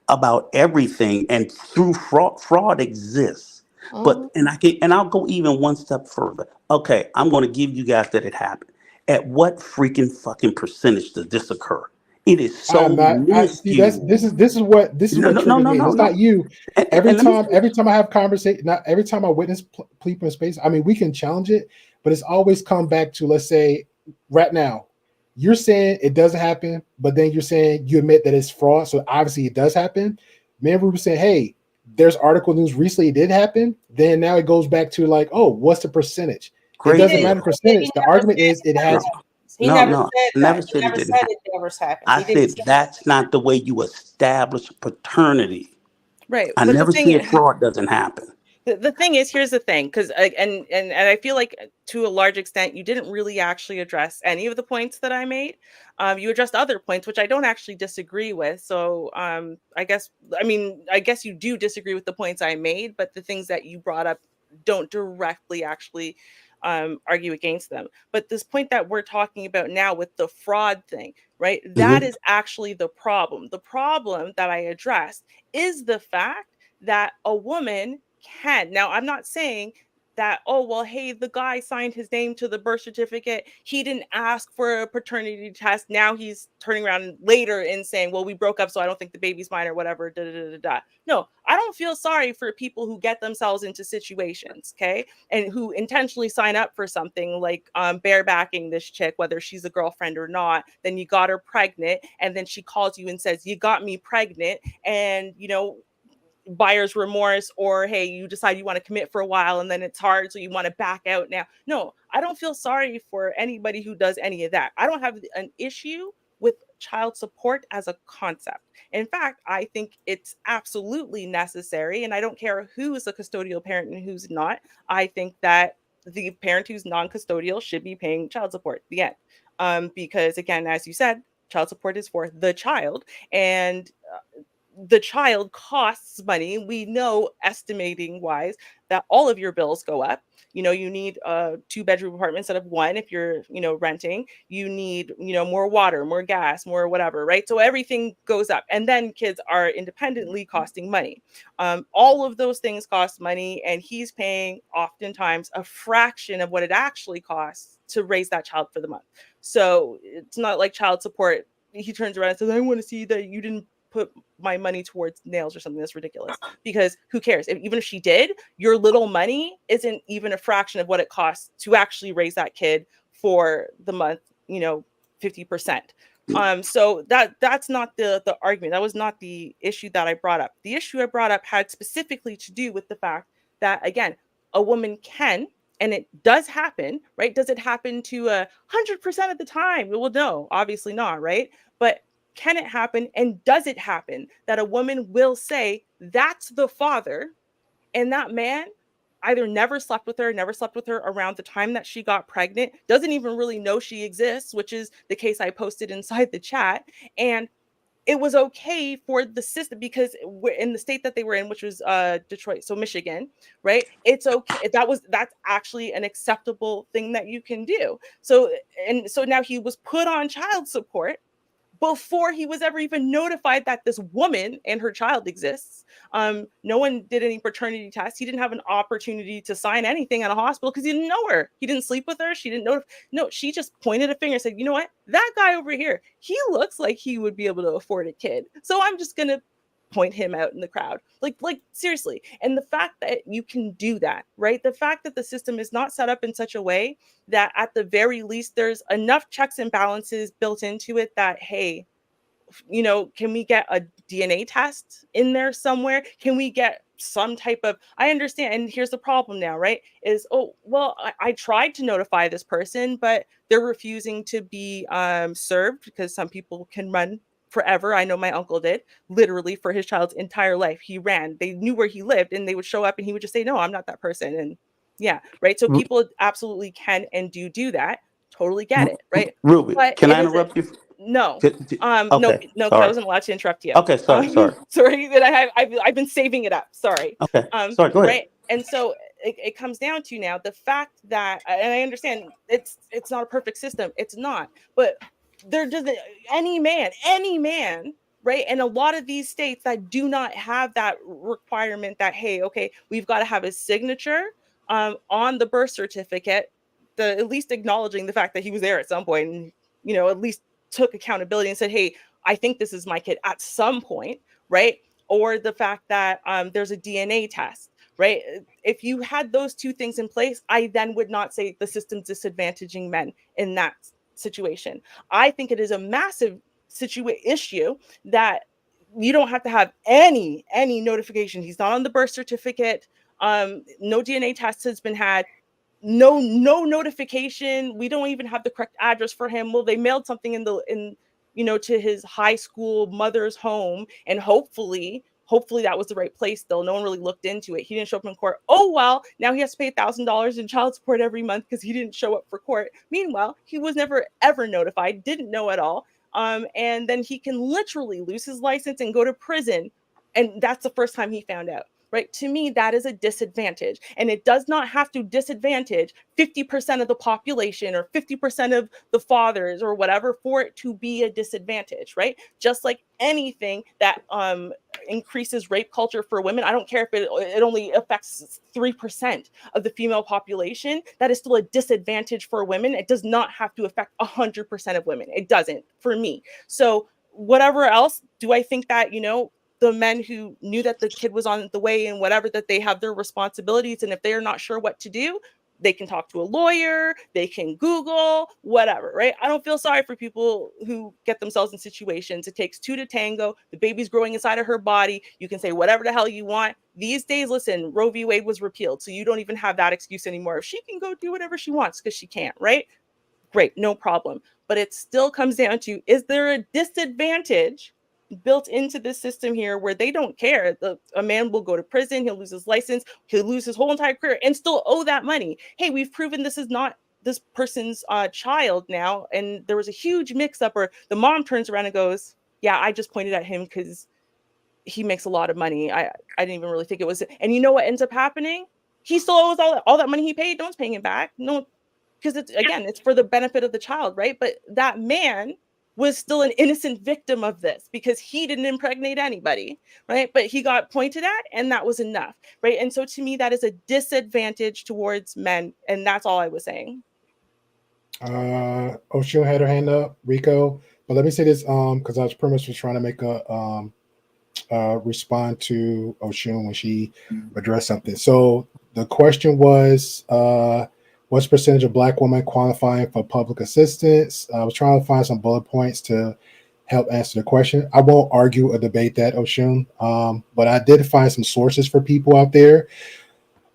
about everything, and through fraud exists. But and I'll go even one step further. Okay, I'm going to give you guys that it happened. At what freaking fucking percentage does this occur? It is I am so not. I see. minuscule. This is what triggers me, and it's not No. you. And let me Every time I have conversation, not every time I witness people in space. I mean, we can challenge it, but it's always come back to, let's say, right now, you're saying it doesn't happen, but then you're saying you admit that it's fraud. So obviously it does happen. Me and Ruben saying, hey, there's article news recently it did happen. Then now it goes back to like, oh, what's the percentage? It Great doesn't deal. matter percentage. The argument is it has. He No, never no, said I that. never He said it never didn't said happen. it never happened. I He didn't said say that's not the way you establish paternity. Right. I But the never thing said fraud doesn't happen. the thing is, here's the thing, because and I feel like to a large extent you didn't really actually address any of the points that I made. You addressed other points which I don't actually disagree with. So I guess you do disagree with the points I made, but the things that you brought up don't directly actually argue against them. But this point that we're talking about now with the fraud thing, right? That is actually the problem. The problem that I addressed is the fact that a woman can. Now, I'm not saying that, oh, well, hey, the guy signed his name to the birth certificate. He didn't ask for a paternity test. Now he's turning around later and saying, well, we broke up, so I don't think the baby's mine or whatever. Da, da, da, da, da. No, I don't feel sorry for people who get themselves into situations, okay? And who intentionally sign up for something like barebacking this chick, whether she's a girlfriend or not. Then you got her pregnant, and then she calls you and says, you got me pregnant. And, buyer's remorse, or hey, you decide you want to commit for a while and then it's hard so you want to back out now. No, I don't feel sorry for anybody who does any of that. I don't have an issue with child support as a concept. In fact, I think it's absolutely necessary, and I don't care who is a custodial parent and who's not. I think that the parent who's non-custodial should be paying child support. The end. Because again, as you said, child support is for the child, and the child costs money. We know, estimating wise, that all of your bills go up. You need a 2-bedroom apartment instead of one if you're, renting. You need, more water, more gas, more whatever, right? So everything goes up. And then kids are independently costing money. All of those things cost money, and he's paying oftentimes a fraction of what it actually costs to raise that child for the month. So it's not like child support. He turns around and says, I want to see that you didn't put my money towards nails or something. That's ridiculous, because who cares? Even if she did, your little money isn't even a fraction of what it costs to actually raise that kid for the month, 50%. So that's not the argument. That was not the issue that I brought up. The issue I brought up had specifically to do with the fact that, again, a woman can, and it does happen, right? Does it happen to 100% of the time? Well, no, obviously not, right? But can it happen, and does it happen that a woman will say that's the father, and that man either never slept with her around the time that she got pregnant, doesn't even really know she exists, which is the case I posted inside the chat. And it was okay for the system because in the state that they were in, which was Detroit, so Michigan, right? It's okay. That's actually an acceptable thing that you can do. So now he was put on child support before he was ever even notified that this woman and her child exists. No one did any paternity tests. He didn't have an opportunity to sign anything at a hospital because he didn't know her. He didn't sleep with her. She didn't know. No, she just pointed a finger and said, you know what? That guy over here, he looks like he would be able to afford a kid. So I'm just going to point him out in the crowd. Like seriously. And the fact that you can do that, right? The fact that the system is not set up in such a way that at the very least there's enough checks and balances built into it that, hey, you know, can we get a DNA test in there somewhere? Can we get some type of, I understand. And here's the problem now, right? Is, oh, well, I tried to notify this person, but they're refusing to be served because some people can run forever. I know my uncle did, literally for his child's entire life. He ran. They knew where he lived and they would show up and he would just say, no, I'm not that person. And yeah, right. So people absolutely can and do that. Totally get it, right? Ruby, But can it I isn't. interrupt you? No. Okay, No, because I sorry. wasn't allowed to interrupt you. Okay, sorry. Sorry that I've been saving it up. Sorry. Okay, sorry. Go ahead. Right. And so it comes down to now the fact that, and I understand it's not a perfect system. It's not, but there doesn't any man, right? And a lot of these states that do not have that requirement that, hey, okay, we've got to have a signature on the birth certificate, at least acknowledging the fact that he was there at some point and, you know, at least took accountability and said, hey, I think this is my kid at some point, right? Or the fact that there's a DNA test, right? If you had those two things in place, I then would not say the system's disadvantaging men in that situation. I think it is a massive issue that you don't have to have any notification. He's not on the birth certificate. No DNA test has been had. No notification. We don't even have the correct address for him. Well, they mailed something in to his high school mother's home, and hopefully that was the right place. Still, no one really looked into it. He didn't show up in court. Oh well, now he has to pay $1,000 in child support every month because he didn't show up for court. Meanwhile, he was never ever notified, didn't know at all. And then he can literally lose his license and go to prison. And that's the first time he found out. Right? To me, that is a disadvantage. And it does not have to disadvantage 50% of the population or 50% of the fathers or whatever for it to be a disadvantage, right? Just like anything that increases rape culture for women, I don't care if it only affects 3% of the female population, that is still a disadvantage for women. It does not have to affect 100% of women. It doesn't for me. So whatever else, do I think that, the men who knew that the kid was on the way and whatever, that they have their responsibilities. And if they're not sure what to do, they can talk to a lawyer, they can Google, whatever, right? I don't feel sorry for people who get themselves in situations. It takes two to tango. The baby's growing inside of her body. You can say whatever the hell you want. These days, listen, Roe v. Wade was repealed. So you don't even have that excuse anymore. If she can go do whatever she wants because she can't, right? Great, no problem. But it still comes down to, is there a disadvantage built into this system here where they don't care? A man will go to prison, he'll lose his license, he'll lose his whole entire career and still owe that money. Hey, we've proven this is not this person's child now, and there was a huge mix-up, or the mom turns around and goes, yeah, I just pointed at him because he makes a lot of money. I didn't even really think it was. And you know what ends up happening? He still owes all that money he paid. No one's paying him back. No, because it's for the benefit of the child, right? But that man was still an innocent victim of this because he didn't impregnate anybody, right? But he got pointed at, and that was enough, right? And so to me, that is a disadvantage towards men, and that's all I was saying. Oshun had her hand up, Rico. But let me say this, because I was pretty much just trying to make a respond to Oshun when she addressed something. So the question was, what's the percentage of Black women qualifying for public assistance? I was trying to find some bullet points to help answer the question. I won't argue or debate that, Oshun, but I did find some sources for people out there,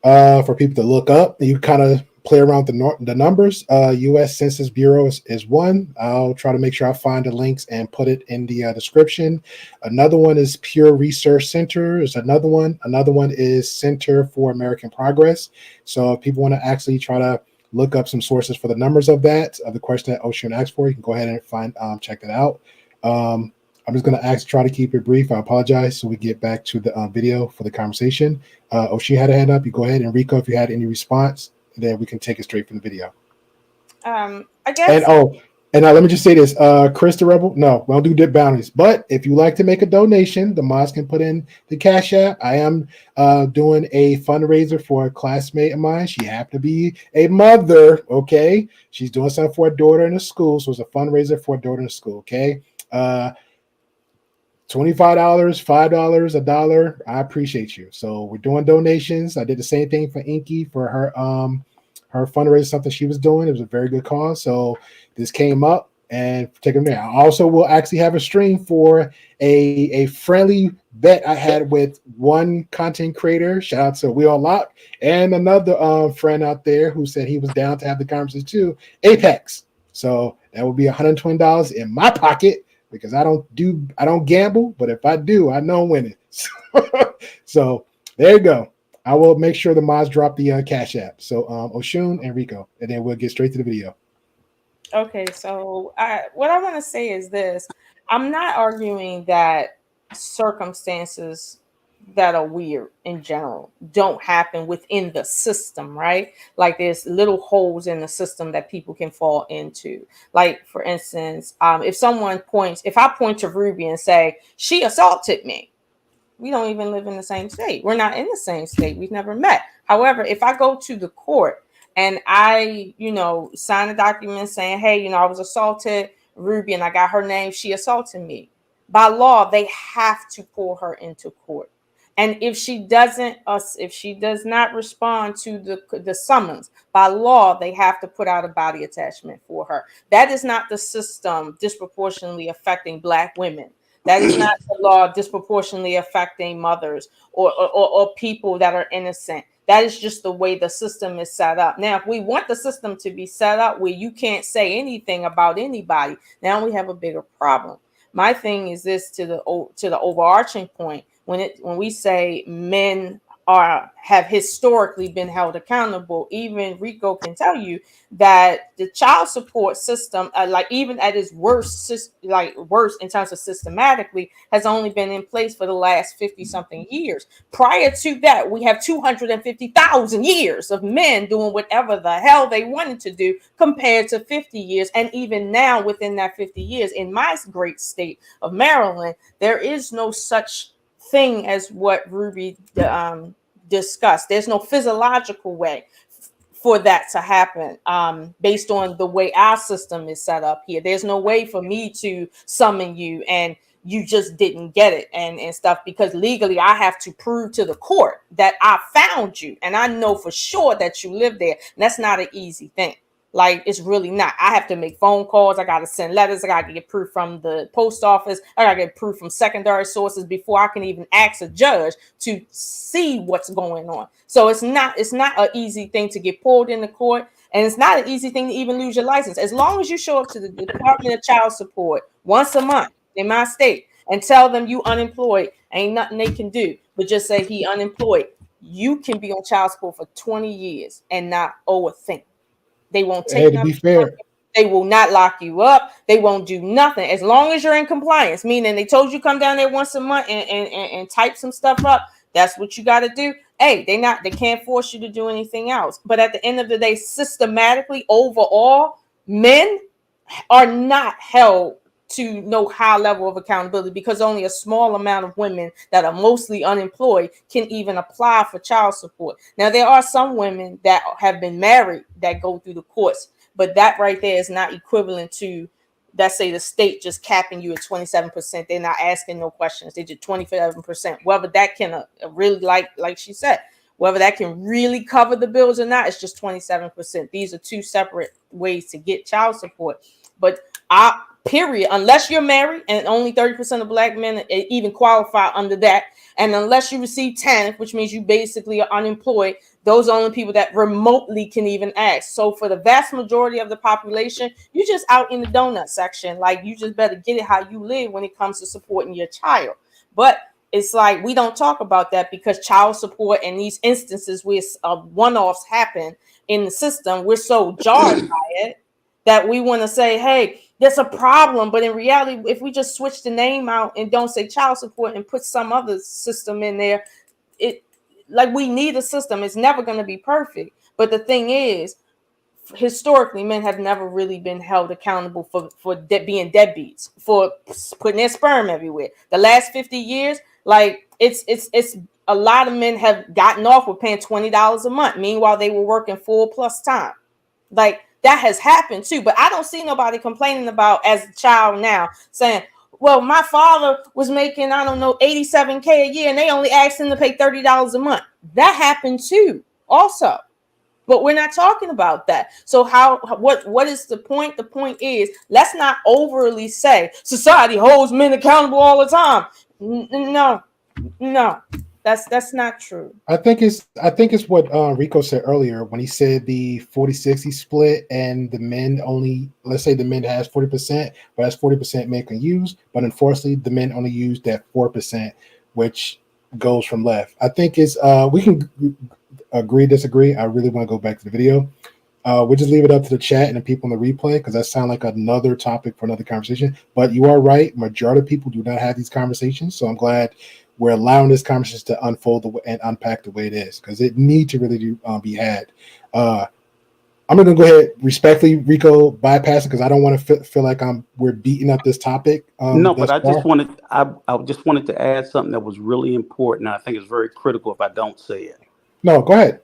for people to look up. You kind of play around the numbers. U.S. Census Bureau is one. I'll try to make sure I find the links and put it in the description. Another one is Pew Research Center. Is another one. Another one is Center for American Progress. So if people want to actually try to look up some sources for the numbers of that, of the question that Ocean asked for, you can go ahead and check that out. I'm just going to try to keep it brief. I apologize. So we get back to the video for the conversation. Ocean had a hand up. You go ahead. And Rico, if you had any response, then we can take it straight from the video. I guess. And let me just say this, Chris the Rebel. No, we don't do dip bounties. But if you like to make a donation, the mods can put in the Cash App. I am doing a fundraiser for a classmate of mine. She happened to be a mother. Okay, she's doing something for a daughter in the school, so it's a fundraiser for a daughter in the school. Okay, $25, $5, $1. I appreciate you. So we're doing donations. I did the same thing for Inky for her fundraiser, something she was doing. It was a very good cause. So this came up and take them there. I also will actually have a stream for a friendly bet I had with one content creator. Shout out to We All Lock and another friend out there who said he was down to have the conversation too. Apex. So that will be $120 in my pocket because I don't gamble, but if I do, I know I'm winning. So there you go. I will make sure the mods drop the Cash App. So Oshun and Rico, and then we'll get straight to the video. Okay, so what I want to say is this. I'm not arguing that circumstances that are weird in general don't happen within the system, right? Like there's little holes in the system that people can fall into. Like, for instance, if I point to Ruby and say, she assaulted me, we don't even live in the same state. We're not in the same state. We've never met. However, if I go to the court and I, sign a document saying, hey, I was assaulted, Ruby, and I got her name, she assaulted me. By law, they have to pull her into court. And if she does not respond to the summons, by law, they have to put out a body attachment for her. That is not the system disproportionately affecting Black women. That is not the law disproportionately affecting mothers or people that are innocent. That is just the way the system is set up. Now, if we want the system to be set up where you can't say anything about anybody, now we have a bigger problem. My thing is this, to the overarching point, when we say men have historically been held accountable, even Rico can tell you that the child support system, even at its worst in terms of systematically, has only been in place for the last 50 something years. Prior to that, we have 250,000 years of men doing whatever the hell they wanted to do, compared to 50 years. And even now, within that 50 years, in my great state of Maryland, there is no such thing as what Ruby discussed. There's no physiological way for that to happen based on the way our system is set up here. There's no way for me to summon you and you just didn't get it and stuff, because legally I have to prove to the court that I found you and I know for sure that you live there. And that's not an easy thing. Like, it's really not. I have to make phone calls. I got to send letters. I got to get proof from the post office. I got to get proof from secondary sources before I can even ask a judge to see what's going on. So it's not an easy thing to get pulled into court. And it's not an easy thing to even lose your license. As long as you show up to the Department of Child Support once a month in my state and tell them you unemployed, ain't nothing they can do but just say he unemployed, you can be on child support for 20 years and not owe a thing. They won't take to be fair. They will not lock you up. They won't do nothing as long as you're in compliance. Meaning they told you come down there once a month and type some stuff up. That's what you got to do. Hey, they can't force you to do anything else. But at the end of the day, systematically overall, men are not held to no high level of accountability, because only a small amount of women that are mostly unemployed can even apply for child support. Now, there are some women that have been married that go through the courts, but that right there is not equivalent to, let's say, the state just capping you at 27%. They're not asking no questions. They just 27%. Whether that can really, like she said, whether that can really cover the bills or not, it's just 27%. These are two separate ways to get child support. But period, unless you're married, and only 30% of Black men even qualify under that, and unless you receive TANF, which means you basically are unemployed, Those are only people that remotely can even ask. So for the vast majority of the population, you're just out in the donut section. Like, you just better get it how you live when it comes to supporting your child. But it's like we don't talk about that because child support and these instances where one-offs happen in the system, we're so jarred by it that we want to say, hey, there's a problem. But in reality, if we just switch the name out and don't say child support and put some other system in there, we need a system. It's never going to be perfect. But the thing is, historically, men have never really been held accountable for being deadbeats, for putting their sperm everywhere. The last 50 years, it's a lot of men have gotten off with paying $20 a month. Meanwhile, they were working full plus time. Like, that has happened too. But I don't see nobody complaining about, as a child now, saying, well, my father was making, I don't know, $87K a year, and they only asked him to pay $30 a month. That happened too, also. But we're not talking about that. So what is the point? The point is, let's not overly say society holds men accountable all the time. No, that's not true. I think it's what Rico said earlier when he said the 40-60 split, and the men only, let's say the men has 40%, but that's 40% men can use, but unfortunately the men only use that 4%, which goes from left. I think it's we can agree, disagree. I really want to go back to the video. We'll just leave it up to the chat and the people in the replay, because that sounds like another topic for another conversation. But you are right. Majority of people do not have these conversations. So I'm glad we're allowing this conversation to unfold and unpack the way it is, because it need to really be had. I'm going to go ahead respectfully, Rico, bypass it, because I don't want to feel like we're beating up this topic. No, but I just wanted to add something that was really important. I think it's very critical if I don't say it. No, go ahead.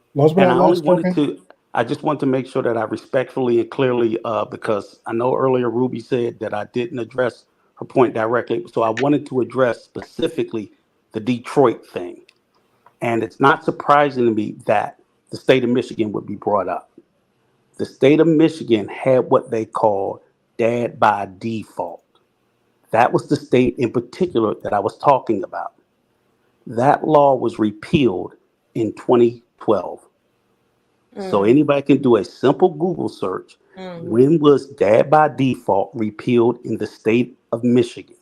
I just want to make sure that I respectfully and clearly, because I know earlier Ruby said that I didn't address her point directly. So I wanted to address specifically the Detroit thing. And it's not surprising to me that the state of Michigan would be brought up. The state of Michigan had what they called dad by default. That was the state in particular that I was talking about. That law was repealed in 2012. So anybody can do a simple Google search. When was dad by default repealed in the state of Michigan?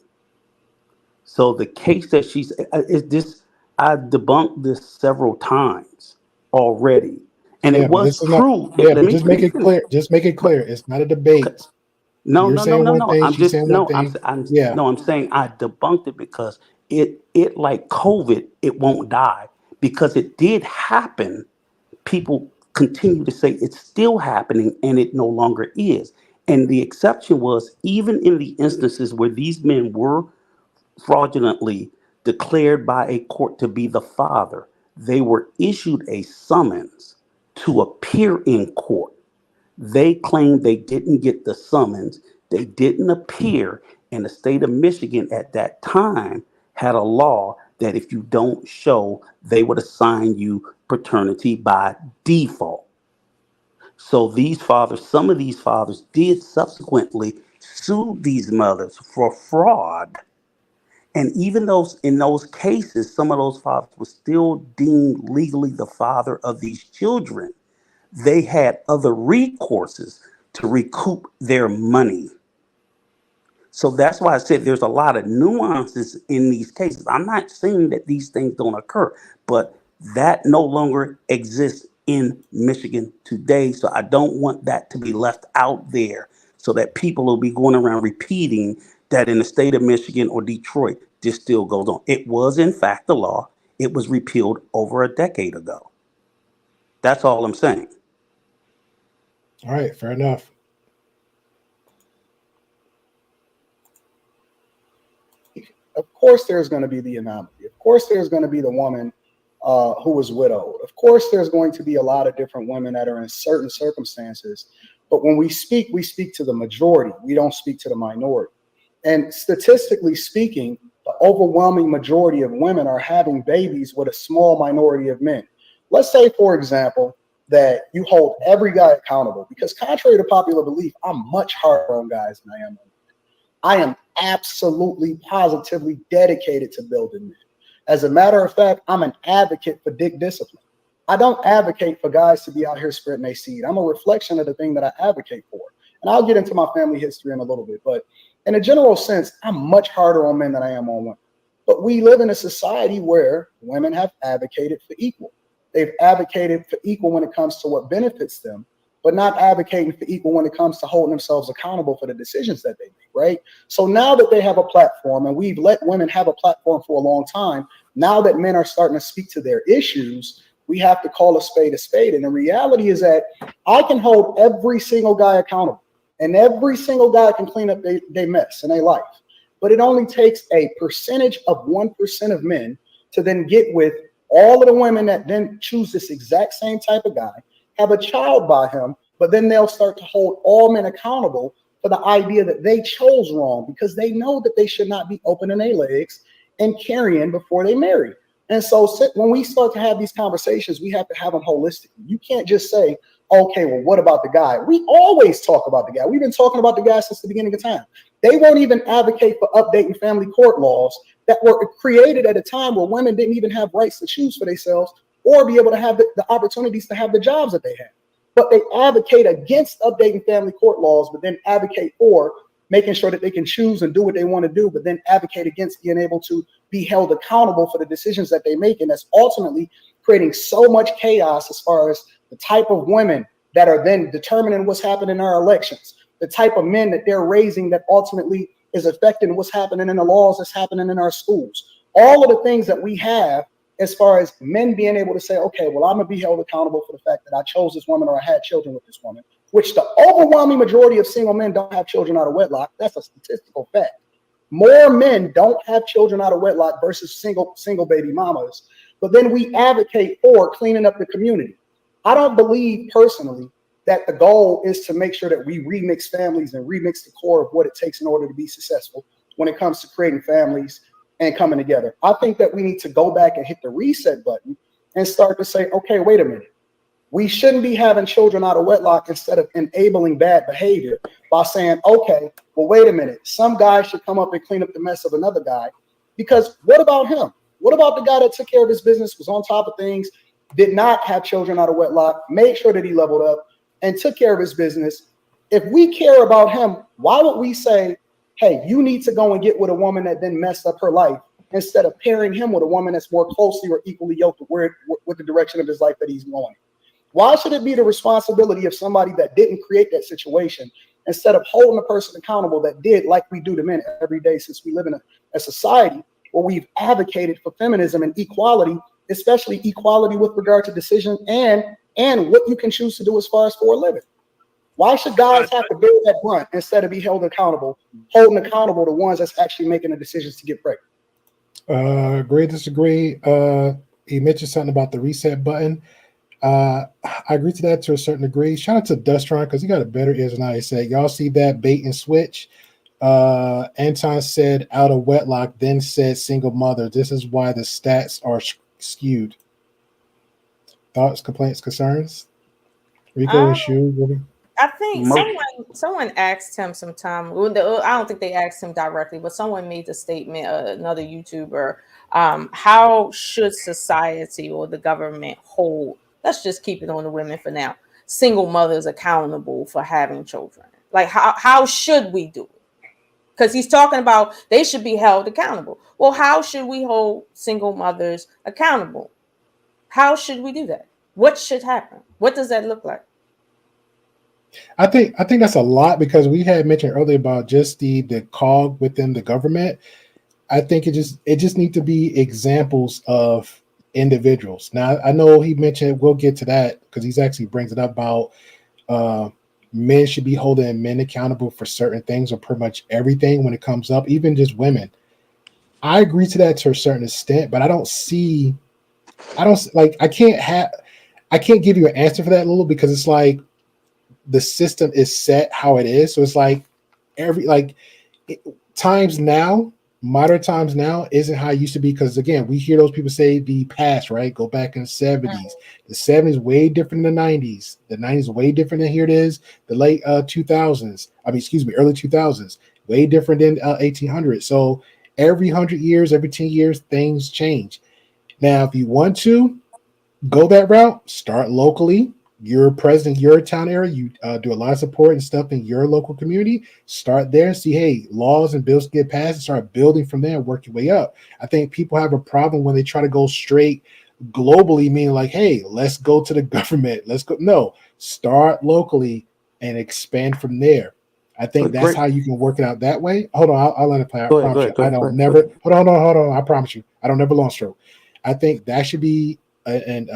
So the case that I debunked this several times already. And it was true. Just make it clear. Just make it clear. It's not a debate. No. I'm saying I debunked it because it like COVID, it won't die, because it did happen. People continue to say it's still happening, and it no longer is. And the exception was, even in the instances where these men were fraudulently declared by a court to be the father, they were issued a summons to appear in court. They claimed they didn't get the summons. They didn't appear. And the state of Michigan at that time had a law that if you don't show, they would assign you paternity by default. So some of these fathers did subsequently sue these mothers for fraud. And even in those cases, some of those fathers were still deemed legally the father of these children. They had other recourses to recoup their money. So that's why I said there's a lot of nuances in these cases. I'm not saying that these things don't occur, but that no longer exists in Michigan today. So I don't want that to be left out there, so that people will be going around repeating that in the state of Michigan or Detroit, this still goes on. It was, in fact, the law. It was repealed over a decade ago. That's all I'm saying. All right, fair enough. Of course, there's going to be the anomaly. Of course, there's going to be the woman who was widowed. Of course, there's going to be a lot of different women that are in certain circumstances. But when we speak to the majority. We don't speak to the minority. And statistically speaking, the overwhelming majority of women are having babies with a small minority of men. Let's say, for example, that you hold every guy accountable, because contrary to popular belief, I'm much harder on guys than I am on women. I am absolutely, positively dedicated to building men. As a matter of fact, I'm an advocate for dick discipline. I don't advocate for guys to be out here spreading their seed. I'm a reflection of the thing that I advocate for. And I'll get into my family history in a little bit. But in a general sense, I'm much harder on men than I am on women. But we live in a society where women have advocated for equal. They've advocated for equal when it comes to what benefits them, but not advocating for equal when it comes to holding themselves accountable for the decisions that they make, right? So now that they have a platform, and we've let women have a platform for a long time, now that men are starting to speak to their issues, we have to call a spade a spade. And the reality is that I can hold every single guy accountable, and every single guy can clean up their mess in their life. But it only takes a percentage of 1% of men to then get with all of the women that then choose this exact same type of guy, have a child by him, but then they'll start to hold all men accountable for the idea that they chose wrong, because they know that they should not be opening their legs and carrying before they marry. And so when we start to have these conversations, we have to have them holistically. You can't just say, okay, well, what about the guy? We always talk about the guy. We've been talking about the guy since the beginning of time. They won't even advocate for updating family court laws that were created at a time where women didn't even have rights to choose for themselves or be able to have the opportunities to have the jobs that they had. But they advocate against updating family court laws, but then advocate for making sure that they can choose and do what they want to do, but then advocate against being able to be held accountable for the decisions that they make. And that's ultimately creating so much chaos as far as the type of women that are then determining what's happening in our elections, the type of men that they're raising that ultimately is affecting what's happening in the laws that's happening in our schools. All of the things that we have as far as men being able to say, okay, well, I'm going to be held accountable for the fact that I chose this woman or I had children with this woman, which the overwhelming majority of single men don't have children out of wedlock. That's a statistical fact. More men don't have children out of wedlock versus single baby mamas. But then we advocate for cleaning up the community. I don't believe personally that the goal is to make sure that we remix families and remix the core of what it takes in order to be successful when it comes to creating families and coming together. I think that we need to go back and hit the reset button and start to say, okay, wait a minute. We shouldn't be having children out of wedlock instead of enabling bad behavior by saying, okay, well, wait a minute. Some guy should come up and clean up the mess of another guy. Because what about him? What about the guy that took care of his business, was on top of things, did not have children out of wedlock, made sure that he leveled up and took care of his business? If we care about him, why would we say, hey, you need to go and get with a woman that then messed up her life, instead of pairing him with a woman that's more closely or equally yoked with the direction of his life that he's going? Why should it be the responsibility of somebody that didn't create that situation, instead of holding a person accountable that did, like we do to men every day, since we live in a society where we've advocated for feminism and equality, especially equality with regard to decision and what you can choose to do as far as for a living? Why should guys have to bear that brunt instead of be held accountable, holding accountable the ones that's actually making the decisions to get pregnant? Agree, disagree. He mentioned something about the reset button. I agree to that to a certain degree. Shout out to Dustron because he got a better ears than I said. Y'all see that bait and switch? Anton said out of wedlock, then said single mother. This is why the stats are skewed. Thoughts, complaints, concerns? Rico and Shu. I think someone asked him sometime. I don't think they asked him directly, but someone made the statement. Another YouTuber. How should society or the government hold? Let's just keep it on the women for now. Single mothers accountable for having children. Like how should we do it? Because he's talking about they should be held accountable. Well, how should we hold single mothers accountable? How should we do that? What should happen? What does that look like? I think that's a lot, because we had mentioned earlier about just the cog within the government. I think it just needs to be examples of individuals. Now, I know he mentioned, we'll get to that because he's actually brings it up about men should be holding men accountable for certain things or pretty much everything when it comes up, even just women. I agree to that to a certain extent, but I can't give you an answer for that, Lulu, because it's like the system is set how it is. So it's like modern times now isn't how it used to be, because again, we hear those people say the past, right? Go back in the 70s. The 70s way different than the 90s. The 90s way different than here it is. The late 2000s. Early 2000s. Way different than 1800s. So every 100 years, every 10 years, things change. Now, if you want to, go that route. Start locally. You're present in your town area. You do a lot of support and stuff in your local community. Start there. See, hey, laws and bills get passed, and start building from there and work your way up. I think people have a problem when they try to go straight globally, meaning like, hey, let's go to the government. Let's go. No, start locally and expand from there. I think But that's great. how you can work it out that way. Hold on, I'll let it play. I Go ahead. Go promise you. ahead. Go I ahead. Go don't ahead. Go never. ahead. Hold on. I promise you. I don't never long stroke. I think that should be an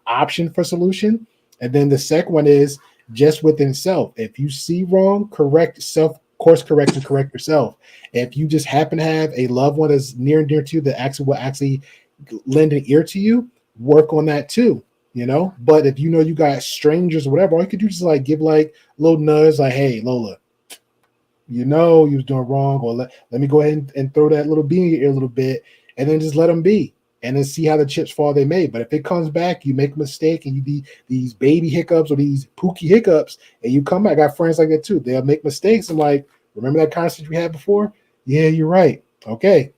option for solution. And then the second one is just within self. If you see wrong, correct self, course correct and correct yourself. If you just happen to have a loved one that's near and dear to you that actually will actually lend an ear to you, work on that too. You know, but if you know you got strangers or whatever, all you could do is just like give like a little nudge, like, hey, Lola, you know you was doing wrong, or let me go ahead and throw that little bee in your ear a little bit, and then just let them be, and then see how the chips fall they made. But if it comes back, you make a mistake, and you be these baby hiccups or these pooky hiccups, and you come back. I got friends like that too. They'll make mistakes. I'm like, remember that conversation we had before? Yeah, you're right. Okay,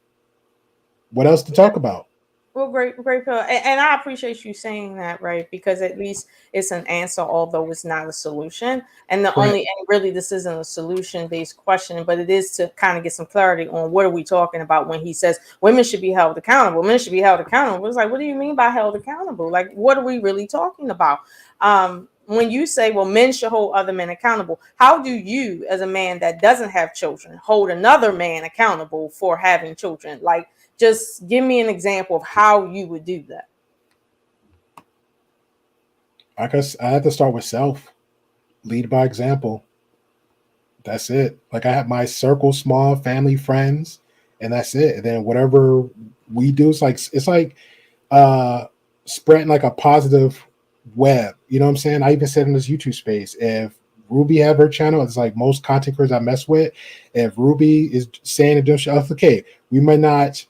what else to talk about? Well, great, Pill. And I appreciate you saying that, right? Because at least it's an answer, although it's not a solution. And Correct. and really, this isn't a solution-based question, but it is to kind of get some clarity on what are we talking about when he says women should be held accountable. Men should be held accountable. It's like, what do you mean by held accountable? Like, what are we really talking about? When you say, well, men should hold other men accountable, how do you, as a man that doesn't have children, hold another man accountable for having children? Like, just give me an example of how you would do that. I guess I have to start with self. Lead by example. That's it. Like I have my circle, small family, friends, and that's it. And then whatever we do, it's like uh spreading like a positive web. You know what I'm saying? I even said in this YouTube space, if Ruby have her channel, it's like most content creators I mess with. If Ruby is saying and doing stuff, okay, we might not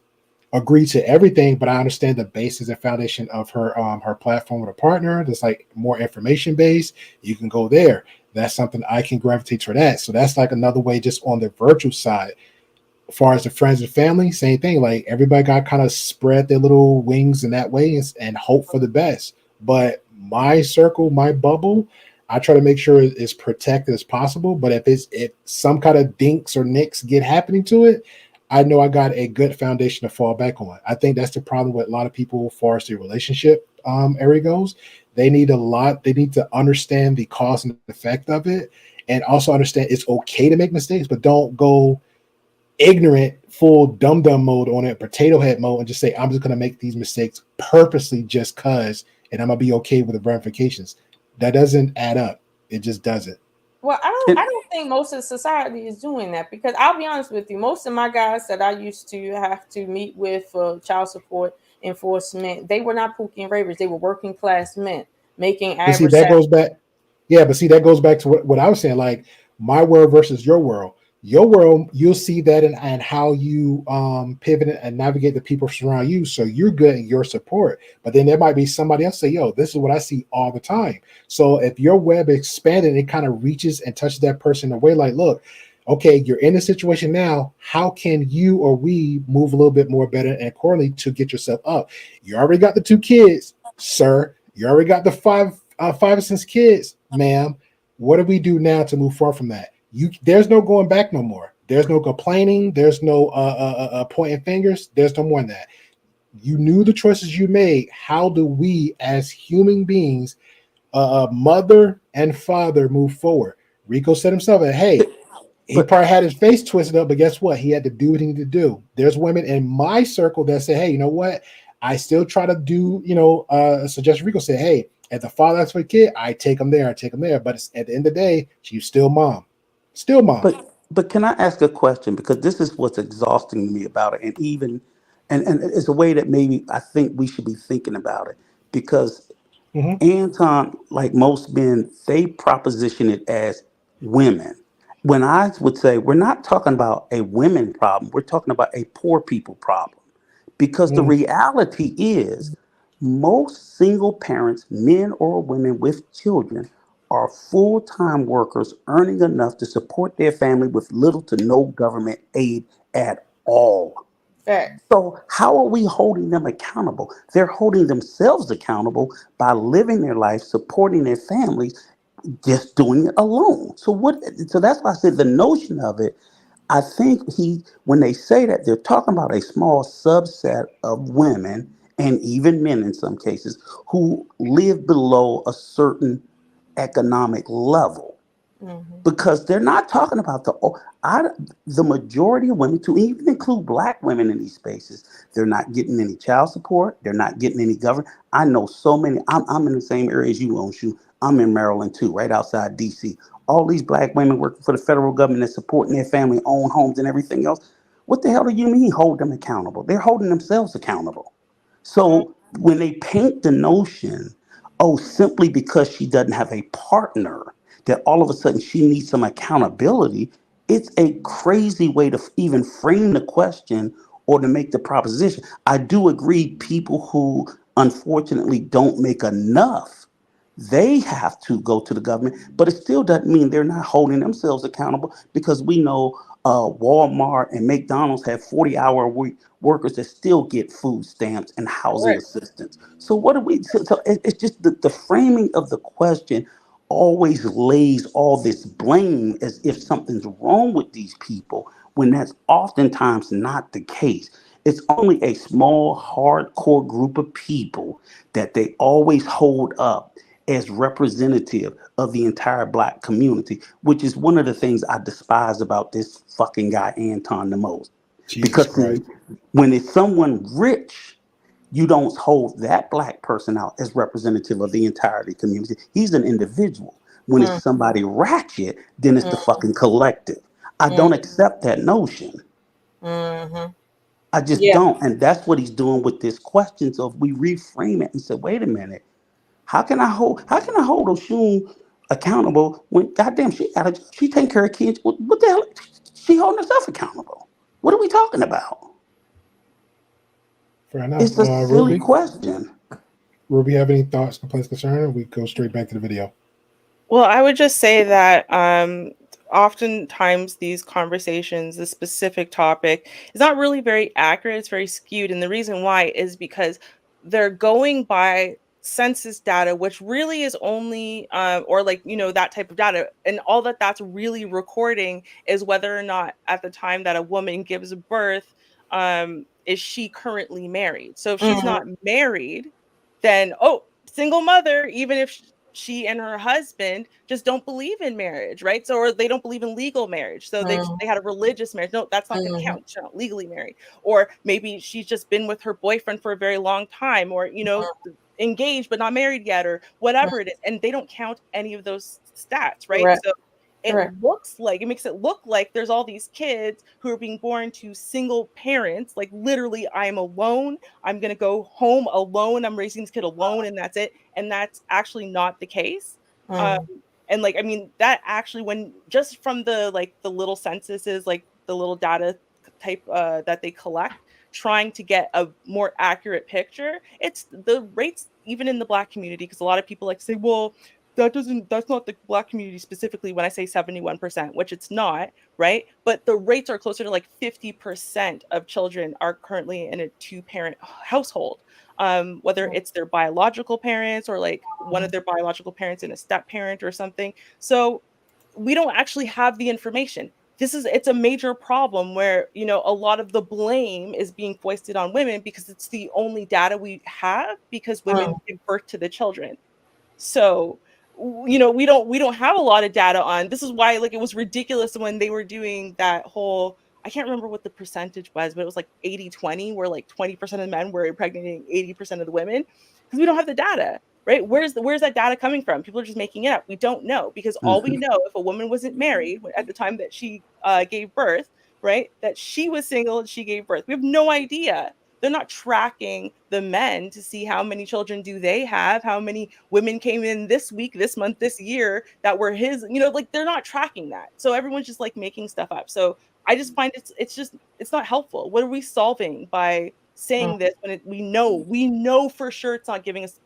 agree to everything, but I understand the basis and foundation of her platform with a partner that's like more information based. You can go there. That's something I can gravitate toward that. So that's like another way just on the virtual side. As far as the friends and family, same thing. Like everybody got kind of spread their little wings in that way and hope for the best. But my circle, my bubble, I try to make sure it's protected as possible. But if some kind of dinks or nicks get happening to it, I know I got a good foundation to fall back on. I think that's the problem with a lot of people as far as the relationship area goes. They need to understand the cause and effect of it, and also understand it's okay to make mistakes, but don't go ignorant, full dum dum mode on it, potato head mode, and just say, I'm just going to make these mistakes purposely just because, and I'm going to be okay with the ramifications. That doesn't add up. It just doesn't. Well, I don't think most of society is doing that, because I'll be honest with you, most of my guys that I used to have to meet with for child support enforcement, they were not Pookie and Ravers. They were working class men making But see, average that salary. goes back. Yeah, but see, that goes back to what I was saying. Like my world versus your world. Your world, you'll see that and how you pivot and navigate the people around you. So you're good in your support. But then there might be somebody else say, yo, this is what I see all the time. So if your web expanded, it kind of reaches and touches that person in a way like, look, okay, you're in a situation now. How can you or we move a little bit more better and accordingly to get yourself up? You already got the 2 kids, sir. You already got the five or six kids, ma'am. What do we do now to move forward from that? There's no going back no more. There's no complaining. There's no pointing fingers. There's no more than that. You knew the choices you made. How do we, as human beings, mother and father, move forward? Rico said himself, hey, he probably had his face twisted up, but guess what? He had to do what he needed to do. There's women in my circle that say, hey, you know what? I still try to do, suggestion. Rico said, hey, if the father asks for a kid, I take him there, But at the end of the day, she's still mom. Still mom. But can I ask a question? Because this is what's exhausting to me about it, and even and it's a way that maybe I think we should be thinking about it. Because Mhm. Anton, like most men, they proposition it as women. When I would say we're not talking about a women problem, we're talking about a poor people problem. Because the Mm. reality is, most single parents, men or women with children, are full time workers earning enough to support their family with little to no government aid at all. Facts. So how are we holding them accountable? They're holding themselves accountable by living their life, supporting their families, just doing it alone. So what? So that's why I said the notion of it. I think when they say that, they're talking about a small subset of women and even men in some cases who live below a certain economic level, Mm-hmm. because they're not talking about the majority of women, to even include black women in these spaces. They're not getting any child support. They're not getting any government. I know so many. I'm in the same area as you, Onshu. I'm in Maryland too, right outside DC. All these black women working for the federal government and supporting their family, own homes and everything else. What the hell do you mean hold them accountable? They're holding themselves accountable. So when they paint the notion, oh, simply because she doesn't have a partner, that all of a sudden she needs some accountability, it's a crazy way to even frame the question or to make the proposition. I do agree, people who unfortunately don't make enough, they have to go to the government, but it still doesn't mean they're not holding themselves accountable, because we know Walmart and McDonald's have 40-hour week workers that still get food stamps and housing Correct. assistance. So what do we? So it's just the framing of the question always lays all this blame as if something's wrong with these people, when that's oftentimes not the case. It's only a small, hardcore group of people that they always hold up as representative of the entire black community, which is one of the things I despise about this fucking guy Anton the most. Jesus Because Christ. when it's someone rich, you don't hold that black person out as representative of the entirety community. He's an individual. When it's Mm, somebody ratchet, then it's the mm, fucking collective. I mm, don't accept that notion. mm-hmm. I just Yeah. don't. And that's what he's doing with this question. So if we reframe it and say, wait a minute, how can I hold Oshun accountable when goddamn she taking care of kids? What the hell? She holding herself accountable. What are we talking about? Fair enough. It's a silly Ruby, question. Ruby, have any thoughts, complaints, concerns? Or we go straight back to the video. Well, I would just say that oftentimes these conversations, this specific topic, is not really very accurate. It's very skewed. And the reason why is because they're going by census data, which really is only, or like, that type of data. And all that that's really recording is whether or not at the time that a woman gives birth, is she currently married. So if she's not Mm, married, then, oh, single mother, even if she and her husband just don't believe in marriage, right? So, or they don't believe in legal marriage. So they had a religious marriage. No, that's not going to mm, count. She's not legally married. Or maybe she's just been with her boyfriend for a very long time, or engaged but not married yet, or mm, whatever it is. And they don't count any of those stats, right? correct. So Correct. it makes it look like there's all these kids who are being born to single parents. Like literally, I'm alone. I'm gonna go home alone. I'm raising this kid alone, and that's it. And that's actually not the case. Um, Mm, and like, I mean, that actually, when just from the little censuses, like the little data type that they collect, trying to get a more accurate picture, it's the rates even in the black community, because a lot of people like to say, well, that's not the black community specifically when I say 71%, which it's not, right? But the rates are closer to like 50% of children are currently in a two-parent household. Whether it's their biological parents or like one of their biological parents and a step parent or something. So we don't actually have the information. It's a major problem where, a lot of the blame is being foisted on women because it's the only data we have, because women mm, give birth to the children. So, we don't have a lot of data on this. Is why, like, it was ridiculous when they were doing that whole, I can't remember what the percentage was, but it was like 80-20, where like 20% of the men were impregnating 80% of the women, because we don't have the data, right? Where's that data coming from? People are just making it up. We don't know, because all we Mhm. know, if a woman wasn't married at the time that she gave birth, right, that she was single and she gave birth. We have no idea. They're not tracking the men to see how many children do they have, how many women came in this week, this month, this year that were his, like they're not tracking that. So everyone's just like making stuff up. So I just find it's not helpful. What are we solving by mm, saying this when we know for sure it's not giving us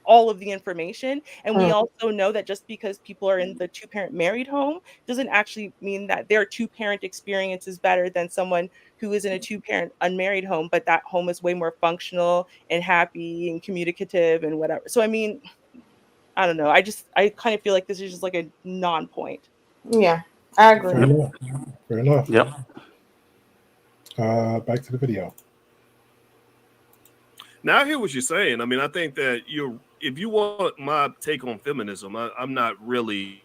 all of the information. And we Mm. also know that just because people are in the two-parent married home doesn't actually mean that their two-parent experience is better than someone who is in a two-parent unmarried home, but that home is way more functional and happy and communicative and whatever. So I mean, I don't know. I kind of feel like this is just like a non-point. Yeah, I agree. Fair enough. Fair enough. Yep. Back to the video. Now I hear what you're saying. I mean, I think that if you want my take on feminism, I'm not really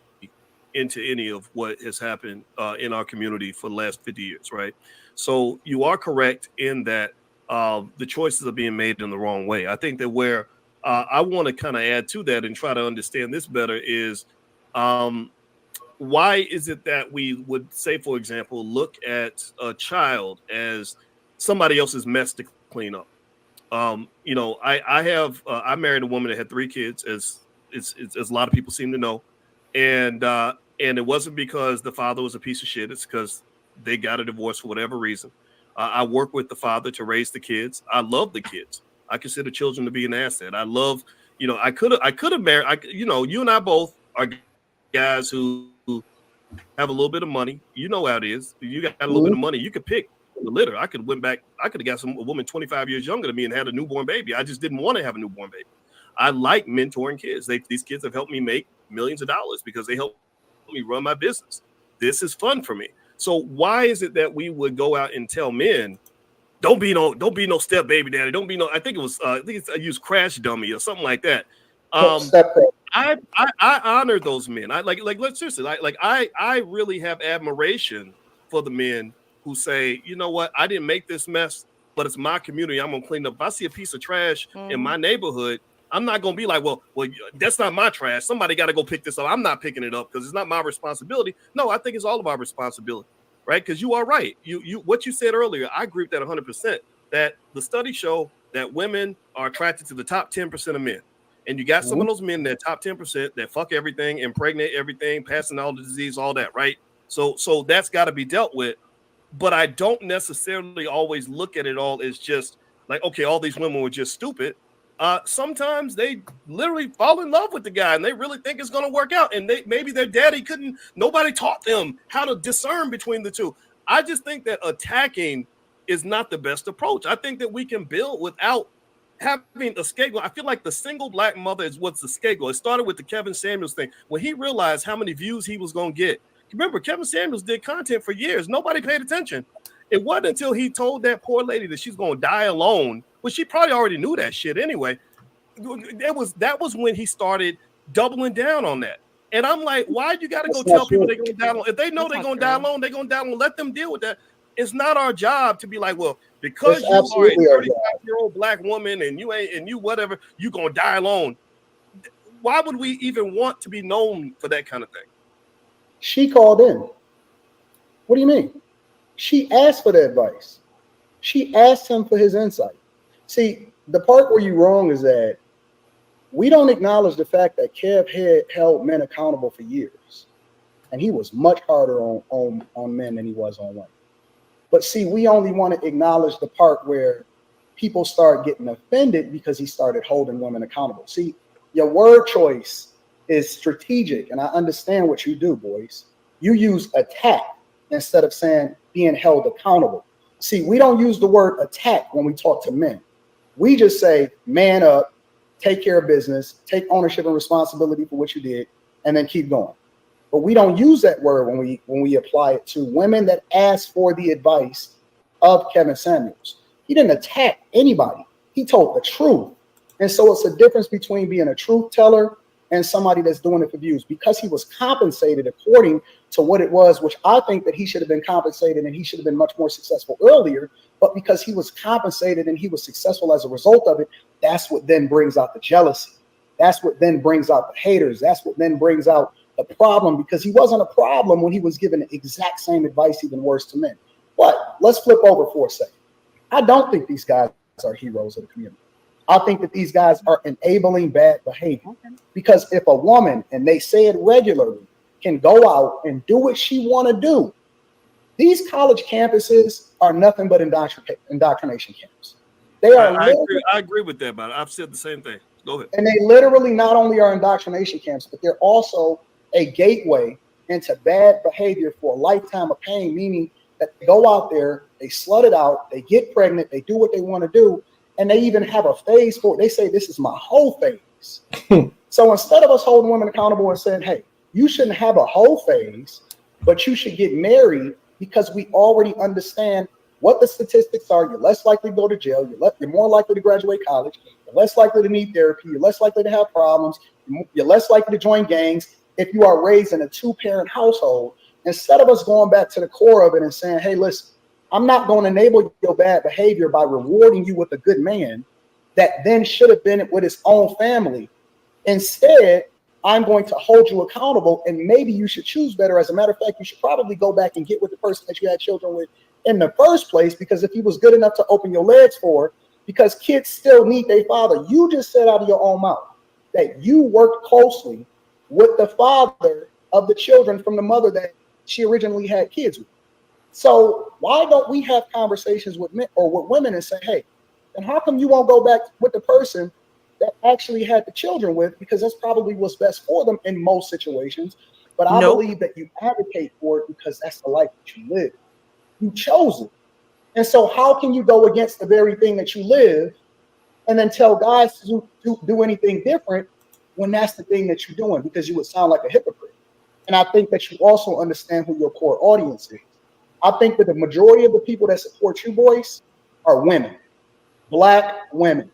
into any of what has happened in our community for the last 50 years, right? So you are correct in that the choices are being made in the wrong way. I think that where I want to kind of add to that and try to understand this better is why is it that we would say, for example, look at a child as somebody else's mess to clean up? You know, I married a woman that had 3 kids, as a lot of people seem to know, and it wasn't because the father was a piece of shit. It's because they got a divorce for whatever reason. I work with the father to raise the kids. I love the kids. I consider children to be an asset. I love, you know, I could have married. You know, you and I both are guys who have a little bit of money. You know how it is. You got a little bit of money. You could pick the litter. I could have got a woman 25 years younger than me and had a newborn baby. I just didn't want to have a newborn baby. I like mentoring kids. These kids have helped me make millions of dollars because they help me run my business. This is fun for me. So why is it that we would go out and tell men, don't be no step baby daddy. Don't be no, I think I used crash dummy or something like that. I honor those men. Let's seriously, I really have admiration for the men who say, you know what, I didn't make this mess, but it's my community. I'm gonna clean up. If I see a piece of trash in my neighborhood, I'm not gonna be like, well, that's not my trash. Somebody got to go pick this up. I'm not picking it up because it's not my responsibility. No, I think it's all of our responsibility, right? Because you are right. You what you said earlier, I agree with that 100%. That the studies show that women are attracted to the top 10% of men. And you got some of those men that top 10% that fuck everything, impregnate everything, passing all the disease, all that, right? So that's got to be dealt with. But I don't necessarily always look at it all as just like, okay, all these women were just stupid. Sometimes they literally fall in love with the guy and they really think it's going to work out. And maybe their daddy nobody taught them how to discern between the two. I just think that attacking is not the best approach. I think that we can build without having a scapegoat. I feel like the single black mother is what's the scapegoat. It started with the Kevin Samuels thing. When he realized how many views he was going to get. Remember, Kevin Samuels did content for years. Nobody paid attention. It wasn't until he told that poor lady that she's going to die alone, which she probably already knew that shit anyway. That was when he started doubling down on that. And I'm like, why you got to go tell people they're going to die alone? If they know they're going to die alone, they're going to die alone. Let them deal with that. It's not our job to be like, well, because you are a 35-year-old black woman and you whatever, you're going to die alone. Why would we even want to be known for that kind of thing? She called in. What do you mean? She asked for the advice. She asked him for his insight. See, the part where you're wrong is that we don't acknowledge the fact that Kev had held men accountable for years. And he was much harder on men than he was on women. But see, we only want to acknowledge the part where people start getting offended because he started holding women accountable. See, your word choice is strategic, and I understand what you do, boys. You use attack instead of saying being held accountable. See, we don't use the word attack when we talk to men. We just say, man up, take care of business, take ownership and responsibility for what you did, and then keep going. But we don't use that word when we apply it to women that ask for the advice of Kevin Samuels. He didn't attack anybody. He told the truth. And so it's a difference between being a truth teller and somebody that's doing it for views, because he was compensated according to what it was, which I think that he should have been compensated and he should have been much more successful earlier. But because he was compensated and he was successful as a result of it, that's what then brings out the jealousy. That's what then brings out the haters. That's what then brings out the problem, because he wasn't a problem when he was given the exact same advice, even worse to men. But let's flip over for a second. I don't think these guys are heroes of the community. I think that these guys are enabling bad behavior. Because if a woman, and they say it regularly, can go out and do what she want to do, these college campuses are nothing but indoctrination camps. They are. I agree with that, but I've said the same thing. Go ahead. And they literally not only are indoctrination camps, but they're also a gateway into bad behavior for a lifetime of pain, meaning that they go out there, they slut it out, they get pregnant, they do what they want to do, and they even have a phase for it. They say, this is my whole phase. So instead of us holding women accountable and saying, hey, you shouldn't have a whole phase, but you should get married, because we already understand what the statistics are. You're less likely to go to jail. You're more likely to graduate college. You're less likely to need therapy. You're less likely to have problems. You're less likely to join gangs if you are raised in a two-parent household. Instead of us going back to the core of it and saying, hey, listen, I'm not going to enable your bad behavior by rewarding you with a good man that then should have been with his own family. Instead, I'm going to hold you accountable, and maybe you should choose better. As a matter of fact, you should probably go back and get with the person that you had children with in the first place, because if he was good enough to open your legs for, because kids still need their father. You just said out of your own mouth that you worked closely with the father of the children from the mother that she originally had kids with. So why don't we have conversations with men or with women and say, hey, then how come you won't go back with the person that actually had the children with, because that's probably what's best for them in most situations. But I believe that you advocate for it because that's the life that you live. You chose it. And so how can you go against the very thing that you live and then tell guys to do anything different when that's the thing that you're doing? Because you would sound like a hypocrite. And I think that you also understand who your core audience is. I think that the majority of the people that support you, Boyce, are women, Black women.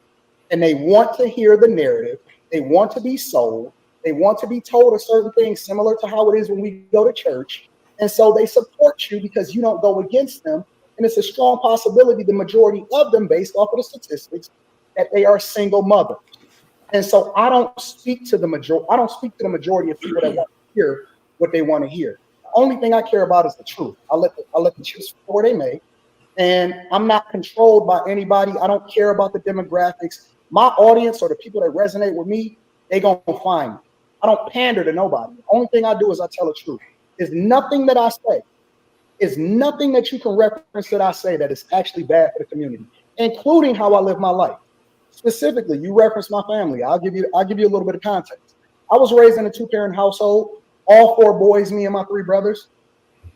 And they want to hear the narrative. They want to be sold. They want to be told a certain thing similar to how it is when we go to church. And so they support you because you don't go against them. And it's a strong possibility, the majority of them, based off of the statistics, that they are single mothers. And so I don't speak to the majority of people that want to hear what they want to hear. The only thing I care about is the truth. I let the chips fall where they may. And I'm not controlled by anybody. I don't care about the demographics. My audience or the people that resonate with me, they gonna find me. I don't pander to nobody. The only thing I do is I tell the truth. There's nothing that I say, is nothing that you can reference that I say that is actually bad for the community, including how I live my life. Specifically, you reference my family. I'll give you a little bit of context. I was raised in a two-parent household, all four boys, me and my three brothers.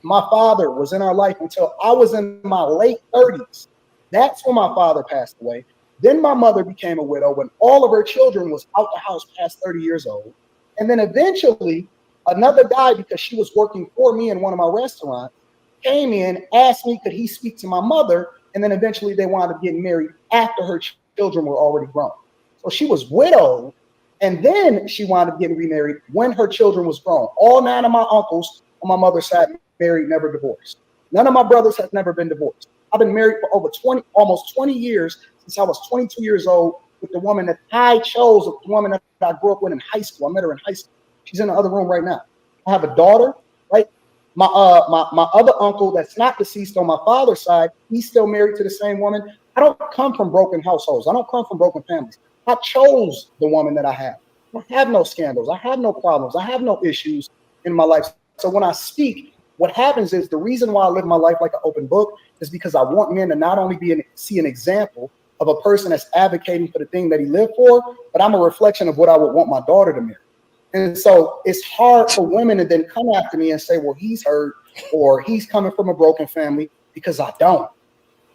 My father was in our life until I was in my late 30s. That's when my father passed away. Then my mother became a widow when all of her children was out the house past 30 years old. And then eventually another guy, because she was working for me in one of my restaurants, came in, asked me, could he speak to my mother? And then eventually they wound up getting married after her children were already grown. So she was widowed. And then she wound up getting remarried when her children was grown. All 9 of my uncles on my mother's side married, never divorced. None of my brothers have never been divorced. I've been married for over almost 20 years, since I was 22 years old, with the woman that I chose, the woman that I grew up with in high school. I met her in high school. She's in the other room right now. I have a daughter, right? My other uncle that's not deceased on my father's side, he's still married to the same woman. I don't come from broken households. I don't come from broken families. I chose the woman that I have. I have no scandals. I have no problems. I have no issues in my life. So when I speak, what happens is the reason why I live my life like an open book is because I want men to not only see an example of a person that's advocating for the thing that he lived for, but I'm a reflection of what I would want my daughter to marry. And so it's hard for women to then come after me and say, well, he's hurt or he's coming from a broken family, because I don't.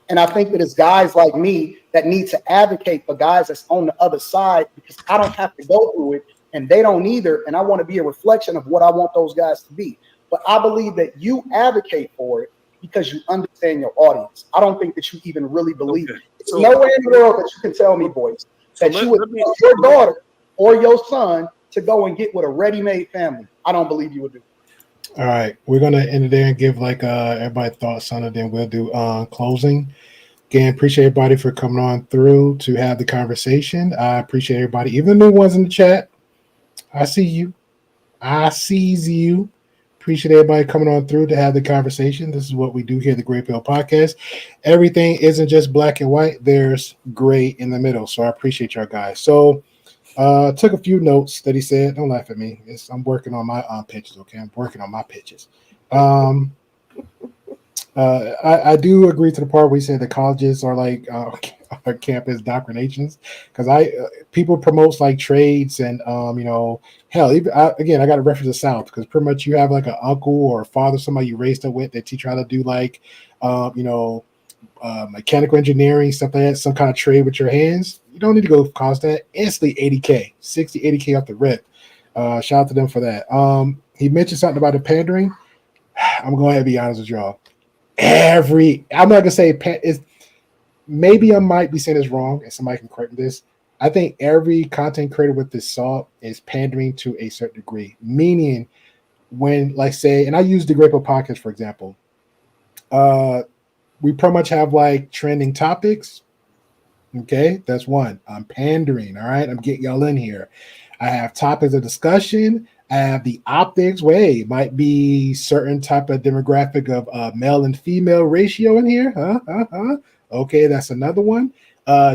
And I think that it's guys like me that need to advocate for guys that's on the other side, because I don't have to go through it and they don't either. And I want to be a reflection of what I want those guys to be. But I believe that you advocate for it because you understand your audience. I don't think that you even really believe it. It's nowhere in the world that you can tell me, Boyce, that you would tell your daughter or your son to go and get with a ready-made family. I don't believe you would do it. All right, we're gonna end it there and give like everybody thoughts on it. Then we'll do closing. Again, appreciate everybody for coming on through to have the conversation. I appreciate everybody, even the new ones in the chat. I see you. I sees you. Appreciate everybody coming on through to have the conversation. This is what we do here at the Gray Pill Podcast. Everything isn't just black and white. There's gray in the middle. So I appreciate y'all guys. So took a few notes that he said. Don't laugh at me. I'm working on my pitches, okay? I'm working on my pitches. I do agree to the part where you say the colleges are like are campus indoctrinations because people promotes like trades and hell even again I got to reference the South because pretty much you have like an uncle or a father somebody you raised up with that teach you how to do like um, you know mechanical engineering stuff like that some kind of trade with your hands. You don't need to go cost that instantly 80K 60 80K off the rip. Shout out to them for that. He mentioned something about the pandering. I'm going to be honest with y'all. I'm not gonna say it's maybe I might be saying this wrong and somebody can correct this. I think every content creator with this salt is pandering to a certain degree. Meaning when like say, and I use the Grapo podcast for example, we pretty much have like trending topics. Okay, that's one. I'm pandering. All right, I'm getting y'all in here. I have topics of discussion. I have the optics. Way it might be certain type of demographic of male and female ratio in here. Okay, that's another one.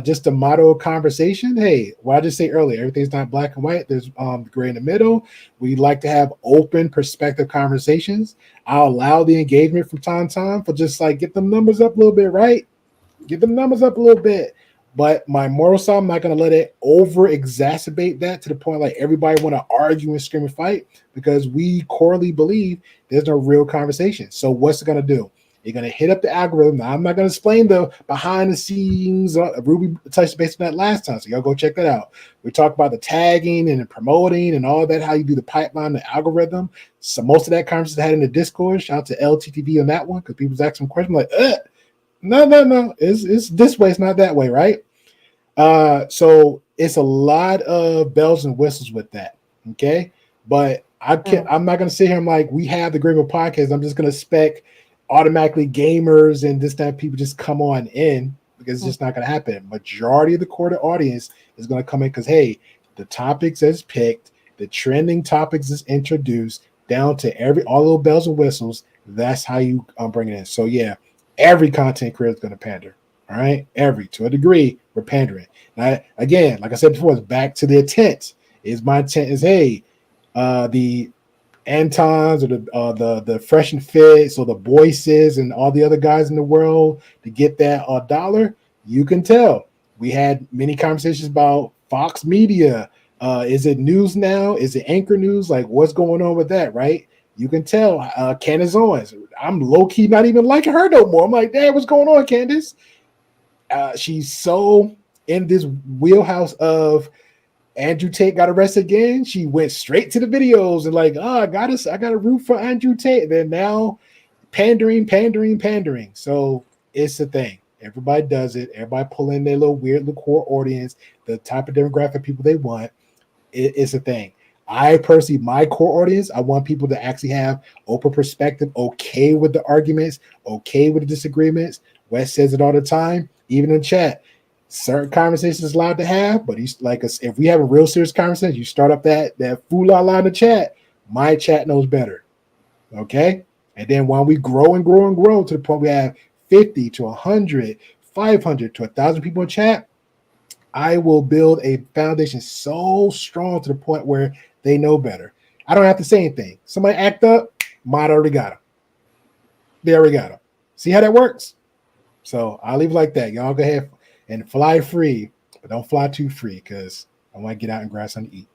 Just a motto of conversation. Hey, what I just say earlier, everything's not black and white. There's gray in the middle. We like to have open perspective conversations. I'll allow the engagement from time to time for just like get them numbers up a little bit, right? Get them numbers up a little bit. But my moral side, I'm not going to let it over exacerbate that to the point like everybody want to argue and scream and fight because we corely believe there's no real conversation. So what's it going to do? You're going to hit up the algorithm. Now, I'm not going to explain the behind the scenes. Ruby touched base on that last time, so y'all go check that out. We talked about the tagging and the promoting and all that, how you do the pipeline, the algorithm. So most of that conversation I had in the Discord. Shout out to LTTV on that one because people was asking questions like, no. It's this way. It's not that way, right? So it's a lot of bells and whistles with that. Okay, but I'm not gonna sit here. I'm like, we have the Gravel podcast. I'm just gonna spec automatically gamers and this that people just come on in because it's just not gonna happen. Majority of the core audience is gonna come in because hey, the topics is picked, the trending topics is introduced down to all little bells and whistles. That's how you bring it in. So yeah. Every content creator is going to pander. All right. Every to a degree, we're pandering. Now, again, like I said before, it's back to the intent. My intent is, hey, the Antons or the Fresh and Fits or the Boyces and all the other guys in the world to get that dollar, you can tell. We had many conversations about Fox Media. Is it news now? Is it Anchor News? Like, what's going on with that, right? You can tell Candace Owens. I'm low key not even liking her no more. I'm like, Dad, what's going on, Candace? She's so in this wheelhouse of Andrew Tate got arrested again. She went straight to the videos and like, I got a root for Andrew Tate. Then now pandering. So it's a thing. Everybody does it. Everybody pull in their little weird little core audience, the type of demographic people they want. It's a thing. I personally, my core audience, I want people to actually have open perspective, okay with the arguments, okay with the disagreements. Wes says it all the time, even in chat. Certain conversations allowed to have, but he's like us. If we have a real serious conversation, you start up that fool la la in the chat. My chat knows better, okay. And then while we grow and grow and grow to the point we have 50 to 100, 500 to 1,000 people in chat, I will build a foundation so strong to the point where they know better. I don't have to say anything. Somebody act up, mod already got them. They already got them. See how that works? So I'll leave it like that. Y'all go ahead and fly free, but don't fly too free because I want to get out and grab something to eat.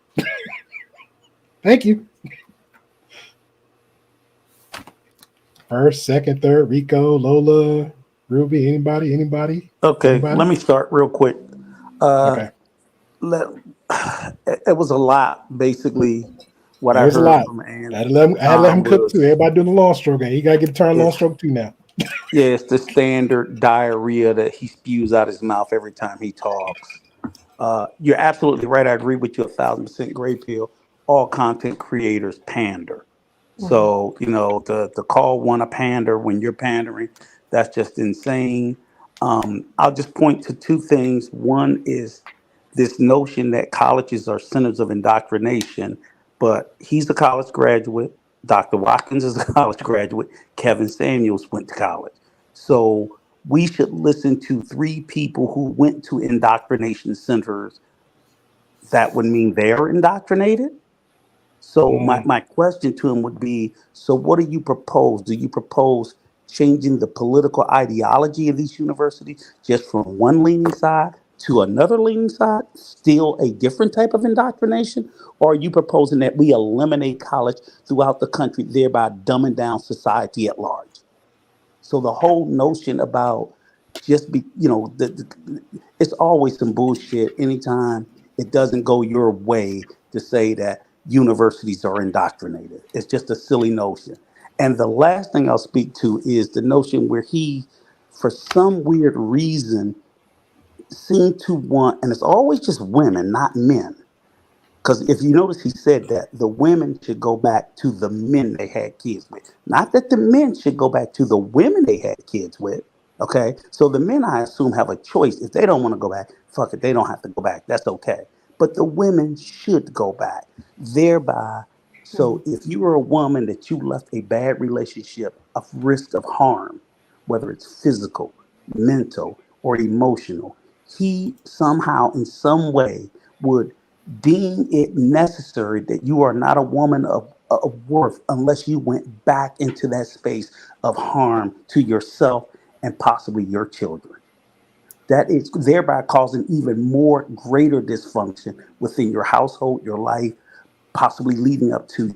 Thank you. First, second, third, Rico, Lola, Ruby, anybody? Okay, let me start real quick. Okay. It was a lot, basically, what I There's a heard lot. from Ann. I had to let him cook too. Everybody doing the long stroke. He got to get a turn long stroke too now. Yeah, it's the standard diarrhea that he spews out his mouth every time he talks. You're absolutely right. I agree with you 1,000%. Gray pill. All content creators pander. So the call one a pander when you're pandering, that's just insane. I'll just point to two things. One is this notion that colleges are centers of indoctrination, but he's a college graduate. Dr. Watkins is a college graduate. Kevin Samuels went to college. So we should listen to three people who went to indoctrination centers. That would mean they're indoctrinated. So my question to him would be, so what do you propose? Do you propose changing the political ideology of these universities just from one leaning side to another leaning side, still a different type of indoctrination? Or are you proposing that we eliminate college throughout the country, thereby dumbing down society at large? So the whole notion about just be, it's always some bullshit anytime it doesn't go your way to say that universities are indoctrinated. It's just a silly notion. And the last thing I'll speak to is the notion where he, for some weird reason, seemed to want, and it's always just women, not men. Because if you notice, he said that the women should go back to the men they had kids with. Not that the men should go back to the women they had kids with. Okay. So the men, I assume, have a choice. If they don't want to go back, fuck it. They don't have to go back. That's okay. But the women should go back. Thereby, so if you were a woman that you left a bad relationship of risk of harm, whether it's physical, mental, or emotional, he somehow, in some way, would deem it necessary that you are not a woman of worth unless you went back into that space of harm to yourself and possibly your children. That is thereby causing even more greater dysfunction within your household, your life, possibly leading up to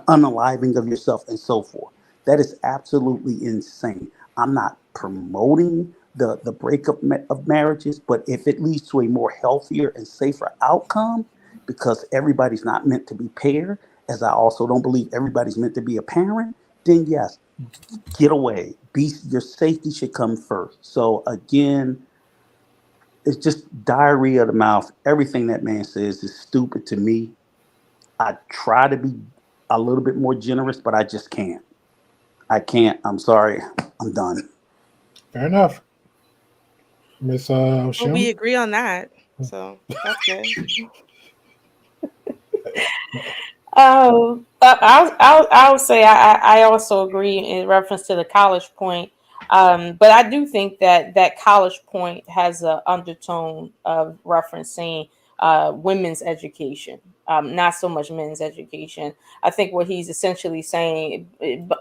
unaliving of yourself and so forth. That is absolutely insane. I'm not promoting the breakup of marriages, but if it leads to a more healthier and safer outcome, because everybody's not meant to be paired, as I also don't believe everybody's meant to be a parent, then yes, get away. Your safety should come first. So again, it's just diarrhea of the mouth. Everything that man says is stupid to me. I try to be a little bit more generous, but I just can't. I can't. I'm sorry. I'm done. Fair enough. Miss Well, we Shum? agree on that, so that's good. I'll say I also agree in reference to the college point. But I do think that college point has an undertone of referencing women's education, not so much men's education. I think what he's essentially saying,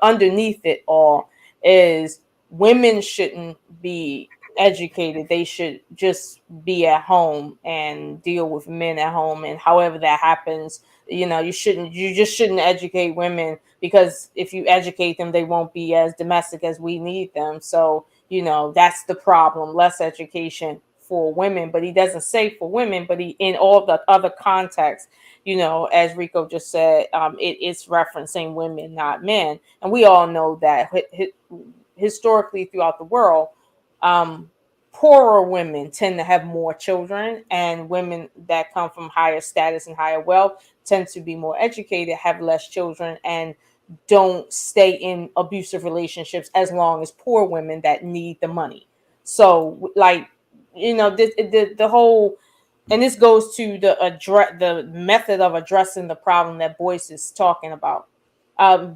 underneath it all, is women shouldn't be educated. They should just be at home and deal with men at home, and however that happens, you just shouldn't educate women, because if you educate them, they won't be as domestic as we need them. So that's the problem, less education for women. But he doesn't say for women, but he, in all the other contexts, as Rico just said, it's referencing women, not men. And we all know that historically throughout the world, poorer women tend to have more children, and women that come from higher status and higher wealth tend to be more educated, have less children, and don't stay in abusive relationships as long as poor women that need the money. So, like, the whole, and this goes to the method of addressing the problem that Boyce is talking about.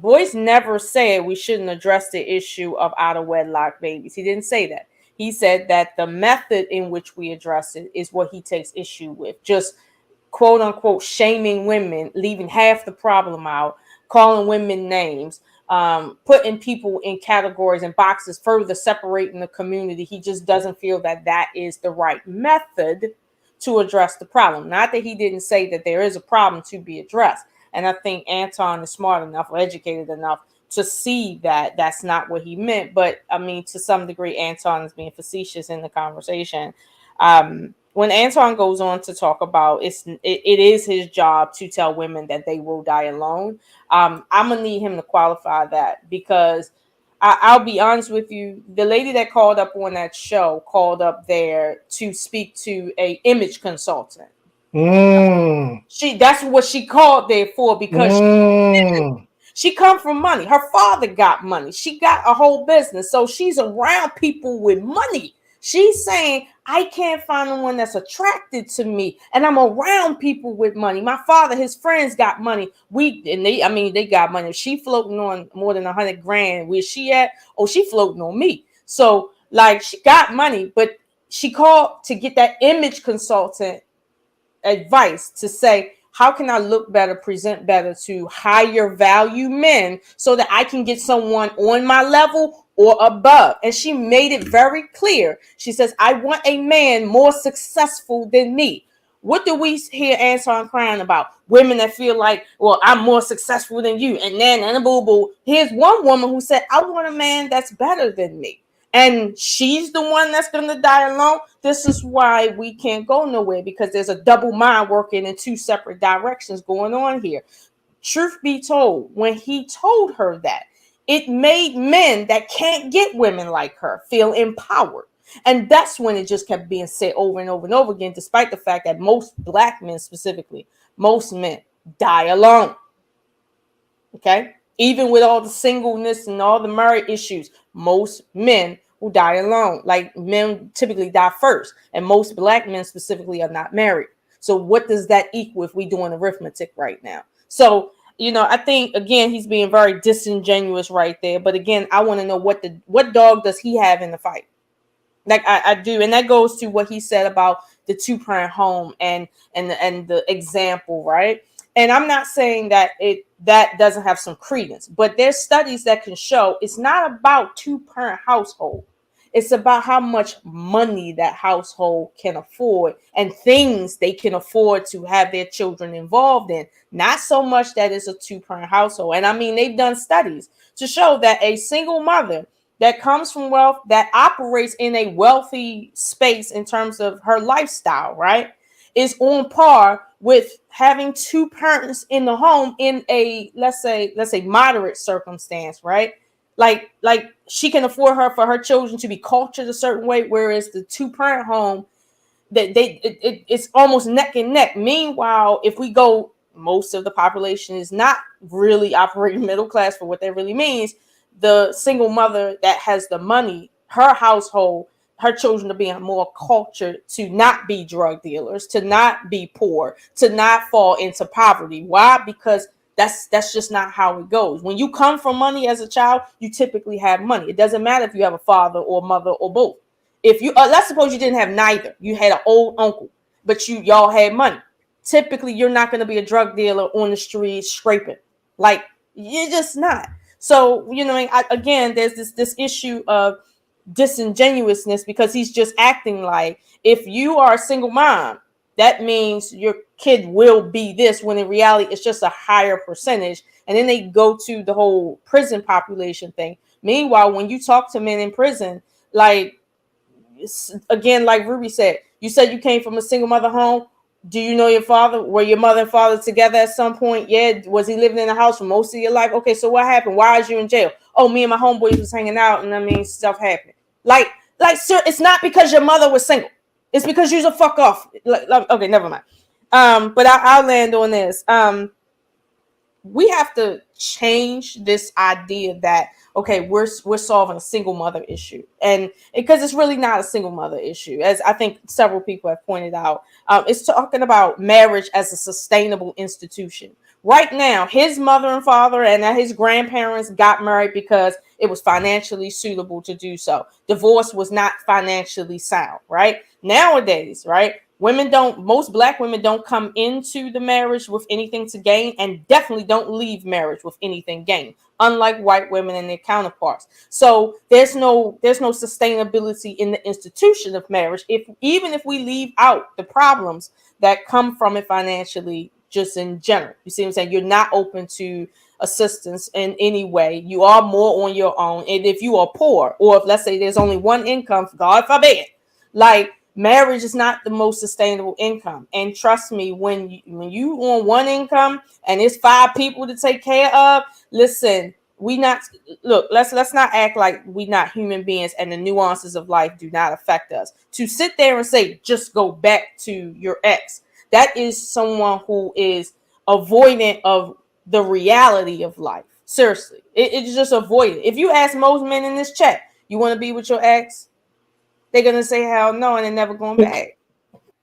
Boyce never said we shouldn't address the issue of out of wedlock babies. He didn't say that. He said that the method in which we address it is what he takes issue with. Just quote unquote shaming women, leaving half the problem out, calling women names, putting people in categories and boxes, further separating the community. He just doesn't feel that that is the right method to address the problem. Not that he didn't say that there is a problem to be addressed. And I think Anton is smart enough or educated enough to see that that's not what he meant. But I mean, to some degree, Anton is being facetious in the conversation. When Anton goes on to talk about it is his job to tell women that they will die alone. I'm gonna need him to qualify that, because I'll be honest with you. The lady that called up on that show called up there to speak to a image consultant. That's what she called there for, because she come from money. Her father got money. She got a whole business. So she's around people with money. She's saying, I can't find the one that's attracted to me. And I'm around people with money. My father, his friends got money. They got money. She floating on more than 100 grand. Where she at? Oh, she floating on me. So like, she got money, but she called to get that image consultant advice to say, how can I look better, present better to higher value men, so that I can get someone on my level or above. And she made it very clear. She says, I want a man more successful than me. What do we hear Anton crying about? Women that feel like, well, I'm more successful than you. And then, and a boo boo. Here's one woman who said, I want a man that's better than me. And she's the one that's going to die alone. This is why we can't go nowhere, because there's a double mind working in two separate directions going on here. Truth be told, when he told her that, it made men that can't get women like her feel empowered. And that's when it just kept being said over and over and over again, despite the fact that most black men specifically, most men die alone. Okay? Even with all the singleness and all the marriage issues, most men will die alone. Like, men typically die first. And most black men specifically are not married. So what does that equal if we doing arithmetic right now? So, I think, again, he's being very disingenuous right there. But again, I want to know what dog does he have in the fight? Like I do, and that goes to what he said about the two-parent home and the example, right? And I'm not saying that that doesn't have some credence, but there's studies that can show it's not about two-parent household. It's about how much money that household can afford and things they can afford to have their children involved in. Not so much that it's a two-parent household. And I mean, they've done studies to show that a single mother that comes from wealth, that operates in a wealthy space in terms of her lifestyle, right, is on par with having two parents in the home in a, let's say moderate circumstance, right? Like she can afford for her children to be cultured a certain way, whereas the two-parent home, that it's almost neck and neck. Meanwhile, if we go, most of the population is not really operating middle class for what that really means. The single mother that has the money, her household, her children are being more cultured to not be drug dealers, to not be poor, to not fall into poverty. Why? Because that's just not how it goes. When you come from money as a child, you typically have money. It doesn't matter if you have a father or mother or both. If you let's suppose you didn't have neither. You had an old uncle, but y'all had money. Typically, you're not going to be a drug dealer on the street scraping. Like, you're just not. So, again, there's this issue of disingenuousness, because he's just acting like if you are a single mom, that means your kid will be this, when in reality, it's just a higher percentage. And then they go to the whole prison population thing. Meanwhile, when you talk to men in prison, like, again, like Ruby said, you came from a single mother home. Do you know your father? Were your mother and father together at some point? Yeah. Was he living in the house for most of your life? Okay, so what happened? Why is you in jail? Oh, me and my homeboys was hanging out, and stuff happened. Like, sir, it's not because your mother was single. It's because you're a fuck off. Okay, never mind. But I'll land on this. We have to change this idea that, okay, we're solving a single mother issue, and because it's really not a single mother issue, as I think several people have pointed out. It's talking about marriage as a sustainable institution. Right now, his mother and father and his grandparents got married because it was financially suitable to do so. Divorce was not financially sound, right? Nowadays, right? Most black women don't come into the marriage with anything to gain, and definitely don't leave marriage with anything gained, unlike white women and their counterparts. So there's no sustainability in the institution of marriage, even if we leave out the problems that come from it financially, just in general. You see what I'm saying? You're not open to assistance in any way. You are more on your own. And if you are poor, or if, let's say, there's only one income, God forbid, like, marriage is not the most sustainable income. And trust me, when you on one income and it's 5 people to take care of, listen, let's not act like we not human beings and the nuances of life do not affect us. To sit there and say, just go back to your ex, that is someone who is avoidant of the reality of life. Seriously, it's just avoidant. If you ask most men in this chat, you want to be with your ex? They're gonna say hell no, and they're never going back.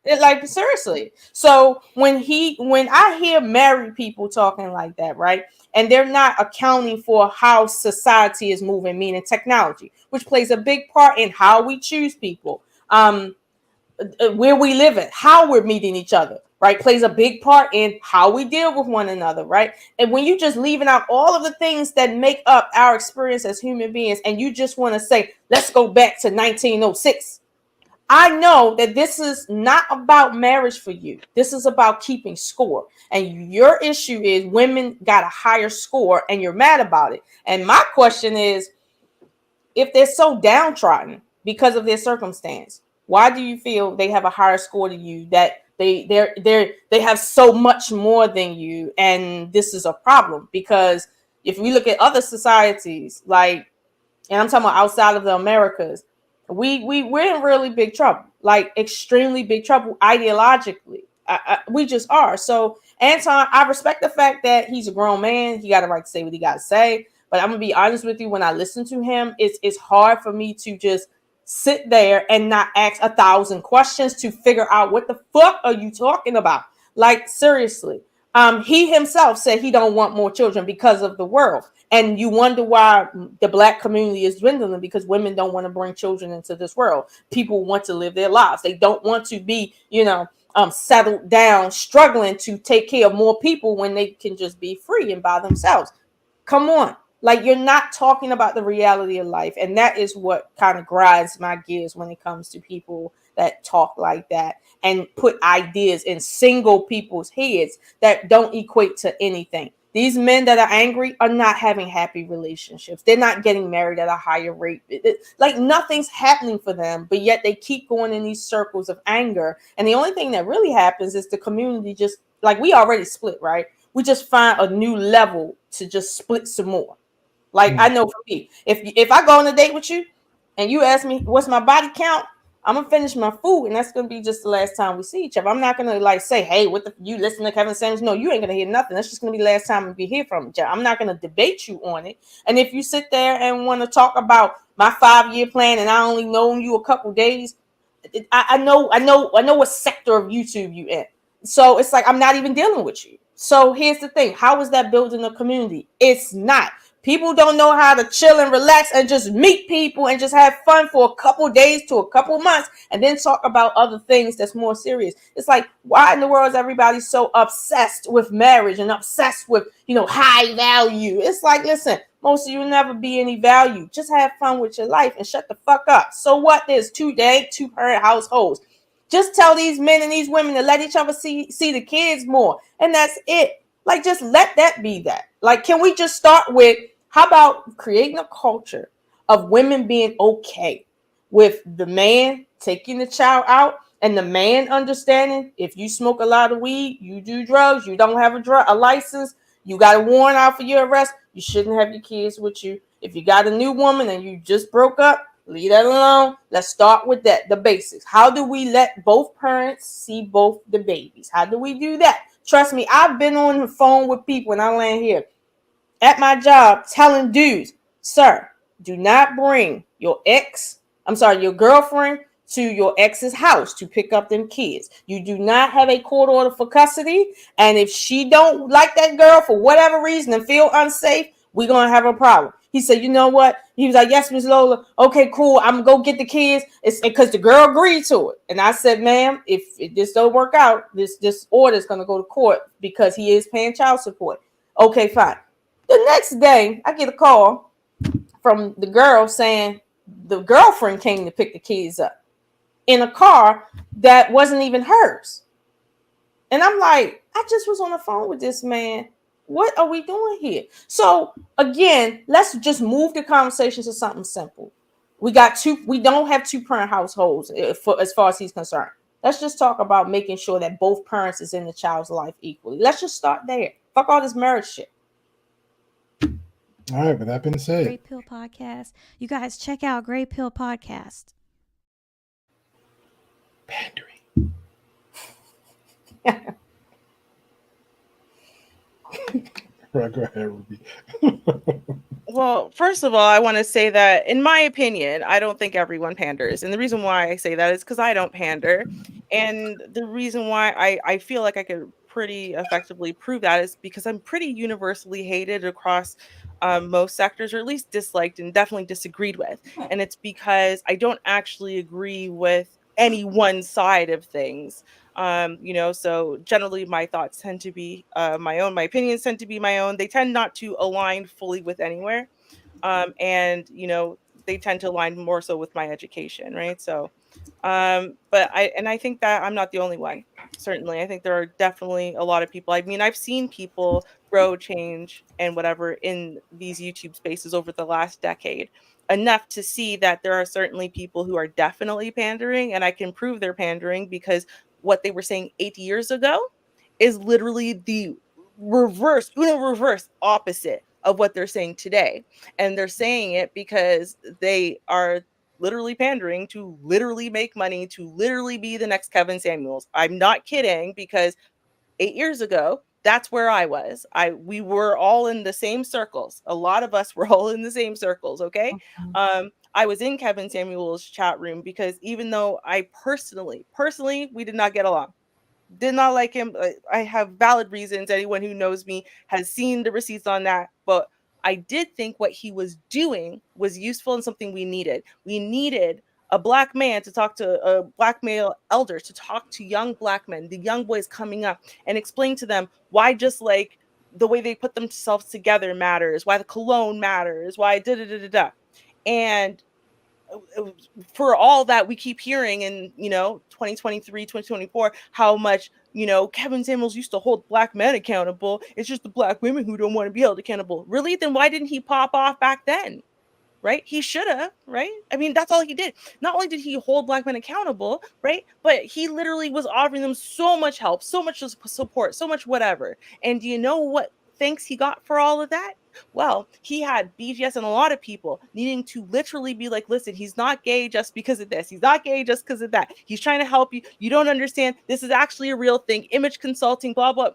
Like, seriously. So when I hear married people talking like that, right, and they're not accounting for how society is moving, meaning technology, which plays a big part in how we choose people, where we live at, how we're meeting each other, right, plays a big part in how we deal with one another, right? And when you just leaving out all of the things that make up our experience as human beings, and you just want to say, let's go back to 1906. I know that this is not about marriage for you. This is about keeping score. And your issue is women got a higher score and you're mad about it. And my question is, if they're so downtrodden because of their circumstance, why do you feel they have a higher score than you, that they have so much more than you, and this is a problem? Because if we look at other societies, like, and I'm talking about outside of the Americas, we're in really big trouble, like extremely big trouble ideologically. We just are. So Anton, I respect the fact that he's a grown man. He got a right to say what he got to say. But I'm gonna be honest with you, when I listen to him, it's hard for me to just sit there and not ask 1,000 questions to figure out what the fuck are you talking about. Like, seriously. He himself said he don't want more children because of the world. And you wonder why the Black community is dwindling, because women don't want to bring children into this world. People want to live their lives. They don't want to be, settled down, struggling to take care of more people when they can just be free and by themselves. Come on. Like, you're not talking about the reality of life. And that is what kind of grinds my gears when it comes to people that talk like that and put ideas in single people's heads that don't equate to anything. These men that are angry are not having happy relationships. They're not getting married at a higher rate. Like, nothing's happening for them, but yet they keep going in these circles of anger. And the only thing that really happens is the community just, like, we already split, right? We just find a new level to just split some more. Like, I know for me, if I go on a date with you and you ask me what's my body count, I'm gonna finish my food, and that's gonna be just the last time we see each other. I'm not gonna like say, hey, what the you listen to Kevin Samuels? No, you ain't gonna hear nothing. That's just gonna be the last time we hear from each other. I'm not gonna debate you on it. And if you sit there and want to talk about my 5-year plan and I only known you a couple days, I know what sector of YouTube you in. So it's like, I'm not even dealing with you. So here's the thing. How is that building a community? It's not. People don't know how to chill and relax and just meet people and just have fun for a couple days to a couple months and then talk about other things that's more serious. It's like, why in the world is everybody so obsessed with marriage and obsessed with, high value? It's like, listen, most of you will never be any value. Just have fun with your life and shut the fuck up. So what? There's 2-parent households. Just tell these men and these women to let each other see the kids more. And that's it. Like, just let that be that. Like, can we just start with, how about creating a culture of women being okay with the man taking the child out and the man understanding, if you smoke a lot of weed, you do drugs, you don't have a license, you got a warrant out for your arrest, you shouldn't have your kids with you. If you got a new woman and you just broke up, leave that alone. Let's start with that, the basics. How do we let both parents see both the babies? How do we do that? Trust me, I've been on the phone with people, and I land here at my job telling dudes, sir, do not bring your girlfriend to your ex's house to pick up them kids. You do not have a court order for custody. And if she don't like that girl for whatever reason and feel unsafe, we're going to have a problem. He said, you know what? He was like, yes, Miss Lola. Okay, cool. I'm going to go get the kids. It's because the girl agreed to it. And I said, ma'am, if this don't work out, this order is going to go to court because he is paying child support. Okay, fine. The next day, I get a call from the girl saying the girlfriend came to pick the kids up in a car that wasn't even hers. And I'm like, I just was on the phone with this man. What are we doing here? So again, let's just move the conversation to something simple. We don't have 2-parent households as far as he's concerned. Let's just talk about making sure that both parents is in the child's life equally. Let's just start there. Fuck all this marriage shit. All right, with that being said, Grey Pill Podcast. You guys check out Grey Pill Podcast. Pandering. Right, go ahead, Ruby. Well, first of all, I want to say that, in my opinion, I don't think everyone panders. And the reason why I say that is because I don't pander. And the reason why I feel like I could pretty effectively prove that is because I'm pretty universally hated across most sectors, or at least disliked and definitely disagreed with. And it's because I don't actually agree with any one side of things. So generally my thoughts tend to be my own. My opinions tend to be my own. They tend not to align fully with anywhere. And they tend to align more so with my education, right? So but I think that I'm not the only one. Certainly, I think there are definitely a lot of people. I mean, I've seen people grow, change, and whatever in these YouTube spaces over the last decade, enough to see that there are certainly people who are definitely pandering, and I can prove they're pandering because what they were saying 8 years ago is literally the reverse opposite of what they're saying today. And they're saying it because they are literally pandering to literally make money, to literally be the next Kevin Samuels. I'm not kidding, because 8 years ago, that's where I was. We were all in the same circles. A lot of us were all in the same circles, okay? I was in Kevin Samuel's chat room because even though I personally, we did not get along. Did not like him. I have valid reasons. Anyone who knows me has seen the receipts on that. But I did think what he was doing was useful and something we needed. We needed a black man to talk to black male elders, to talk to young black men, the young boys coming up, and explain to them why just like the way they put themselves together matters, why the cologne matters, why da da da da da. And for all that we keep hearing in 2023, 2024, how much Kevin Samuels used to hold black men accountable, it's just the black women who don't want to be held accountable. Really? Then why didn't he pop off back then? Right? He should have, right? I mean, that's all he did. Not only did he hold black men accountable, right? But he literally was offering them so much help, so much support, so much whatever. And do you know what thanks he got for all of that? Well, he had BGS and a lot of people needing to literally be like, listen, he's not gay just because of this. He's not gay just because of that. He's trying to help you. You don't understand. This is actually a real thing. Image consulting, blah, blah.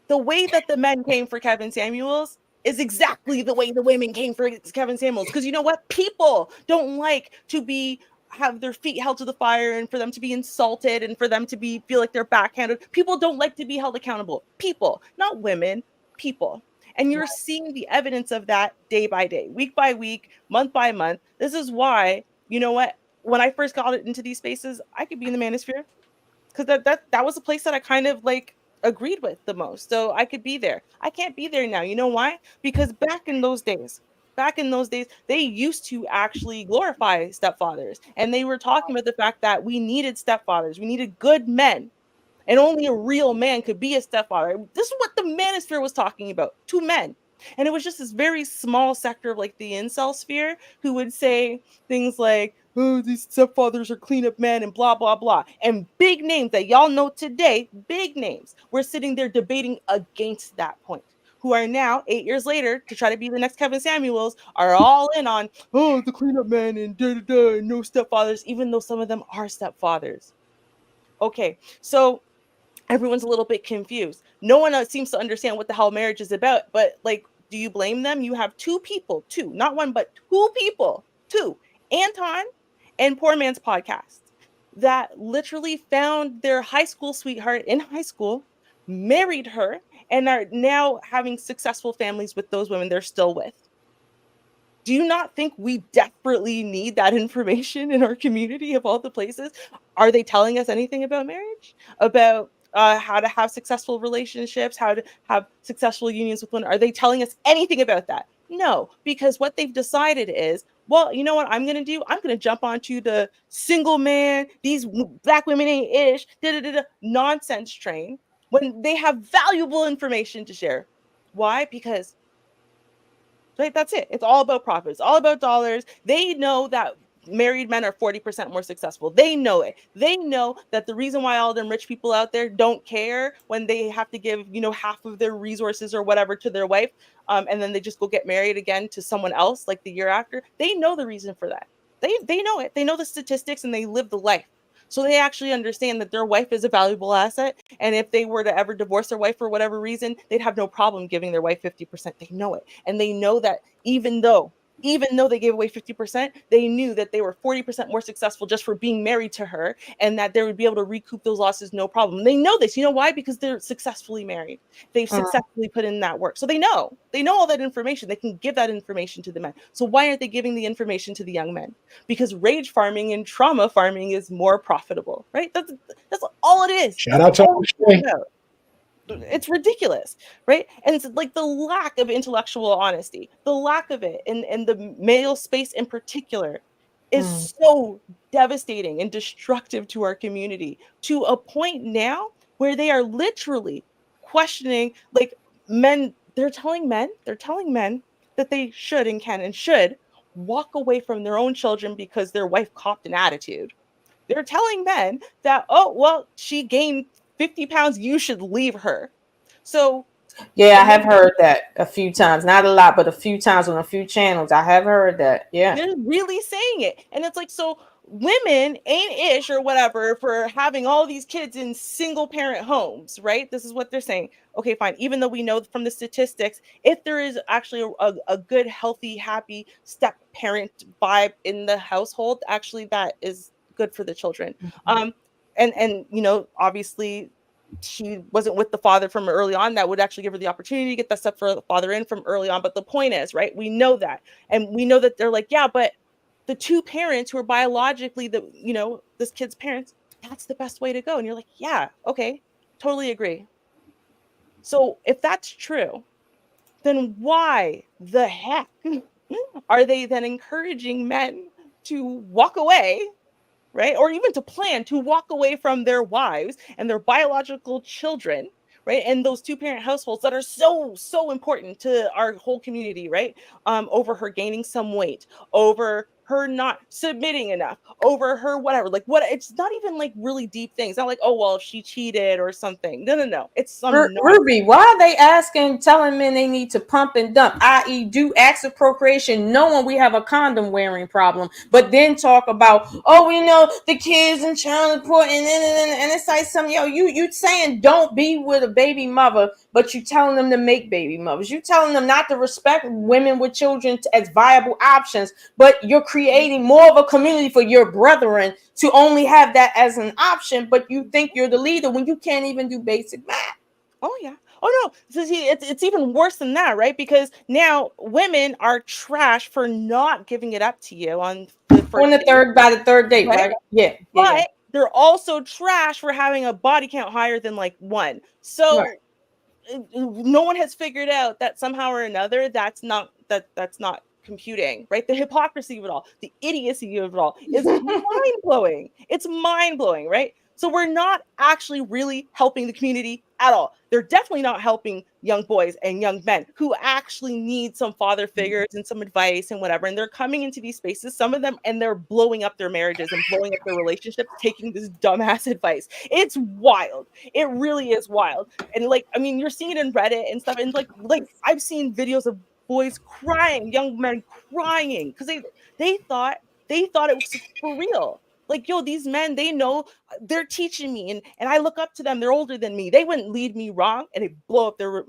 The way that the men came for Kevin Samuels is exactly the way the women came for Kevin Samuels. Because you know what? People don't like to have their feet held to the fire and for them to be insulted and for them to feel like they're backhanded. People don't like to be held accountable. People, not women, people. And you're seeing the evidence of that day by day, week by week, month by month. This is why, you know what? When I first got into these spaces, I could be in the manosphere because that was a place that I kind of like agreed with the most. So I could be there. I can't be there now. You know why? Because back in those days, they used to actually glorify stepfathers. And they were talking about the fact that we needed stepfathers. We needed good men. And only a real man could be a stepfather. This is what the manosphere was talking about. 2 men. And it was just this very small sector of like the incel sphere who would say things like, oh, these stepfathers are cleanup men and blah, blah, blah. And big names that y'all know today, big names, we're sitting there debating against that point. Who are now 8 years later to try to be the next Kevin Samuels are all in on, oh, the cleanup men and da da da, no stepfathers, even though some of them are stepfathers. Okay, so everyone's a little bit confused. No one seems to understand what the hell marriage is about. But like, do you blame them? You have 2 people, 2, not 1, but 2 people, 2, Anton and Poor Man's Podcast, that literally found their high school sweetheart in high school, married her, and are now having successful families with those women they're still with. Do you not think we desperately need that information in our community of all the places? Are they telling us anything about marriage? About how to have successful relationships, how to have successful unions with women? Are they telling us anything about that? No, because what they've decided is, well, you know what I'm going to do? I'm going to jump onto the single man, these black women ain't ish, nonsense train when they have valuable information to share. Why? Because right, that's it. It's all about profits, all about dollars. They know that married men are 40% more successful. They know it. They know that the reason why all them rich people out there don't care when they have to give, half of their resources or whatever to their wife, and then they just go get married again to someone else like the year after. They know the reason for that. They know it. They know the statistics and they live the life. So they actually understand that their wife is a valuable asset. And if they were to ever divorce their wife for whatever reason, they'd have no problem giving their wife 50%. They know it. And they know that even though Even though they gave away 50%, they knew that they were 40% more successful just for being married to her, and that they would be able to recoup those losses no problem. They know this. You know why? Because they're successfully married. They've successfully put in that work. So they know all that information. They can give that information to the men. So why aren't they giving the information to the young men? Because rage farming and trauma farming is more profitable, right? That's all it is. Shout That's out to all it's about. It's ridiculous, right? And it's like the lack of intellectual honesty, the lack of it in the male space in particular is so devastating and destructive to our community, to a point now where they are literally questioning, like, men. They're telling men that they should and can and should walk away from their own children because their wife copped an attitude. They're telling men that, oh, well, she gained 50 pounds, you should leave her. So, yeah, I have heard that a few times. Not a lot, but a few times on a few channels. I have heard that. Yeah. they're really saying it. And it's like, so women ain't ish or whatever for having all these kids in single parent homes, right? This is what they're saying. Okay, fine. Even though we know from the statistics, if there is actually a good, healthy, happy step parent vibe in the household, actually that is good for the children. And obviously she wasn't with the father from early on. That would actually give her the opportunity to get that stuff for the father in from early on. But the point is, right, we know that. And we know that they're like, yeah, but the two parents who are biologically this kid's parents, that's the best way to go. And you're like, yeah, okay, totally agree. So if that's true, then why the heck are they then encouraging men to walk away, right? Or even to plan to walk away from their wives and their biological children, right? And those two-parent households that are so important to our whole community, right? Over her gaining some weight, over her not submitting enough, over her whatever. Like, what? It's not even like really deep things. Not like, oh well, she cheated or something. No. It's some Ruby, why are they telling men they need to pump and dump, i.e., do acts of procreation, knowing we have a condom wearing problem, but then talk about, oh, we know the kids and child support, and it's like you saying don't be with a baby mother, but you telling them to make baby mothers. You telling them not to respect women with children as viable options, but you're creating more of a community for your brethren to only have that as an option, but you think you're the leader when you can't even do basic math. Oh yeah. Oh no. So see, it's even worse than that, right? Because now women are trash for not giving it up to you on the first by the third date, right? Yeah. But they're also trash for having a body count higher than like 1. So no one has figured out that somehow or another that's not computing, right? The hypocrisy of it all, the idiocy of it all is mind-blowing. It's mind-blowing, right? So we're not actually really helping the community at all. They're definitely not helping young boys and young men who actually need some father figures and some advice and whatever. And they're coming into these spaces, some of them, and they're blowing up their marriages and blowing up their relationships, taking this dumbass advice. It's wild. It really is wild. And like, I mean, you're seeing it in Reddit and stuff. And like I've seen videos of boys crying, young men crying, because they thought it was for real. Like, yo, these men, they know, they're teaching me, and I look up to them. They're older than me. They wouldn't lead me wrong, and they blow up their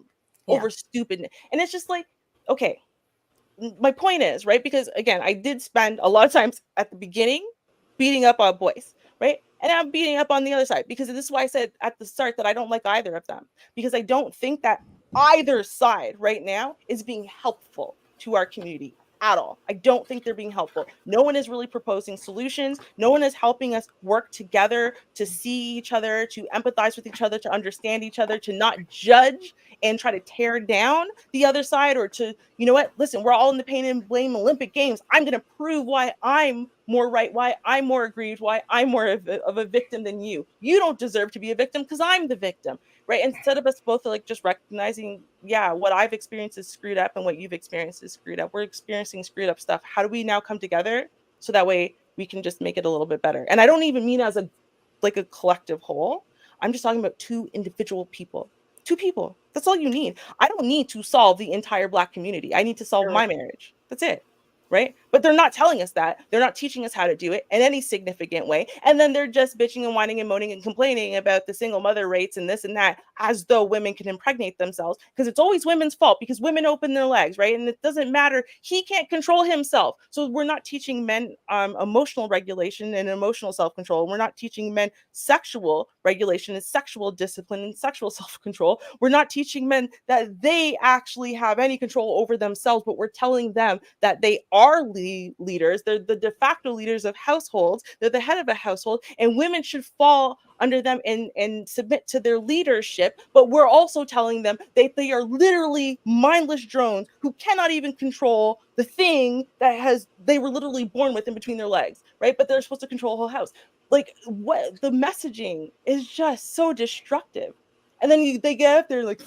over stupid. And it's just like, okay, my point is, right? Because again, I did spend a lot of times at the beginning beating up on boys, right? And I'm beating up on the other side, because this is why I said at the start that I don't like either of them, because I don't think that either side right now is being helpful to our community at all. I don't think they're being helpful. No one is really proposing solutions. No one is helping us work together to see each other, to empathize with each other, to understand each other, to not judge and try to tear down the other side, or to, you know what, listen, we're all in the pain and blame Olympic Games. I'm going to prove why I'm more right, why I'm more aggrieved, why I'm more of a victim than you. You don't deserve to be a victim because I'm the victim, right? Instead of us both like just recognizing, yeah, what I've experienced is screwed up and what you've experienced is screwed up. We're experiencing screwed up stuff. How do we now come together so that way we can just make it a little bit better? And I don't even mean as a collective whole. I'm just talking about two individual people. Two people. That's all you need. I don't need to solve the entire Black community. I need to solve my marriage. That's it. Right? But they're not telling us that. They're not teaching us how to do it in any significant way. And then they're just bitching and whining and moaning and complaining about the single mother rates and this and that as though women can impregnate themselves, because it's always women's fault because women open their legs, right? And it doesn't matter. He can't control himself. So we're not teaching men emotional regulation and emotional self-control. We're not teaching men sexual regulation and sexual discipline and sexual self-control. We're not teaching men that they actually have any control over themselves, but we're telling them that they are leaders. They're the de facto leaders of households. They're the head of a household, and women should fall under them and submit to their leadership. But we're also telling them that they are literally mindless drones who cannot even control the thing that they were literally born with in between their legs, right? But they're supposed to control a whole house. Like, what the messaging is just so destructive. And then they get up there like,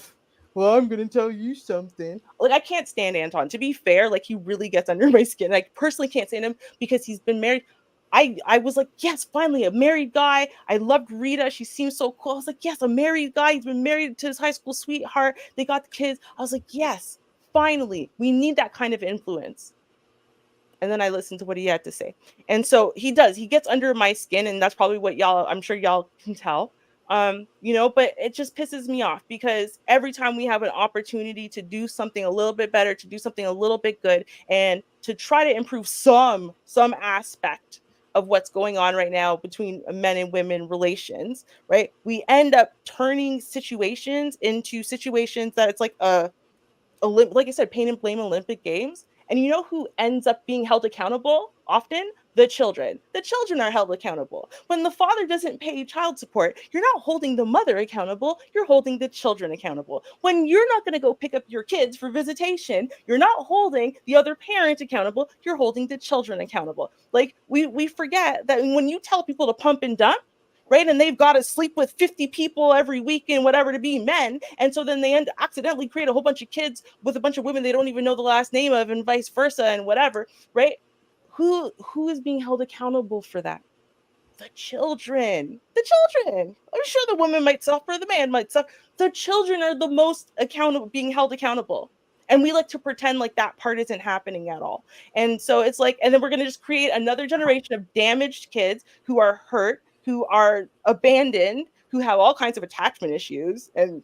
well, I'm gonna tell you something. Like, I can't stand Anton. To be fair, like, he really gets under my skin. I personally can't stand him because he's been married. I was like, yes, finally a married guy. I loved Rita. She seems so cool. I was like, yes, a married guy. He's been married to his high school sweetheart. They got the kids. I was like, yes, finally. We need that kind of influence. And then I listened to what he had to say. And so he does. He gets under my skin, and that's probably what I'm sure y'all can tell. But it just pisses me off because every time we have an opportunity to do something a little bit better, to do something a little bit good, and to try to improve some aspect of what's going on right now between men and women relations, right? We end up turning situations into situations that it's like like I said, pain and blame Olympic Games. And you know who ends up being held accountable often? The children. The children are held accountable. When the father doesn't pay child support, you're not holding the mother accountable, you're holding the children accountable. When you're not going to go pick up your kids for visitation, you're not holding the other parent accountable, you're holding the children accountable. Like, we forget that when you tell people to pump and dump, right? And they've got to sleep with 50 people every weekend, whatever, to be men. And so then they accidentally create a whole bunch of kids with a bunch of women they don't even know the last name of, and vice versa, and whatever, right? Who is being held accountable for that? The children. The children. I'm sure the woman might suffer, the man might suffer. The children are the most being held accountable. And we like to pretend like that part isn't happening at all. And so it's like, and then we're going to just create another generation of damaged kids who are hurt, who are abandoned, who have all kinds of attachment issues. And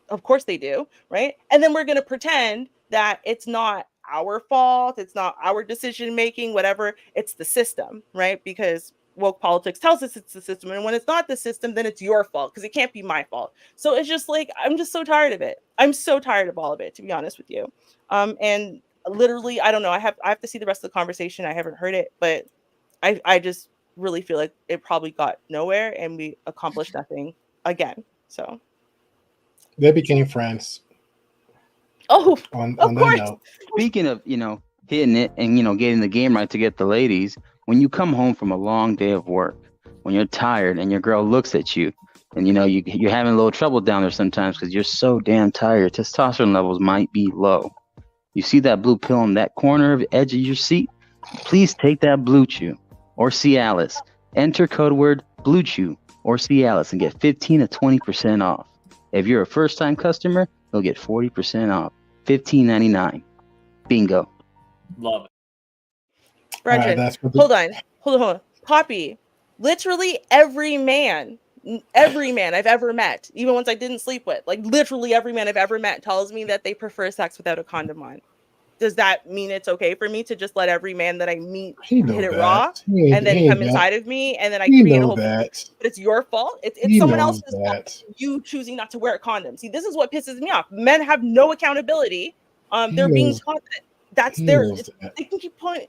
of course they do, right? And then we're going to pretend that it's not our fault, it's not our decision making, whatever, it's the system, right? Because woke politics tells us it's the system, and when it's not the system, then it's your fault because it can't be my fault. So it's just like, I'm just so tired of it. I'm so tired of all of it, to be honest with you. And literally, I don't know. I have to see the rest of the conversation. I haven't heard it, but I just really feel like it probably got nowhere and we accomplished nothing again. So they became friends. Oh, on of that course. note. Speaking of, hitting it and, getting the game right to get the ladies, when you come home from a long day of work, when you're tired and your girl looks at you and, you're having a little trouble down there sometimes because you're so damn tired, testosterone levels might be low. You see that blue pill in that corner of the edge of your seat? Please take that Blue Chew or Cialis. Enter code word Blue Chew or Cialis and get 15 to 20% off. If you're a first-time customer, you'll get 40% off. $15.99. Bingo. Love it. Brethren, hold on. Poppy, literally every man I've ever met, even ones I didn't sleep with, like literally every man I've ever met tells me that they prefer sex without a condom on. Does that mean it's okay for me to just let every man that I meet hit it raw and then come inside of me and then I create a whole but it's your fault? It's someone else's fault. You choosing not to wear a condom. See, this is what pisses me off. Men have no accountability. They're being taught that that's their they can keep pointing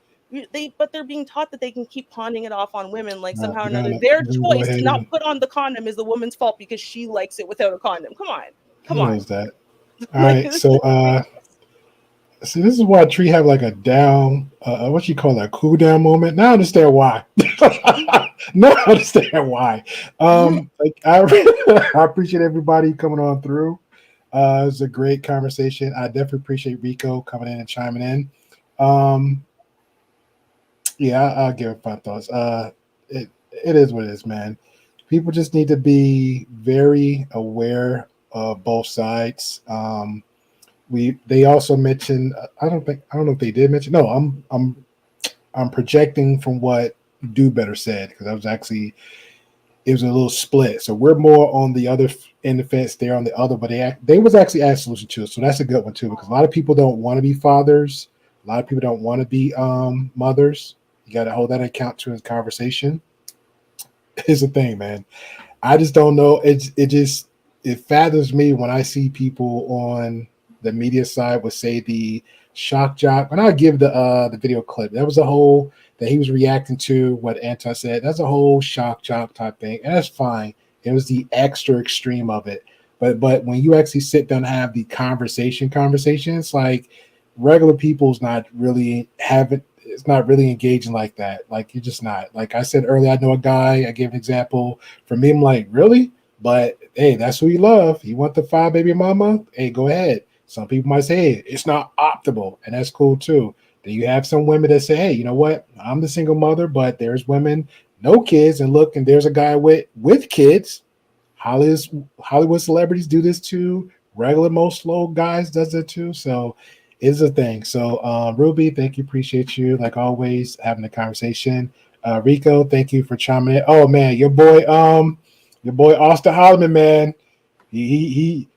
but they're being taught that they can keep pawning it off on women like somehow or another. Their choice to not put on the condom is the woman's fault because she likes it without a condom. Come on. That. All right, so see, this is why Tree have like a down, what you call that, cool down moment. Now I understand why. Now I understand why. Like I appreciate everybody coming on through. It was a great conversation. I definitely appreciate Rico coming in and chiming in. Yeah, I'll give my thoughts. It is what it is, man. People just need to be very aware of both sides. They also mentioned, I don't know if they did mention. No, I'm projecting from what Do Better said because it was a little split. So we're more on the other in the fence, they're on the other, but they was actually asked solution too. So that's a good one too, because a lot of people don't want to be fathers. A lot of people don't want to be mothers. You got to hold that account to in conversation. Here's the thing, man. I just don't know. It fathers me when I see people on the media side would say the shock jock. When I give the video clip, that was a whole that he was reacting to what Anton said. That's a whole shock jock type thing, and that's fine. It was the extra extreme of it. But when you actually sit down and have the conversations, like regular people's not really having. It's not really engaging like that. Like you're just not. Like I said earlier, I know a guy. I gave an example. For me, I'm like, really? But hey, that's who you love. You want the 5 baby mama? Hey, go ahead. Some people might say, hey, it's not optimal, and that's cool too. Then you have some women that say, hey, you know what? I'm the single mother, but there's women, no kids, and look, and there's a guy with kids. Hollywood celebrities do this too. Regular most slow guys does it too. So it's a thing. So Ruby, thank you, appreciate you like always having the conversation. Rico, thank you for chiming in. Oh man, your boy Austin Holloman, man. He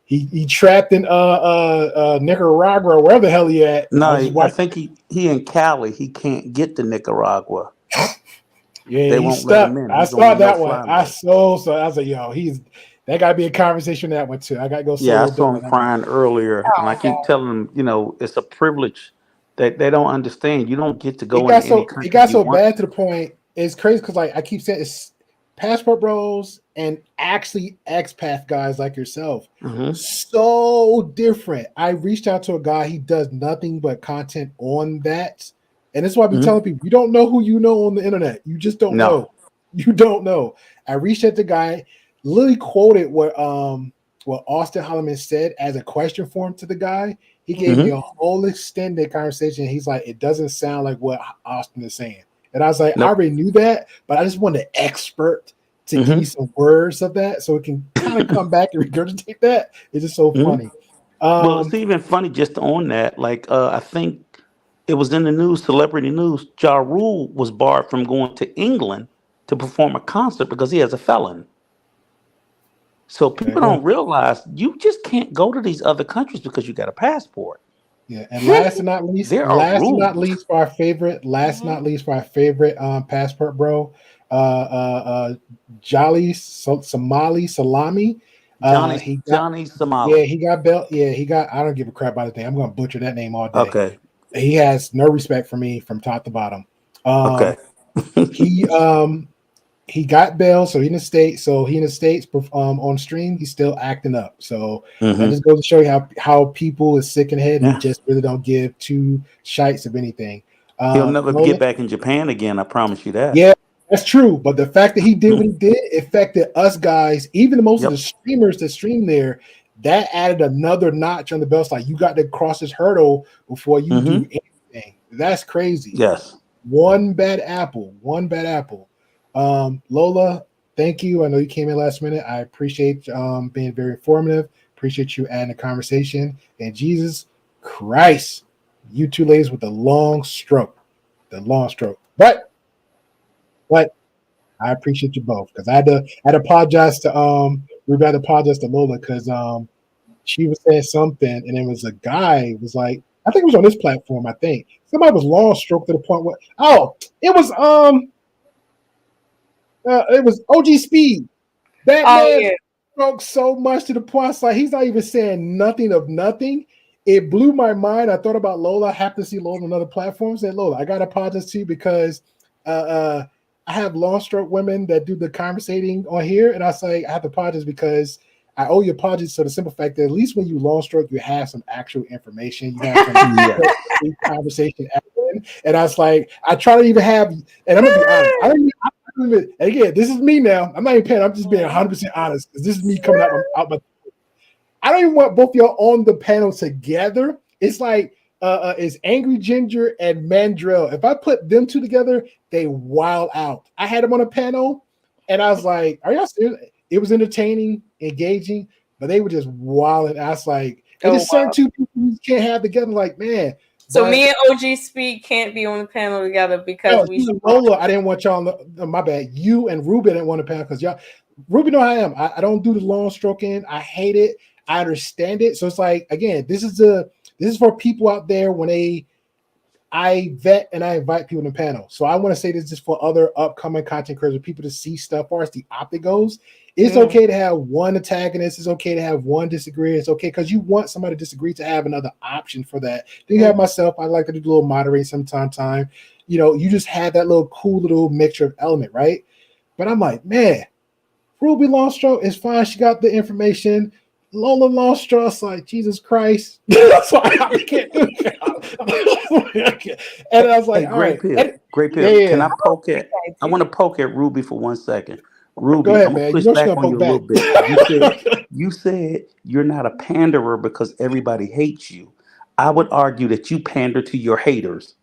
trapped in Nicaragua, wherever the hell he at. No, I I think he in Cali. He can't get to Nicaragua. Yeah, They he's won't stuck. let him in. I He's on saw the that no-fly one. I list. was like, yo, that gotta be a conversation that one too. I gotta go Yeah, I solo saw dip him on that one. crying earlier, and I keep telling him, it's a privilege that they don't understand. You don't get to It go into got any so it country got you so want. bad to the point. It's crazy because like I keep saying it's passport bros and actually expat guys like yourself. Mm-hmm. So different. I reached out to a guy, he does nothing but content on that. And that's why I be Mm-hmm. telling people, you don't know who you know on the internet. You just don't No. know. You don't know. I reached out to the guy, literally quoted what Austin Holloman said as a question form to the guy. He gave me Mm-hmm. a whole extended conversation. He's like, it doesn't sound like what Austin is saying. And I was like, I Nope. already knew that, but I just want an expert to give me some words of that so it can kind of come back and regurgitate that. It's just so Mm-hmm. funny. Well, it's even funny just on that. Like, I think it was in the news, celebrity news. Ja Rule was barred from going to England to perform a concert because he has a felon. So people don't realize you just can't go to these other countries because you got a passport. Yeah, and last but not least, There are rules. for our favorite, passport bro, Jolly Somali Salami. Johnny Somali. He got belt. Yeah, he got. I don't give a crap about the thing. I'm going to butcher that name all day. Okay. He has no respect for me from top to bottom. Okay. He got bail, so he in the States. On stream, he's still acting up. So that just goes to show you how people is sick in the head and just really don't give two shites of anything. He'll never get back in Japan again. I promise you that. Yeah, that's true. But the fact that he did what he did affected us guys, even the most of the streamers that stream there. That added another notch on the belt. Like you got to cross this hurdle before you do anything. That's crazy. Yes. One bad apple. Lola, thank you. I know you came in last minute. I appreciate being very informative. Appreciate you adding the conversation. And Jesus Christ, you two ladies with the long stroke. But I appreciate you both because I had to apologize to Ruby. I had to apologize to Lola because she was saying something and it was a guy was like, I think it was on this platform. I think somebody was long stroke to the point where it was OG Speed. That man spoke so much to the point like he's not even saying nothing of nothing. It blew my mind. I thought about Lola. I have to see Lola on other platforms. And Lola, I got to apologize to you because I have long stroke women that do the conversating on here. And I say I have to apologize because I owe you apologies for the simple fact that at least when you long stroke, you have some actual information. You have some conversation at the end. And I was like, I try to even have, and I'm gonna be honest. I don't even, again, this is me now. I'm not even paying. I'm just being 100% honest because this is me coming out my. I don't even want both of y'all on the panel together. It's like it's Angry Ginger and Mandrell. If I put them two together, they wild out. I had them on a panel, and I was like, "Are y'all serious?" It was entertaining, engaging, but they were just wild. And I was like, "It's just certain two people you can't have together." Like, man. So me and OG Speed can't be on the panel together because Lola, I didn't want y'all. My bad. You and Ruben didn't want to panel because y'all. Ruby know how I am. I don't do the long stroking. I hate it. I understand it. So it's like, again, this is for people out there when I vet and I invite people to the panel. So I want to say this just for other upcoming content creators, people to see stuff as far as the optic goes. It's okay to have one antagonist. It's okay to have one disagree. It's okay because you want somebody to disagree to have another option for that. Then you have myself. I like to do a little moderate time. You just have that little cool little mixture of element, right? But I'm like, man, Ruby Longstraw is fine. She got the information. Lola Longstraw, it's like, Jesus Christ. That's why I can't do it. And I was like, Hey, all right. Great Pill. Can I poke at? I want to poke at Ruby for 1 second. Ruby, Go ahead, I'm gonna man. push She's back gonna on you poke a little back. bit. You said you're not a panderer because everybody hates you. I would argue that you pander to your haters.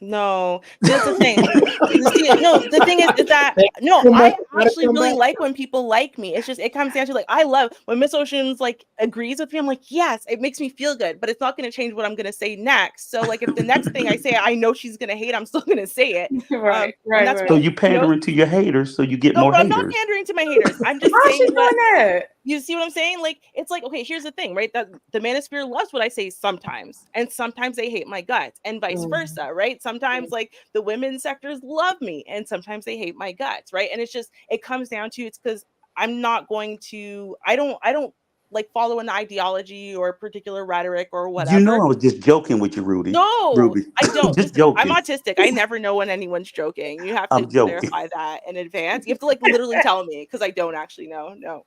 No, that's the thing. The thing is that no, I actually really like when people like me. It's just it comes down to like I love when Miss Ocean's like agrees with me. I'm like, yes, it makes me feel good, but it's not going to change what I'm going to say next. So like if the next thing I say, I know she's going to hate, I'm still going to say it. Right. And that's So you pandering to your haters, so you get no, more but I'm not haters. pandering to my haters. I'm just How's she saying doing what that? you see what I'm saying? Like it's like okay, here's the thing, right? That the manosphere loves what I say sometimes, and sometimes they hate my guts, and vice versa, right? Sometimes like the women's sectors love me, and sometimes they hate my guts, right? And it's just it comes down to it's because I'm not going to I don't like follow an ideology or a particular rhetoric or You know whatever. I was just joking with you, Ruby. No, I don't. Just Listen, I'm joking. autistic. I never know when anyone's joking. You have to I'm joking. clarify that in advance. You have to like literally tell me because I don't actually know. No.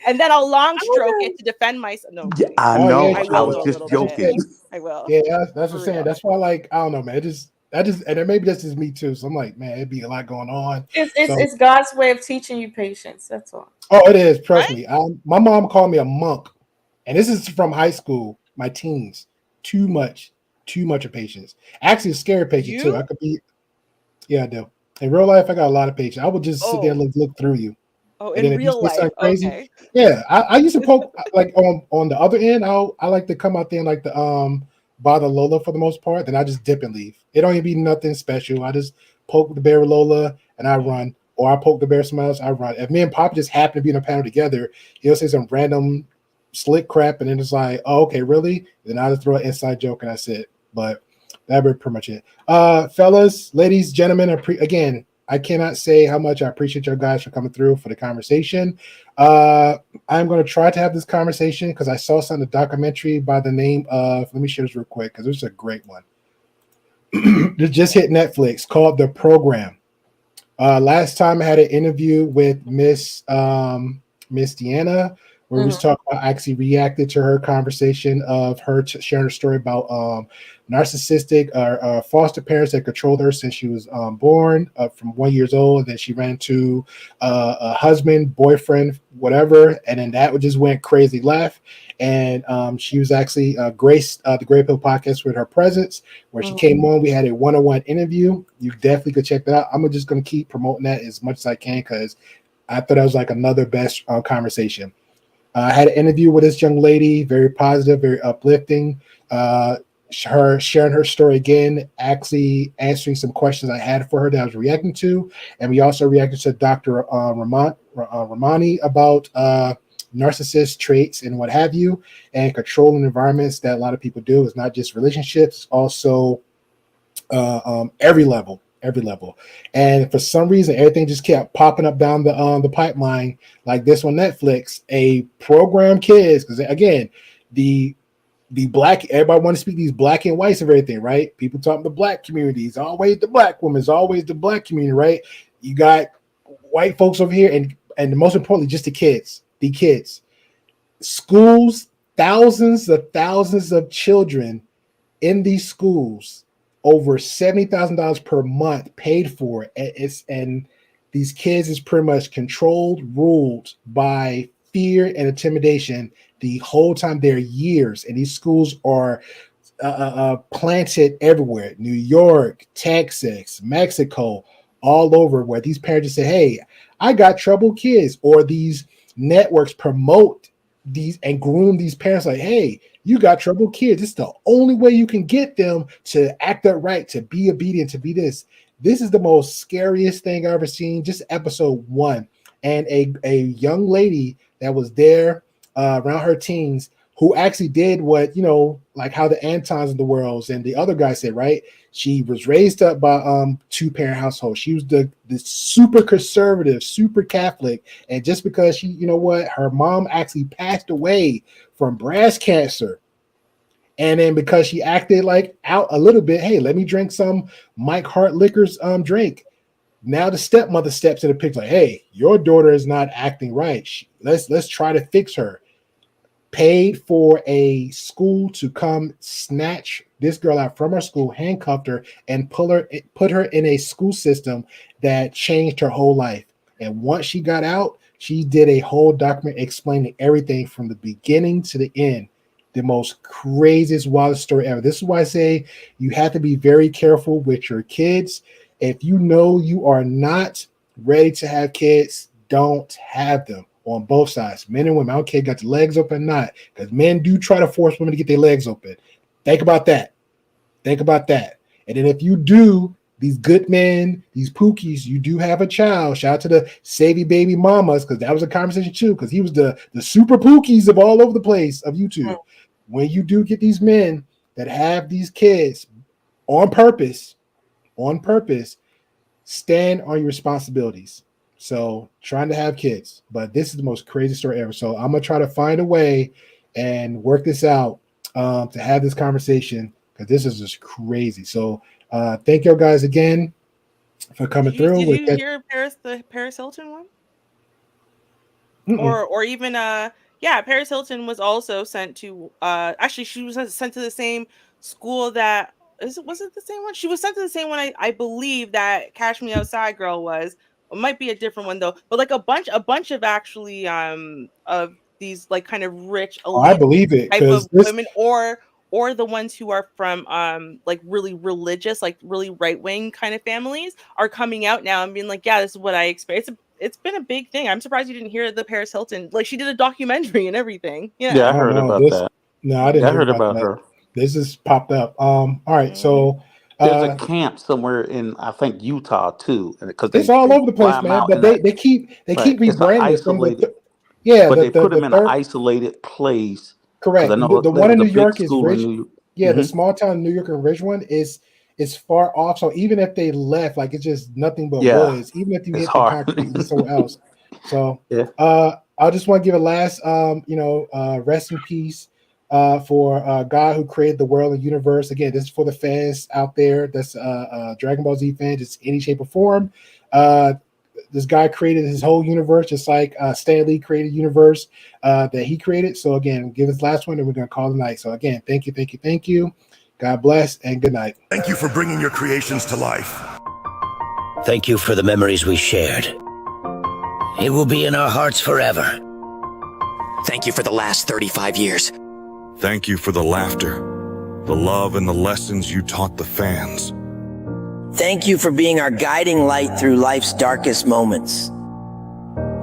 And then I'll long stroke it to defend myself. No, I'm kidding. I Oh yeah, know. I I will was though a just little bit. joking. I will. Yeah, that's For what I'm saying. real. That's why, like, I don't know, man. And then maybe that's just me too. So I'm like, man, it'd be a lot going on. It's God's way of teaching you patience. That's all. Oh, it is. Trust me. My mom called me a monk, and this is from high school, my teens. Too much of patience. Actually, a scary patient too. I could be. Yeah, I do. In real life, I got a lot of patience. I would just sit there and look through you. Oh, And in then if you real say life. something crazy, Okay. yeah, I used to poke like on the other end. I like to come out there and like the bother Lola for the most part. Then I just dip and leave. It don't even be nothing special. I just poke the bear with Lola and I run, or I poke the bear somewhere else. I run. If me and Pop just happen to be in a panel together, he'll say some random slick crap, and then it's like, oh, okay, really? Then I just throw an inside joke and that's it. But that'd be pretty much it. Fellas, ladies, gentlemen, again, I cannot say how much I appreciate you guys for coming through for the conversation. I'm going to try to have this conversation because I saw something, a documentary by the name of, let me share this real quick because it's a great one. It just hit Netflix called The Program. Last time I had an interview with Miss Deanna, where we was talking about, I actually reacted to her conversation of her sharing her story about narcissistic foster parents that controlled her since she was born, from 1 year old. And then she ran into a husband, boyfriend, whatever, and then that just went crazy left. And she was actually graced the Great Pill podcast with her presence, where she came on. We had a one-on-one interview. You definitely could check that out. I'm just going to keep promoting that as much as I can because I thought that was like another best conversation. I had an interview with this young lady, very positive, very uplifting. Her sharing her story again, actually answering some questions I had for her that I was reacting to. And we also reacted to Dr. Ramani about narcissist traits and what have you, and controlling environments that a lot of people do. It's not just relationships, it's also every level. And for some reason, everything just kept popping up down the pipeline, like this on Netflix, a program kids, because again, the black, everybody want to speak these black and whites of everything, right? People talking the black communities, always the black women, it's always the black community, right? You got white folks over here, and most importantly, just the kids. Schools, thousands of children in these schools, over $70,000 per month paid for. And these kids is pretty much controlled, ruled by fear and intimidation the whole time. They're years, and these schools are planted everywhere: New York, Texas, Mexico, all over, where these parents just say, hey, I got troubled kids, or these networks promote these and groom these parents like, hey, you got troubled kids. It's the only way you can get them to act up right, to be obedient, to be this. This is the most scariest thing I've ever seen. Just episode 1. and a young lady that was there around her teens who actually did what, like how the Antons of the world and the other guy said, right? She was raised up by two-parent household. She was the super conservative, super Catholic, and just because she, her mom actually passed away from breast cancer. And then because she acted like out a little bit, hey, let me drink some Mike Hart Liquor's drink. Now the stepmother steps in the picture like, hey, your daughter is not acting right. Let's try to fix her. Paid for a school to come snatch this girl out from her school, handcuffed her, and put her in a school system that changed her whole life. And once she got out, she did a whole document explaining everything from the beginning to the end. The most craziest, wildest story ever. This is why I say you have to be very careful with your kids. If you know you are not ready to have kids, don't have them. On both sides, men and women. I don't care, got the legs open or not, because men do try to force women to get their legs open. Think about that. Think about that. And then if you do, these good men, these pookies, you do have a child. Shout out to the Savvy Baby Mamas, because that was a conversation too, because he was the super pookies of all over the place of YouTube. When you do get these men that have these kids on purpose, stand on your responsibilities. So trying to have kids, but this is the most crazy story ever. So I'm gonna try to find a way and work this out to have this conversation, because this is just crazy. So thank you guys again for coming through. Did you hear the Paris Hilton one? Or even Paris Hilton was also sent to actually she was sent to the same school that was it the same one? She was sent to the same one I believe that Cash Me Outside girl was. It might be a different one though, but like a bunch of actually of these like kind of rich elite I believe it, type of this, women or the ones who are from like really religious, like really right-wing kind of families are coming out now and being like, yeah, this is what I experienced. It's been a big thing. I'm surprised you didn't hear the Paris Hilton. Like she did a documentary and everything. Yeah, I Oh, heard no, about this, that. No, I didn't I hear heard about about that. her. This just popped up. All right, so There's a camp somewhere in I think Utah too, because it's all over the fly place, them man. out But in they keep right. It's an rebranding it from isolated, but they put the them in an third. isolated place. Because I Correct. know The there one was in a New big York is school in rich. New York. Yeah, the small town in New York and Ridge one is far off. So even if they left, like it's just nothing but Yeah, woods. Even if you it's hit the hard. concrete, it's somewhere else. So Yeah. I just want to give a last rest in peace for God who created the world and universe. Again, this is for the fans out there. That's Dragon Ball Z fans, just any shape or form. This guy created his whole universe, just like Stan Lee created universe that he created. So again, give this last one, and we're gonna call it a night. So again, thank you. God bless and good night. Thank you for bringing your creations to life. Thank you for the memories we shared. It will be in our hearts forever. Thank you for the last 35 years. Thank you for the laughter, the love, and the lessons you taught the fans. Thank you for being our guiding light through life's darkest moments.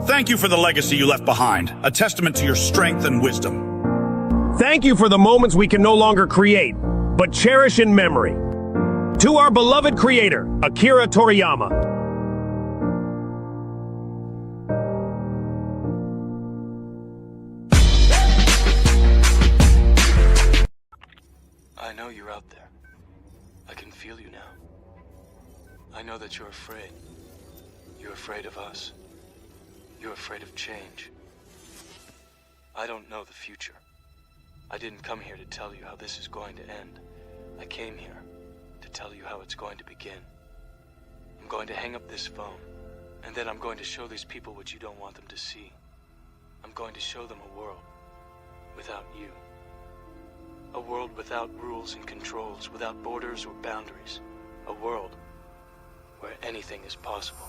Thank you for the legacy you left behind, a testament to your strength and wisdom. Thank you for the moments we can no longer create, but cherish in memory. To our beloved creator, Akira Toriyama. I know you're out there. I can feel you now. I know that you're afraid. You're afraid of us. You're afraid of change. I don't know the future. I didn't come here to tell you how this is going to end. I came here to tell you how it's going to begin. I'm going to hang up this phone, and then I'm going to show these people what you don't want them to see. I'm going to show them a world without you. A world without rules and controls, without borders or boundaries. A world where anything is possible.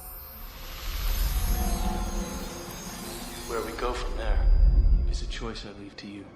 Where we go from there is a choice I leave to you.